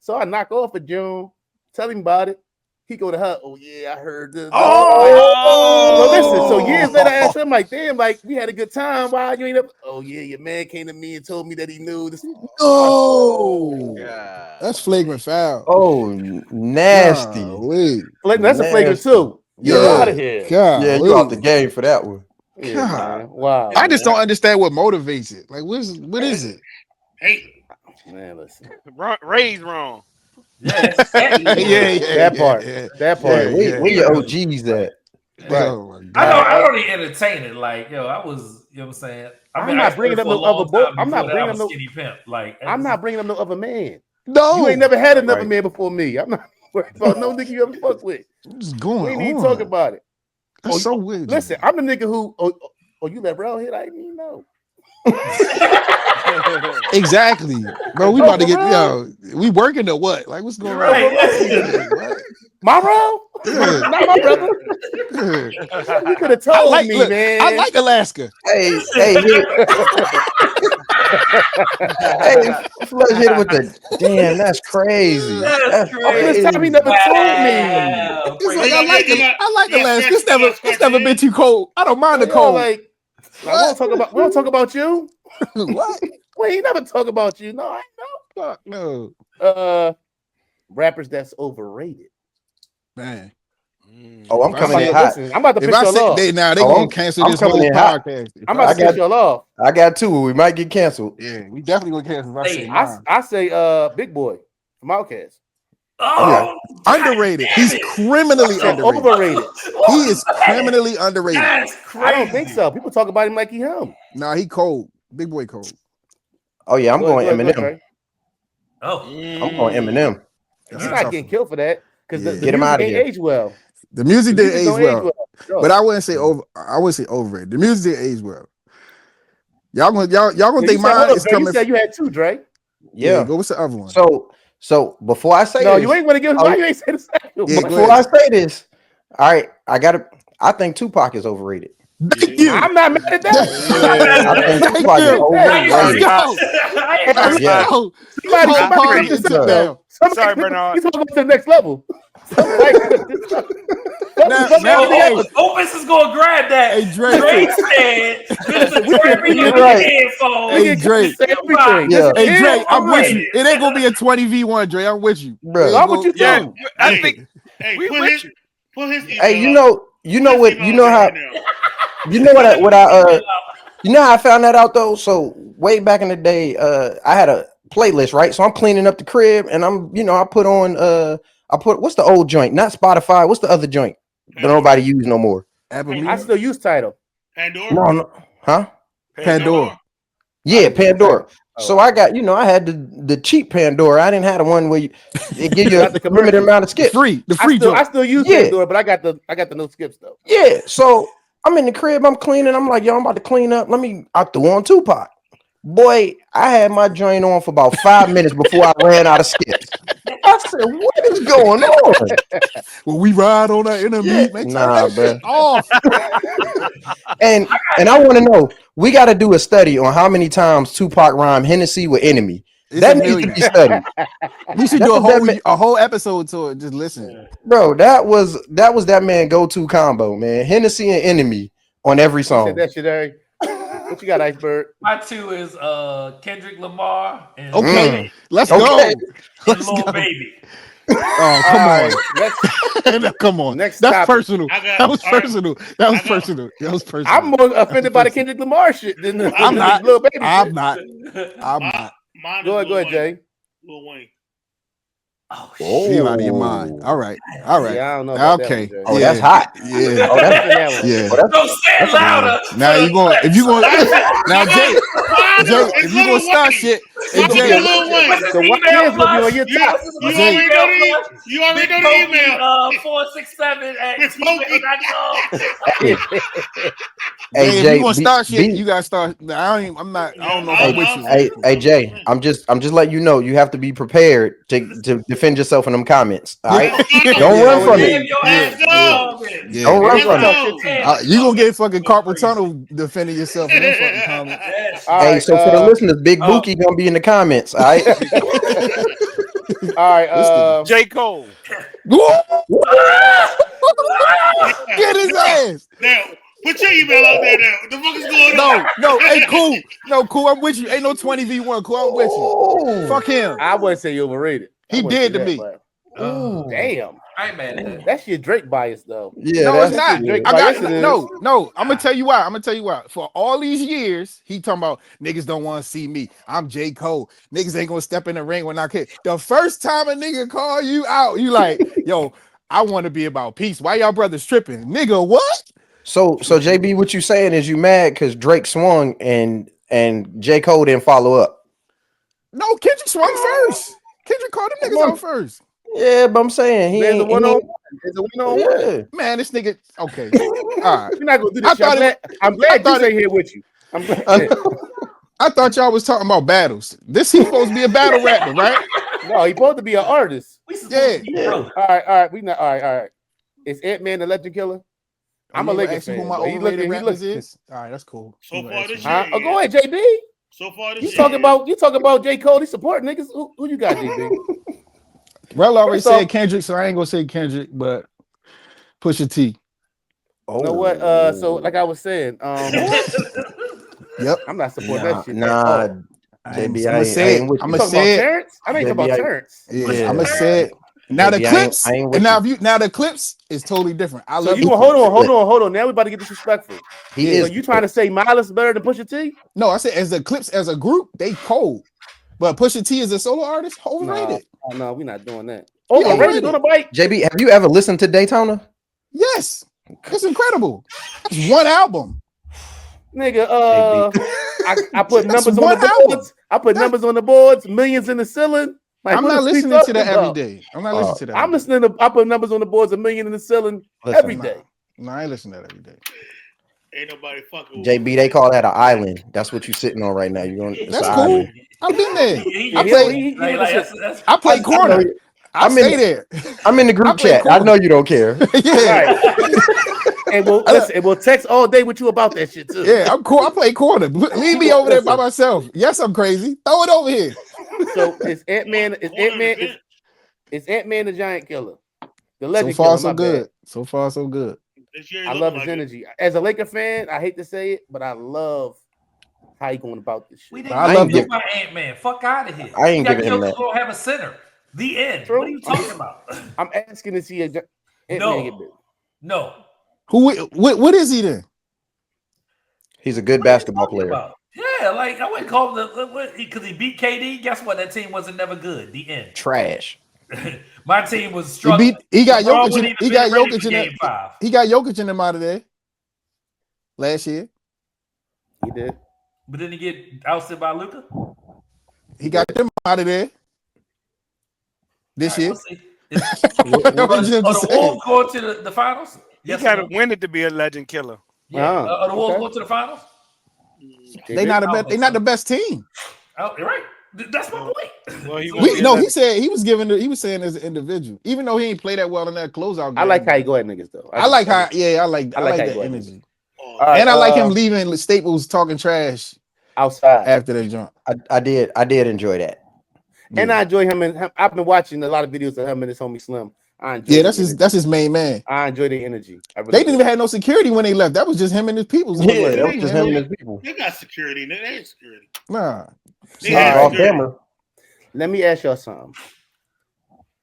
So I knock off a June, tell him about it. He go to her. Oh yeah, I heard this. Oh, So listen. So years later, I asked him like, "Damn, like we had a good time. Why you ain't up?" Oh yeah, your man came to me and told me that he knew this. No, God. that's flagrant foul. Oh, nasty. Golly. Like that's a flagrant Nasty. too. You're Yeah. out of here. Yeah, you out the game for that one. Yeah, God. man. Wow. I just don't understand what motivates it. Like, what is it? Hey, Man, listen. Raised wrong. Yeah, That part. That part. Where your OGs at? Right. Oh my I God. don't even entertain it. Like, yo, I was, you know what I'm saying? I'm not bringing up no other boy. I'm not bringing up no skinny pimp. Like, I'm not bringing up no other man. No, You ain't never had another Right. man before me. I'm not worried about no nigga you ever fucked with. what's We going ain't even on? talk about it. That's so weird. Listen, I'm the nigga who you let Rel hit? I didn't even know. Exactly, bro. We about to get we working to what? Like, what's going on? Right. My Rel? Yeah. Not my brother. Yeah. You could have told me, man. I like Alaska. Hey, Hey, Flush hit with the damn. That's crazy. That's crazy. All this time he never told me. Wow. It's like Crazy. I like it. I like Alaska. It's never been too cold. I don't mind the Yo, cold. like, now, we don't talk about you. What? Wait, he never talk about you. No, I Fuck no. know. Rappers that's overrated. Man. Oh, I'm If I coming say- in hot. Listen, I'm about to If piss I y'all say off. they now they Oh, gonna I'm- cancel I'm this coming whole in hot. podcast. I'm about to piss y'all off. I got two. We might get canceled. Yeah, we definitely gonna cancel if I say Hey, mine. I say Big Boy from Outkast. Oh, Underrated. damn He's it. criminally I said underrated. overrated. He is criminally underrated. That's crazy. I don't think so. People talk about him like he him. Nah, he cold. Big boy cold. Oh yeah, I'm going Eminem. Dre. Oh, I'm going Eminem. That's You're a not tough getting one. killed for that because Yeah. the Get him music outta ain't here. age well. The music The didn't age don't well, No. but I wouldn't say over. I would say overrated. The music didn't age well. Y'all gonna You think said, hold mine up, is Dre, coming? you said you had two, Dre. Yeah. Go. What's the other one? So before I say No, this, you ain't want to give us. Why you ain't say the second Yeah, one? go before I say this, all right, I think Tupac is overrated. Thank you. I'm not mad at that. I think Thank Tupac is you. overrated. Let's Yeah. go. Somebody Whole put podcast this sit up, down. though. Somebody Sorry, put Bernard. You talking about to the next level. Somebody put this up. Now, Oh, Opus is gonna grab that. Hey, Drake. Drake said, "Mr. We Dre, can- we give can- me right. the headphones." Hey, Drake. Say everything. Yeah. Hey, Drake, Yeah, I'm with right. you. It ain't gonna be a 20v1, Drake. I'm with you. Bro. I'm with you too. Yeah, I think Hey, we put with his, you. put his email Hey, you up. know what, you know how, you know how I found that out though. So way back in the day, I had a playlist, right? So I'm cleaning up the crib, and I put on, what's the old joint? Not Spotify. What's the other joint that nobody use no more? Apple I Music. still use title. Pandora. No, huh? Pandora. Yeah, don't use Pandora. Tidal. So I got, I had the cheap Pandora. I didn't have the one where it give you Got the a limited commercial. amount of skips. The free I joint. still use Yeah. Pandora, but I got the no skips though. Yeah. So I'm in the crib, I'm cleaning. I'm like, yo, I'm about to clean up. I threw on Tupac. Boy, I had my joint on for about 5 minutes before I ran out of skips. I said, what is going on? When we ride on that enemy, Yeah. man, turn Nah, that shit bro. off. And I want to know, we got to do a study on how many times Tupac rhymed Hennessy with enemy. It's That a needs to million. be studied. We should do a whole episode to it. Just listen. Bro, that was that man go-to combo, man. Hennessy and enemy on every You said song. that shit, Harry. What you got, Iceberg? My two is Kendrick Lamar and Okay, let's Okay. go. and Lil Baby. Oh, come All right, on. next, Come on. next That's topic. personal. That was personal. That was personal. That was personal. I'm more offended by the Kendrick Lamar shit than the I'm not. Lil Baby I'm shit. not. I'm not. Mine Go is ahead, Jay. Lil Wayne. Oh, You out of your mind. All right. All right. Yeah, I don't know about Okay. that one, Jay. Oh, that's hot. Yeah. Oh, that's Defend that one. Yeah. Oh, that's, no, say it louder. Now you going if you going now Jay, It's if you gonna Lil start Wayne. shit, Mine hey is Jay, Lil Wayne. What's his The email YNs gonna be plus? on your You, top. you Jay, already know email the you already Big know the email. Pokey, 467 at Big Pokey. gmail.com. hey, Jay, if Jay, you gonna start shit, be- you gotta start. I don't know if Hey, I'm with you. hey, Jay, I'm just letting you know you have to be prepared to defend yourself in them comments. All right, don't run from Damn it. your Yeah. ass in the comments. Yeah. Don't run Let's from it. talk shit to you. You gonna get fucking carpal tunnel defending yourself in them fucking comments. Yes. All Hey, right, so for the listeners, Big Bookie gonna be in the comments. All right. all right. J. Cole. Get his ass. Now, put your email out there now. What the fuck is going on? No, hey, cool. No, cool. I'm with you. Ain't no 20v1. Cool, I'm with you. Fuck him. I wouldn't say you overrated. He did to me. Damn, I ain't mad at that. that's your Drake bias though. Yeah, No, it's that's not. Drake I bias. got It is. no. I'm gonna tell you why. For all these years, he talking about niggas don't want to see me. I'm J. Cole. Niggas ain't gonna step in the ring when I can. The first time a nigga call you out, you like, yo, I want to be about peace. Why y'all brothers tripping, nigga? What? So JB, what you saying is you mad because Drake swung and J. Cole didn't follow up? No, Kendrick swung first. Kendrick called them niggas out first. Yeah, but I'm saying he There's a ain't. one-on-one. There's a one-on-one. Yeah. Man, this nigga. Okay, all right. We're not gonna do I this. thought I'm glad thought you say here with you. I'm glad. I thought y'all was talking about battles. This he supposed to be a battle rapper, right? No, he's supposed to be an artist. We supposed to be brothers. All right. We not. All right. Is Ant-Man the Legend Killer? I'm a Lakers Asking fan. who my But he overrated looking. rappers is. All right, that's cool. So far this Huh? year. Oh, go ahead, JB. So far this You year. talking about J. Cole? He support niggas. Who you got, DB? Well, I already First said off- Kendrick, so I ain't gonna say Kendrick, but Pusha T. You know what? So like I was saying, Yep. I'm not supporting that shit at Nah, all. I'm JB, gonna I say it. ain't with I'm You you. gonna talking about say it. Terrence? I ain't talking JB, about Terrence. I'm gonna yeah, say it. Now the JB, clips, I ain't with and now you. if you now the clips is totally different. I So love you the gonna clips. hold on. Now we about to get disrespectful. He So is. you trying to say Miles better than Pusha T? No, I said as the clips as a group, they cold. But Pusha T as a solo artist, No, overrated. no, we're not doing that. He Overrated on a bike? JB, have you ever listened to Daytona? Yes, it's incredible. That's one album. Nigga, JB. I put That's numbers on the one album. boards. I put numbers on the boards, millions in the ceiling. Like, I'm what not is he listening to talking that every about? day. I'm not listening to that. I'm every day. listening to. I put numbers on the boards, a million in the ceiling every day. No, I ain't listening to that every day. Ain't nobody fucking with JB, they call that an island. That's what you're sitting on right now. You're going. It's That's an cool. island. I've been there. Yeah, he with the shit. I play I corner. know. I stay there. I'm in the group play chat. I corner. know you don't care. Yeah. Right. And we'll listen. And we'll text all day with you about that shit too. Yeah, I'm cool. I play corner. Leave me over there by myself. Yes, I'm crazy. Throw it over here. So it's Ant-Man. It's Ant-Man the Giant Killer. The So Legend far, Killer. so My good. bad. So far, so good. I love his energy. As a Laker fan, I hate to say it, but I love how he going about this shit. We didn't talk about Ant-Man. Fuck out of here. I ain't giving him Killers that. gonna have a center. The end. True. What are you talking about? I'm asking to see Ant-Man get big. No. What is he then? He's a good basketball player. About? Yeah, like I wouldn't call him because he beat KD. Guess what? That team wasn't never good. The end. Trash. My team was struggling. He got Jokic. He got Jokic in him out of there last year. He did. But didn't he get ousted by Luka? He got them out of there this year. The Wolves going to the finals? You gotta win it to be a legend killer. Yeah. Are the Wolves going to the finals? They not the best team. Oh, you're right. That's my point. Well, he said he was saying as an individual, even though he ain't play that well in that closeout game. I like how he go at niggas though. I like that energy. Right, and I like him leaving Staples talking trash outside after that jump. I did enjoy that. And I enjoy him, and I've been watching a lot of videos of him and his homie Slim. I enjoy that's his main man. I enjoy the energy. They didn't even have no security when they left. That was just him and his people. Yeah, that was just him and his people. They got security. They ain't security. Nah. Off camera. Let me ask y'all something.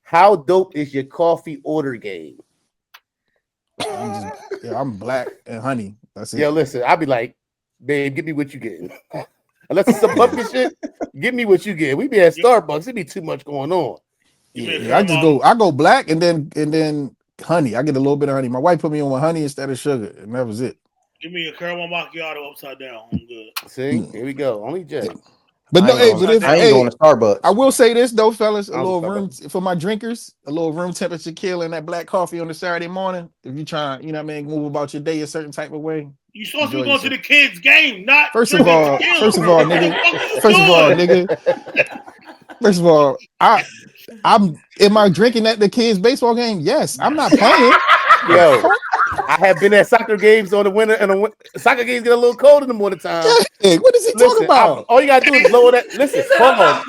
How dope is your coffee order game? I'm black and honey. That's it. Yo, listen, I'll be like, babe, give me what you getting. Unless it's some pumpkin shit, give me what you get. We be at Starbucks. It be too much going on. Yeah, I go black and then honey. I get a little bit of honey. My wife put me on with honey instead of sugar, and that was it. Give me a caramel macchiato upside down. I'm good. See, here we go. Only Jay. But I ain't going to Starbucks. I will say this though, fellas, a little room for my drinkers, a little room temperature kill in that black coffee on the Saturday morning. If you try, you know what I mean, move about your day a certain type of way. You supposed to be going to the kids' game, not First of all, am I drinking at the kids' baseball game? Yes, I'm not playing. Yo, I have been at soccer games on the winter, and soccer games get a little cold in the morning time. Hey, what is he talking about? All you gotta do is lower that. Listen, hold on.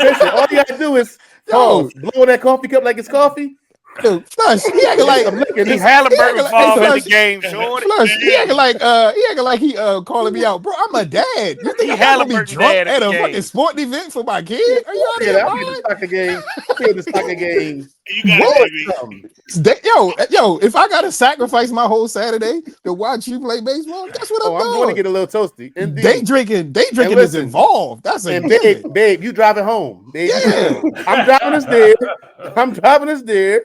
Listen, all you gotta do is blow that coffee cup like it's coffee. Flush, he acting like Haliburton fall in the game, short. Flush, he acting like he calling me out, bro. I'm a dad. You think I'm gonna be drunk at a fucking sporting event for my kid? Are you out of your mind? Soccer game. I'll be at the soccer game. Yo, if I gotta sacrifice my whole Saturday to watch you play baseball, that's what I'm doing. I'm going to get a little toasty. Indeed. Day drinking is involved. That's a babe, you driving home. Babe, yeah. I'm driving us there.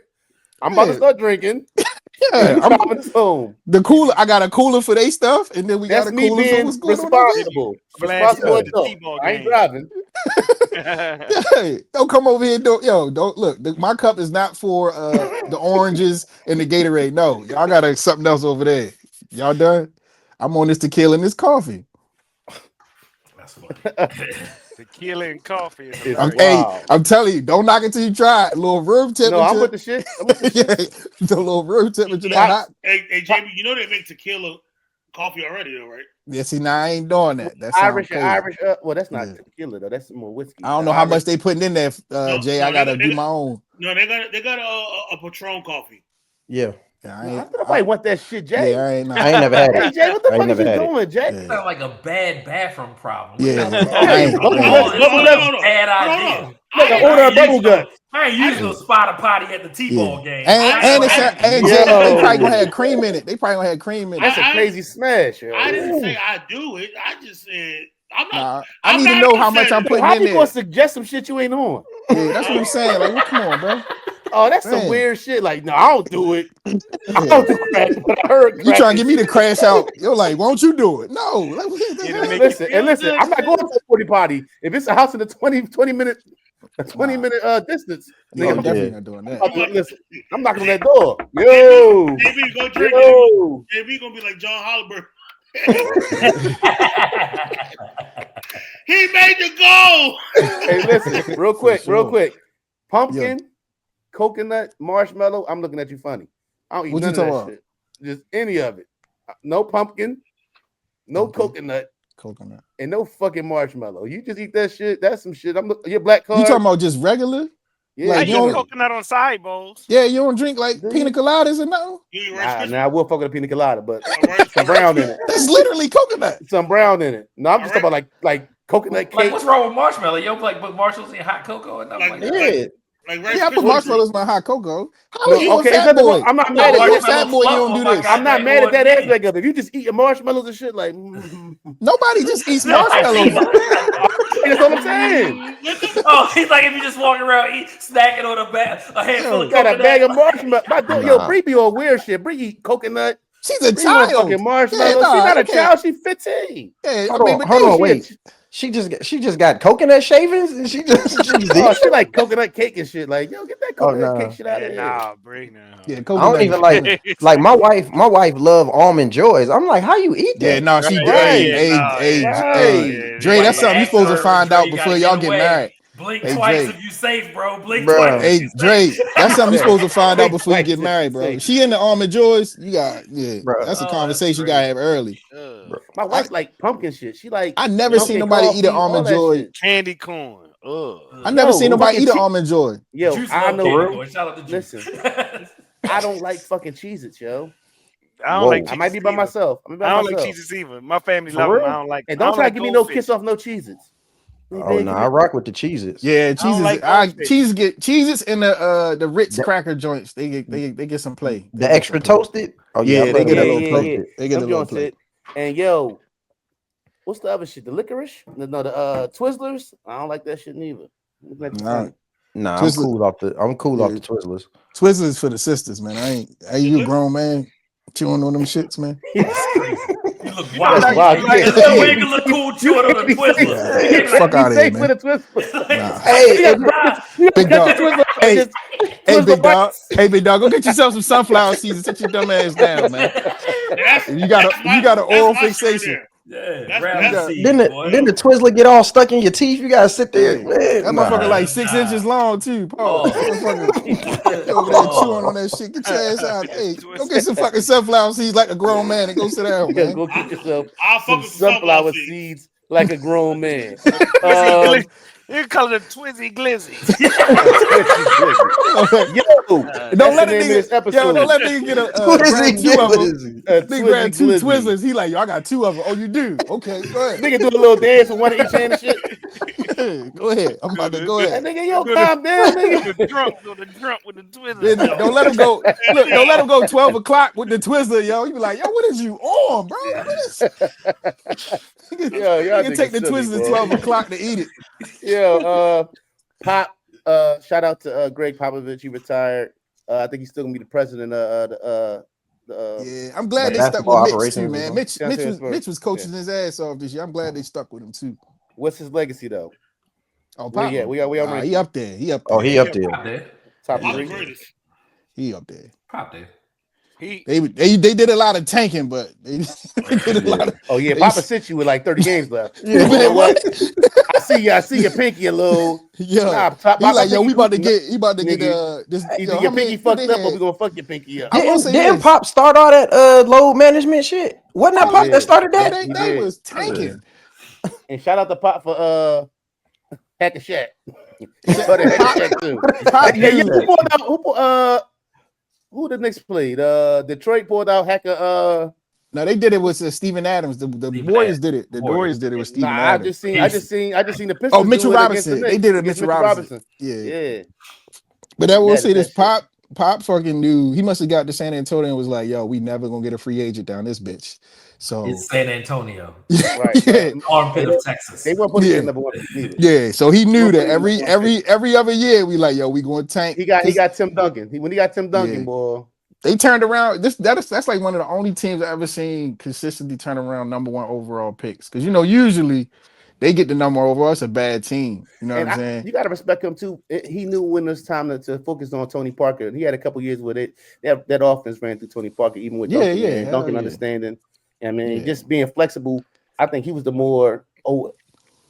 I'm about to start drinking. Yeah, I'm driving us home. The cooler, I got a cooler for their stuff, and then we got a cooler for what's going responsible. I ain't driving. Hey, don't come over here. Don't look. My cup is not for the oranges and the Gatorade. No, y'all got something else over there. Y'all done? I'm on this tequila and this coffee. That's funny. Tequila and coffee. I'm telling you, don't knock it till you try it. A little room temperature. No, I'm with the shit. The little room temperature. Hey, JB, you know they make tequila coffee already, though, right? Yeah, see, now I ain't doing that. That sounds crazy. Irish. Well, that's not tequila though. That's more whiskey. I don't know how much they putting in there, Jay. I gotta do my own. No, they got a Patron coffee. Yeah. I nobody want that shit, Jay. Yeah, I ain't never had it. Hey, Jay, what the fuck is you doing, Jay? That sounds like a bad bathroom problem. Yeah, bad idea. Like order a bubble gut. I ain't using no spotter potty at the T-ball game. And Jay, they probably gonna have cream in it. That's a crazy smash. Yo. I didn't say I do it. I just said I'm not. I need to know how much I'm putting in there. How you gonna suggest some shit you ain't on? Yeah, that's what I'm saying. Like, come on, bro. Oh, that's some weird shit. Like, no, I don't do it. I don't do crack, but I heard crack. You trying to get me to crash out? You're like, won't you do it? No. Listen, I'm not going to a 40 party. If it's a house in a 20 minute distance, nigga, I'm definitely not doing that. Listen, I'm knocking on that door. Yo, JB, go drink it. JB gonna be like John Haliburton. He made the goal. Hey, listen, real quick. Pumpkin, coconut, marshmallow. I'm looking at you funny. I don't eat none of that shit. Just any of it. No pumpkin, no coconut, and no fucking marshmallow. You just eat that shit. That's some shit. Your black card. You talking about just regular? Yeah, like you don't coconut on side bowls. Yeah, you don't drink like pina coladas or nothing? Nah, I will fuck with a pina colada, but some brown in it. That's literally coconut. Some brown in it. No, I'm just talking about like coconut cake. Like, what's wrong with marshmallow? You don't like put marshmallows in hot cocoa and nothing like that? I put marshmallows in my hot cocoa. I'm not mad at fat boy. You don't do this. I'm not mad at that aspect of it. If you just eat your marshmallows and shit, like nobody just eats marshmallows. That's what I'm saying. He's like if you just walking around snacking on a handful of got coconut. a bag of marshmallows. Yo, Bree be on weird shit. Bree eat coconut. She's a child. Fucking marshmallows. She's not a child. She's 15. Yeah, hold on, wait. She just got coconut shavings and she like coconut cake and shit. Like, yo, get that coconut cake shit out of here. Nah, bring now. Yeah, I don't even like my wife love almond joys. I'm like, how you eat that? Yeah, no, she hey, Dre, that's something you supposed to find out before y'all get married. Blink twice if you safe, bro. Blink twice. Hey, Dre, that's something you're supposed to find out before you get married, bro. She in the almond joys, you got that's a conversation you gotta have early. My wife like pumpkin shit. She like I never seen nobody eat an almond joy. Candy corn. I never seen nobody eat an almond joy. Yo, I know. Listen, I don't like fucking Cheez-Its, yo. I don't like Cheez-Its. I might be by myself. I don't like Cheez-Its either. My family love them. I don't like. And don't try to give me no kiss off no Cheez-Its. Oh no, I rock with the Cheez-Its. Yeah, Cheez-Its and the Ritz cracker joints. They get some play. The extra toasted. Oh yeah, they get a little play. They get a little play. And yo, what's the other shit? The licorice? No, the Twizzlers. I don't like that shit neither. Nah, I'm cool off the Twizzlers. Twizzlers for the sisters, man. You a grown man chewing on them shits, man. You look wild. You can look cool chewing on the Twizzlers. Fuck out of here, man. Big dog. Hey, big dog. Hey, big dog. Go get yourself some sunflower seeds. Sit your dumb ass down, man. You got an oral fixation. Yeah, then the Twizzler get all stuck in your teeth. You gotta sit there. Man, that motherfucker like 6 inches long too. Paul. Over there chewing on that shit. Get your ass out. Hey, go get some fucking sunflower seeds like a grown man and go sit down, man. Go get yourself some sunflower seeds like a grown man. You call it a Twizzy Glizzy. Don't let nigga get grab two Twizzlers. He like, yo, I got 2 of them. Oh, you do? Okay, go ahead. Nigga do a little dance with one of each hand and shit. Go ahead. I'm about to go ahead. Nigga, yo, calm down, nigga. The drunk with the Twizzler. Don't let him go. Look, don't let him go 12 o'clock with the Twizzler, yo. You be like, yo, what is you on, bro? You can take the Twizzler 12 o'clock to eat it. Yo, Pop. Shout out to Greg Popovich. He retired. I think he's still gonna be the president of yeah, I'm glad they stuck with Mitch too, man. Mitch was coaching his ass off this year. I'm glad they stuck with him too. What's his legacy though? Oh, Pop. Yeah, we on he up there. He up there. Oh, he up there. Top 3. He up there. Pop there. They did a lot of tanking, but they did a lot of. Oh yeah, Papa sent you with like 30 games left. Yeah, You know what? I see your pinky a little. Yo, Papa, like, yo, we about to get, this. Either Yo, your how pinky many? What fucked they up or had? we gonna fuck your pinky up. I will say Didn't this. Pop start all that load management shit? Wasn't that Pop that started that? Yeah, they was tanking. And shout out to Pop for Hack a Shack. He started Hack a Shack too. Who the Knicks played? Detroit pulled out Hacker. No, they did it with Steven Adams. The Warriors did it. The Warriors did it with Steven Adams. I just seen the Pistons. Oh, Mitchell Robinson. The they did it. Mitchell Robinson. Yeah. But I will say this: Pop fucking knew. He must have got to San Antonio and was like, "Yo, we never gonna get a free agent down this bitch." So it's San Antonio, right? Yeah. Armpit of Texas. They weren't putting him number one either. Yeah, so he knew that every other year we like, yo, we going to tank. He got Tim Duncan. When he got Tim Duncan, boy. They turned around. That's like one of the only teams I've ever seen consistently turn around number one overall picks. Because usually they get the number overall. It's a bad team. You know what I'm saying? You got to respect him too. He knew when it was time to focus on Tony Parker. He had a couple years with it. That offense ran through Tony Parker, even with Duncan. And Duncan understanding. I mean, just being flexible. I think he was the more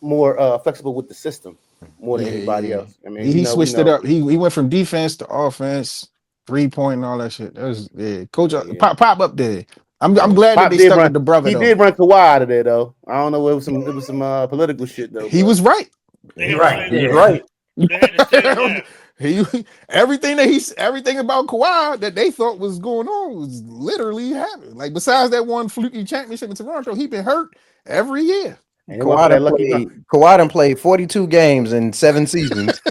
flexible with the system more than anybody else. I mean, he switched it up. He went from defense to offense. 3-point and all that shit. That was Coach Pop up there. I'm glad that they stuck with the brother. He did run Kawhi out of there though. I don't know. It was some political shit though. He was right. Right. Everything about Kawhi that they thought was going on was literally happening. Like besides that one fluky championship in Toronto, he been hurt every year. Kawhi done played 42 games in 7 seasons.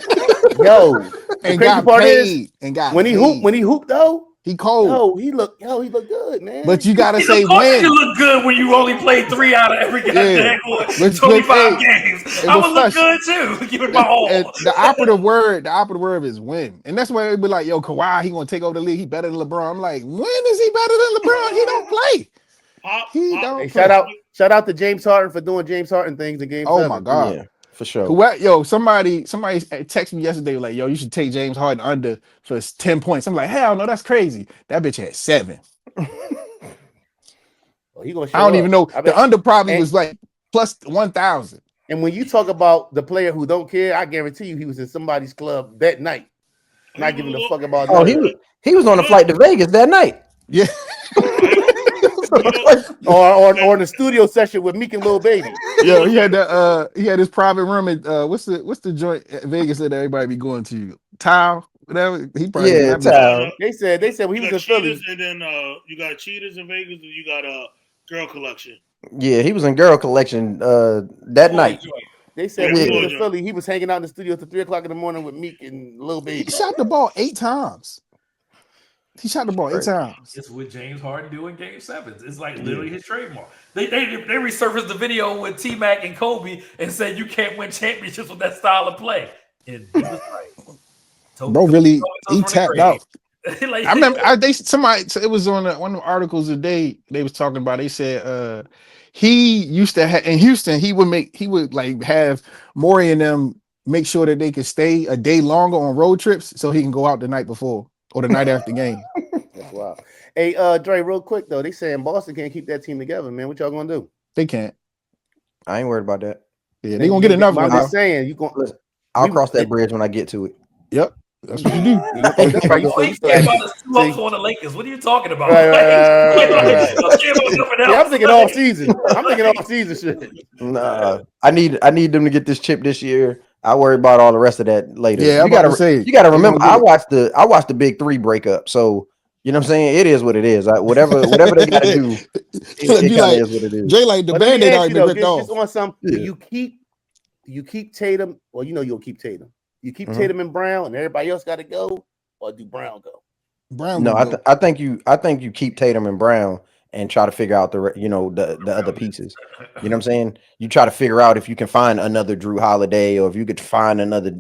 Yo, and got paid. When he hooped though, he cold. He looked good, man. But you gotta say when. You look good when you only played 3 out of every goddamn 25 games. I would look good too. Give it my all. The operative word is win. And that's why they be like, yo, Kawhi, he gonna take over the league. He better than LeBron. I'm like, when is he better than LeBron? He don't play. Shout out to James Harden for doing James Harden things in game 7. Oh my God. Yeah. For sure. Yo, somebody texted me yesterday like, yo, you should take James Harden under for 10 points. I'm like, hell no, that's crazy. That bitch had 7. Well, I don't even know. The under probably was like plus 1,000. And when you talk about the player who don't care, I guarantee you he was in somebody's club that night, not giving a fuck about. Oh, he was on a flight to Vegas that night. Yeah. or in the studio session with Meek and Lil Baby. Yo, he had his private room at what's the joint at Vegas that everybody be going to? Tile, whatever. He probably Tile. They said when he was in Philly. And then you got Cheetahs in Vegas and you got Girl Collection. Yeah, he was in Girl Collection that night. They said when he was in Philly, he was hanging out in the studio till 3 o'clock in the morning with Meek and Lil Baby. He shot the ball 8 times. He shot the ball 8 times. It's what James Harden do in Game 7s. It's like literally his trademark. They resurfaced the video with T-Mac and Kobe and said you can't win championships with that style of play. And he was right. Bro, really, he tapped out. Like, I remember it was on one of the articles today they was talking about. They said he used to have in Houston. He would like have Maury and them make sure that they could stay a day longer on road trips so he can go out the night before or the night after the game. That's wild. Hey, Dre, real quick though, they saying Boston can't keep that team together, man. What y'all gonna do? They can't. I ain't worried about that. Yeah, they gonna get another one. I'm just saying, you gonna. I'll cross that bridge when I get to it. Yep. That's what you do. That's right. You on the Lakers. What are you talking about? Right. I'm thinking off season. Shit. Nah, I need them to get this chip this year. I worry about all the rest of that later. Yeah, you gotta remember. I watched the big 3 breakup. So you know what I'm saying? It is what it is. Whatever they gotta do, it like, is what it is. Jay, like the Band-Aid already been ripped off. Just on some, you keep Tatum. Well, you'll keep Tatum. You keep Tatum and Brown, and everybody else got to go, or do Brown go? Brown. No, I think you keep Tatum and Brown and try to figure out the other pieces. You know what I'm saying? You try to figure out if you can find another Drew Holiday or if you could find another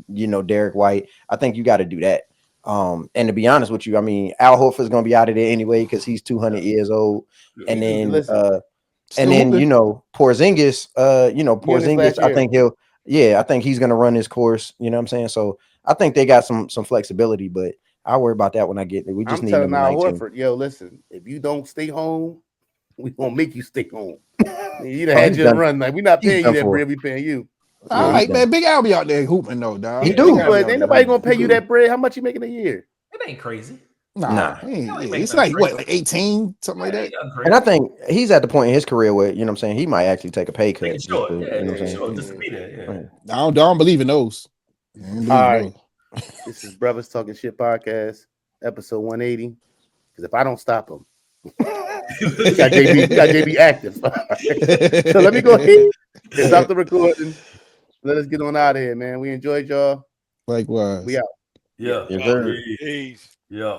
Derek White. I think you got to do that. And to be honest with you, I mean, Al Horford's gonna be out of there anyway because he's 200 years old, and then Porzingis, I think he's gonna run his course. You know what I'm saying? So I think they got some flexibility, but I'll worry about that when I get there. We just I'm need telling number Al 19. Horford, yo, listen, if you don't stay home, we gonna make you stay home. You done Oh, had he's your done. run. Like, we not He's paying you done that for. bread, we paying you. Yeah, All he's right, done. man. Big Al be out there hooping though, dog. He Big do. Al But be ain't out nobody there gonna pay you hooping. that bread. How much you making a year? It ain't crazy. Nah, it's like what, like 18, something like that. And I think he's at the point in his career where, you know what I'm saying, he might actually take a pay cut. Just Sure, to, yeah, you know what I'm saying? sure, just to be there. Yeah. I don't believe in those. I don't believe All in right. those. This is Brothers Talking Shit podcast, episode 180. Because if I don't stop him, we got JB active. All right. So let me go ahead and stop the recording. Let us get on out of here, man. We enjoyed y'all. Likewise. We out. Yeah. Yes, sir. Peace. Yeah.